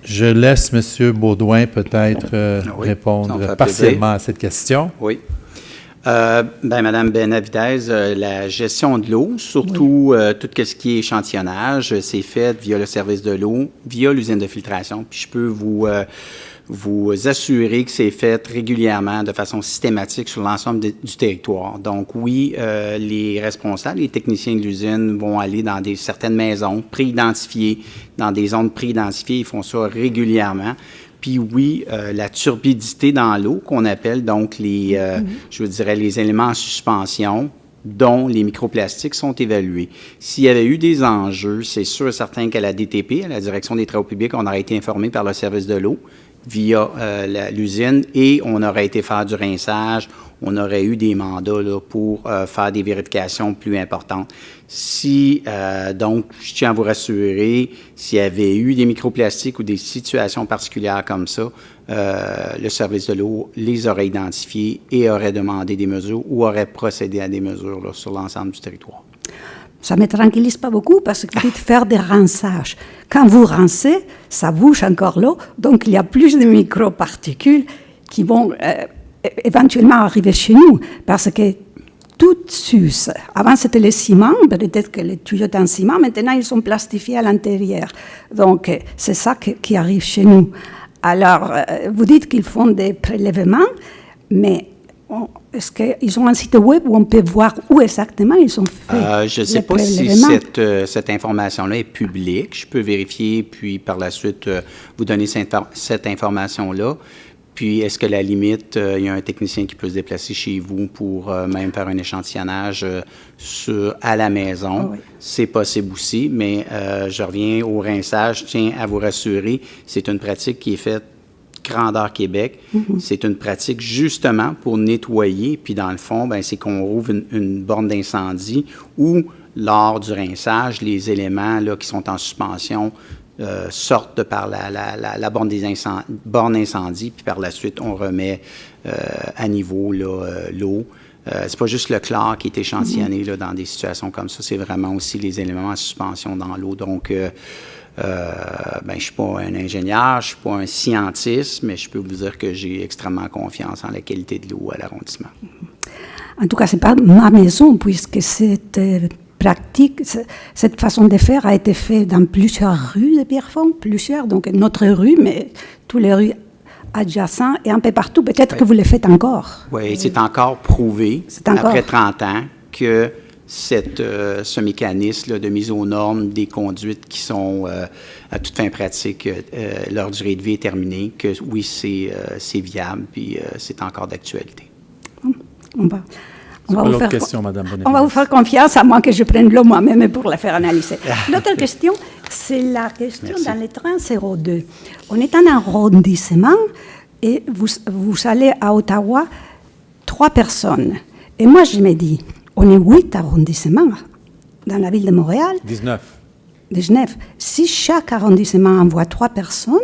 Je laisse M. Baudouin peut-être répondre partiellement à cette question. Oui. Madame Benavides, la gestion de l'eau, surtout tout ce qui est échantillonnage, c'est fait via le service de l'eau, via l'usine de filtration. Puis je peux vous assurer que c'est fait régulièrement, de façon systématique sur l'ensemble du territoire. Donc oui, les responsables, les techniciens de l'usine vont aller dans certaines maisons pré-identifiées, dans des zones pré-identifiées, ils font ça régulièrement. Puis oui, la turbidité dans l'eau, qu'on appelle donc je dirais les éléments en suspension, dont les microplastiques sont évalués. S'il y avait eu des enjeux, c'est sûr et certain qu'à la DTP, à la Direction des Travaux publics, on aurait été informé par le service de l'eau via l'usine et on aurait été faire du rinçage, on aurait eu des mandats là, pour faire des vérifications plus importantes. Si, donc, je tiens à vous rassurer, s'il y avait eu des microplastiques ou des situations particulières comme ça, le service de l'eau les aurait identifiés et aurait demandé des mesures ou aurait procédé à des mesures là, sur l'ensemble du territoire. Ça ne me tranquillise pas beaucoup parce que vous dites faire des rinçages. Quand vous rincez, ça bouge encore l'eau, donc il y a plus de microparticules qui vont éventuellement arriver chez nous parce que tout s'use. Avant, c'était le ciment, peut-être que les tuyaux étaient en ciment, maintenant ils sont plastifiés à l'intérieur. Donc, c'est ça qui arrive chez nous. Alors, vous dites qu'ils font des prélèvements, mais est-ce qu'ils ont un site web où on peut voir où exactement ils ont fait je ne sais pas si cette information-là est publique. Je peux vérifier, puis par la suite vous donner cette information-là. Puis, est-ce que la limite, il y a un technicien qui peut se déplacer chez vous pour même faire un échantillonnage à la maison? Oui. C'est possible aussi, mais je reviens au rinçage. Je tiens à vous rassurer, c'est une pratique qui est faite grandeur Québec. C'est une pratique justement pour nettoyer. Puis, dans le fond, ben, c'est qu'on rouvre une borne d'incendie où, lors du rinçage, les éléments là, qui sont en suspension sortent de par la borne d'incendie, puis par la suite, on remet à niveau l'eau. C'est pas juste le chlore qui est échantillonné là, dans des situations comme ça, c'est vraiment aussi les éléments en suspension dans l'eau. Donc, ben, je ne suis pas un ingénieur, je ne suis pas un scientiste, mais je peux vous dire que j'ai extrêmement confiance en la qualité de l'eau à l'arrondissement. En tout cas, ce n'est pas ma maison, puisque cette pratique, cette façon de faire a été faite dans plusieurs rues de Pierrefonds, donc notre rue, mais toutes les rues adjacentes et un peu partout. Peut-être que vous le faites encore. Oui, c'est encore prouvé, après 30 ans, que ce mécanisme là, de mise aux normes des conduites qui sont à toute fin pratique, leur durée de vie est terminée, que oui, c'est viable, puis c'est encore d'actualité. On va vous faire confiance, à moins que je prenne l'eau moi-même pour la faire analyser. L'autre question, c'est la question dans les trains 02. On est en arrondissement et vous allez à Ottawa 3 personnes. Et moi, je me dis, on est 8 arrondissements dans la ville de Montréal. 19. Si chaque arrondissement envoie 3 personnes,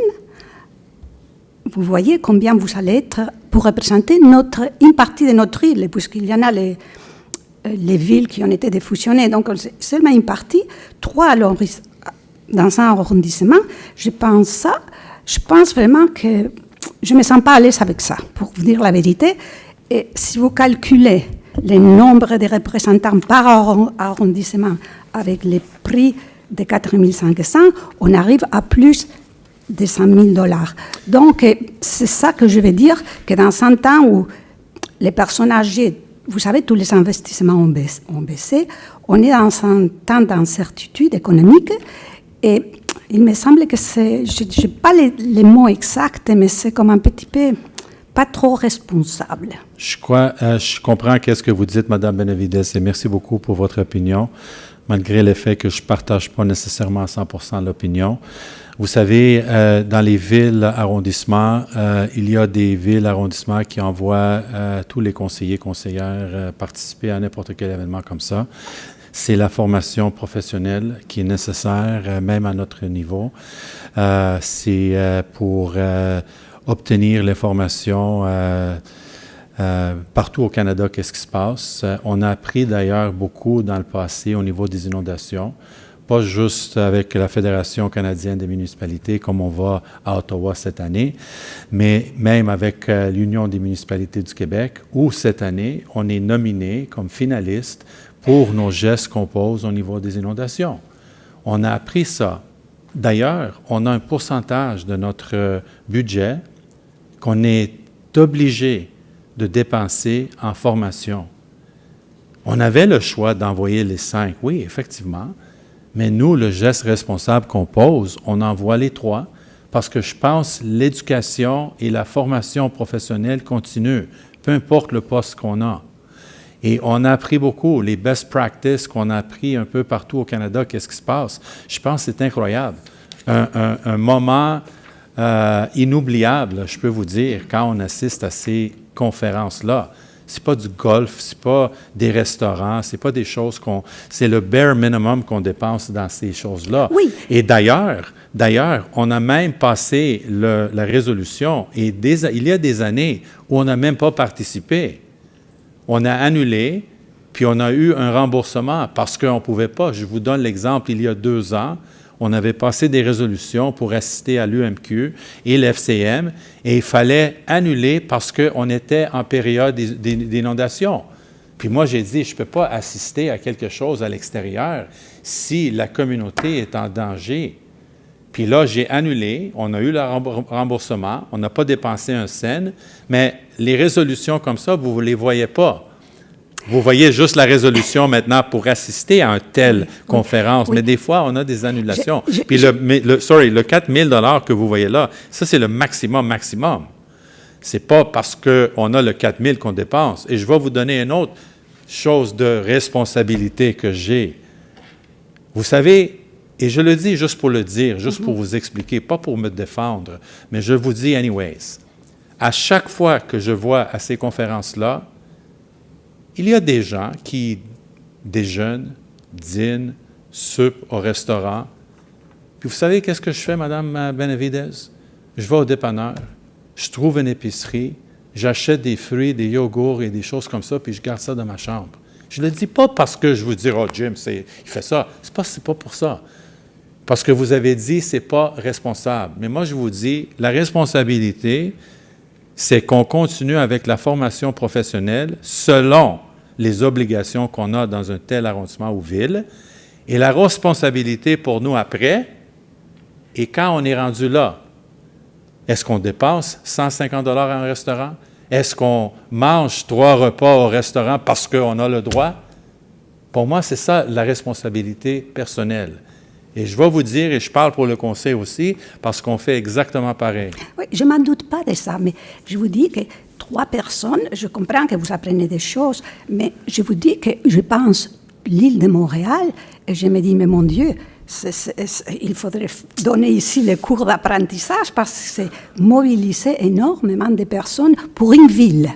vous voyez combien vous allez être pour représenter une partie de notre île, puisqu'il y en a les villes qui ont été défusionnées. Donc, c'est seulement une partie. 3 dans un arrondissement, je pense vraiment que je ne me sens pas à l'aise avec ça, pour vous dire la vérité. Et si vous calculez le nombre de représentants par arrondissement avec les prix de 4 500, on arrive à plus de 100 000 $. Donc, c'est ça que je veux dire, que dans un temps où les personnes âgées, vous savez, tous les investissements ont baissé, on est dans un temps d'incertitude économique et il me semble que c'est, je n'ai pas les mots exacts, mais c'est comme un petit peu pas trop responsable. Je comprends qu'est-ce que vous dites, Mme Benavides, et merci beaucoup pour votre opinion, malgré le fait que je ne partage pas nécessairement à 100% l'opinion. Vous savez, dans les villes arrondissements, il y a des villes arrondissements qui envoient tous les conseillers, conseillères participer à n'importe quel événement comme ça. C'est la formation professionnelle qui est nécessaire, même à notre niveau. C'est pour obtenir l'information partout au Canada, qu'est-ce qui se passe. On a appris d'ailleurs beaucoup dans le passé au niveau des inondations. Pas juste avec la Fédération canadienne des municipalités, comme on va à Ottawa cette année, mais même avec l'Union des municipalités du Québec, où cette année, on est nominé comme finaliste pour nos gestes qu'on pose au niveau des inondations. On a appris ça. D'ailleurs, on a un pourcentage de notre budget qu'on est obligé de dépenser en formation. On avait le choix d'envoyer les 5, oui, effectivement, mais nous, le geste responsable qu'on pose, on envoie les 3 parce que je pense l'éducation et la formation professionnelle continuent, peu importe le poste qu'on a. Et on a appris beaucoup, les best practices qu'on a appris un peu partout au Canada, qu'est-ce qui se passe. Je pense que c'est incroyable. Un moment inoubliable, je peux vous dire, quand on assiste à ces conférences-là. C'est pas du golf, c'est pas des restaurants, c'est pas des choses c'est le bare minimum qu'on dépense dans ces choses-là. Oui. Et d'ailleurs, on a même passé la résolution et il y a des années où on n'a même pas participé. On a annulé, puis on a eu un remboursement parce qu'on ne pouvait pas. Je vous donne l'exemple, il y a 2 ans, on avait passé des résolutions pour assister à l'UMQ et l'FCM et il fallait annuler parce qu'on était en période d'inondation. Puis moi, j'ai dit, je ne peux pas assister à quelque chose à l'extérieur si la communauté est en danger. Puis là, j'ai annulé, on a eu le remboursement, on n'a pas dépensé un cent, mais les résolutions comme ça, vous ne les voyez pas. Vous voyez juste la résolution maintenant pour assister à une telle conférence, mais des fois, on a des annulations. Puis le 4 000 $ que vous voyez là, ça, c'est le maximum. C'est pas parce qu'on a le 4 000 qu'on dépense. Et je vais vous donner une autre chose de responsabilité que j'ai. Vous savez, et je le dis juste pour le dire, juste pour vous expliquer, pas pour me défendre, mais je vous dis anyways. À chaque fois que je vois à ces conférences-là, il y a des gens qui déjeunent, dînent, soupent au restaurant. Puis vous savez qu'est-ce que je fais, Mme Benavidez? Je vais au dépanneur, je trouve une épicerie, j'achète des fruits, des yogourts et des choses comme ça, puis je garde ça dans ma chambre. Je ne le dis pas parce que je vous dis « Oh, Jim, il fait ça ». C'est pas pour ça. Parce que vous avez dit « c'est pas responsable ». Mais moi, je vous dis, la responsabilité, c'est qu'on continue avec la formation professionnelle selon les obligations qu'on a dans un tel arrondissement ou ville. Et la responsabilité pour nous après, et quand on est rendu là, est-ce qu'on dépense 150 $ à un restaurant? Est-ce qu'on mange 3 repas au restaurant parce qu'on a le droit? Pour moi, c'est ça la responsabilité personnelle. Et je vais vous dire, et je parle pour le Conseil aussi, parce qu'on fait exactement pareil. Oui, je ne m'en doute pas de ça, mais je vous dis que 3 personnes, je comprends que vous apprenez des choses, mais je vous dis que je pense l'île de Montréal, et je me dis, mais mon Dieu, il faudrait donner ici les cours d'apprentissage parce que c'est mobiliser énormément de personnes pour une ville.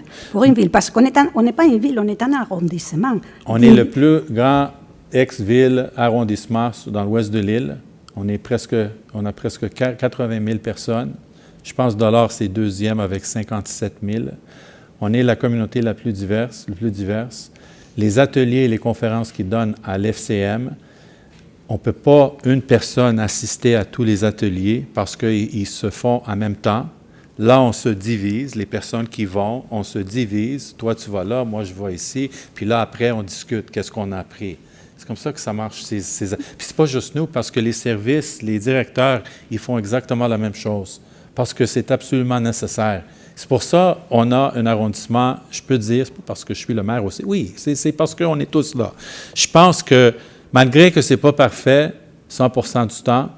Parce qu'on n'est pas une ville, on est un arrondissement. On est le plus grand ex-ville arrondissement dans l'ouest de l'île. On a presque 80 000 personnes. Je pense Dollars, c'est deuxième avec 57 000. On est la communauté la plus diverse, Les ateliers et les conférences qu'ils donnent à l'FCM, on ne peut pas une personne assister à tous les ateliers parce qu'ils se font en même temps. Là, on se divise, les personnes qui vont, on se divise. Toi, tu vas là, moi, je vais ici. Puis là, après, on discute, qu'est-ce qu'on a appris. C'est comme ça que ça marche. Puis c'est pas juste nous, parce que les services, les directeurs, ils font exactement la même chose, parce que c'est absolument nécessaire. C'est pour ça qu'on a un arrondissement, je peux dire, c'est pas parce que je suis le maire aussi. Oui, c'est parce qu'on est tous là. Je pense que malgré que ce n'est pas parfait, 100% du temps,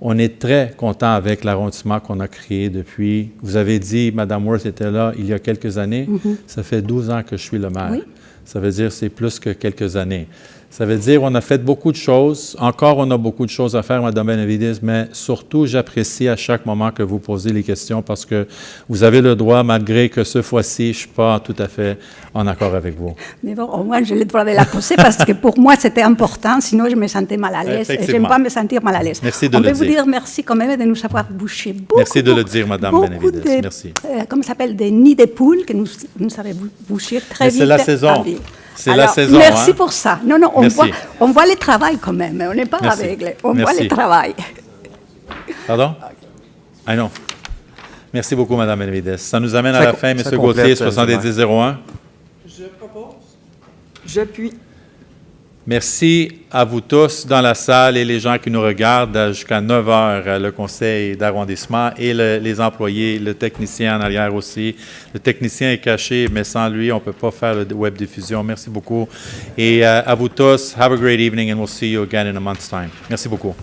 on est très content avec l'arrondissement qu'on a créé depuis. Vous avez dit, Mme Worth était là il y a quelques années. Ça fait 12 ans que je suis le maire. Oui. Ça veut dire c'est plus que quelques années. Ça veut dire qu'on a fait beaucoup de choses. Encore, on a beaucoup de choses à faire, Mme Benavidez, mais surtout, j'apprécie à chaque moment que vous posez les questions parce que vous avez le droit, malgré que ce fois-ci, je ne suis pas tout à fait en accord avec vous. Mais bon, au moins, j'ai le droit de la poser parce que pour moi, c'était important. Sinon, je me sentais mal à l'aise. Et je n'aime pas me sentir mal à l'aise. Merci de le dire. On peut vous dire merci quand même de nous avoir bouché beaucoup. Merci de le dire, Mme Benavidez. Merci. Comment ça s'appelle, des nids de poules que nous avez bouchés très vite. C'est la saison. C'est la saison. Merci pour ça. Non, on voit le travail quand même. On n'est pas aveugle. On voit le travail. Pardon? Ah non. Merci beaucoup, Mme Benavidez. Ça nous amène à la fin, M. Gauthier, 7001. Je propose. J'appuie. Merci à vous tous dans la salle et les gens qui nous regardent jusqu'à 9 heures, le conseil d'arrondissement et les employés, le technicien en arrière aussi. Le technicien est caché, mais sans lui, on ne peut pas faire la web diffusion. Merci beaucoup. Et à vous tous, have a great evening and we'll see you again in a month's time. Merci beaucoup.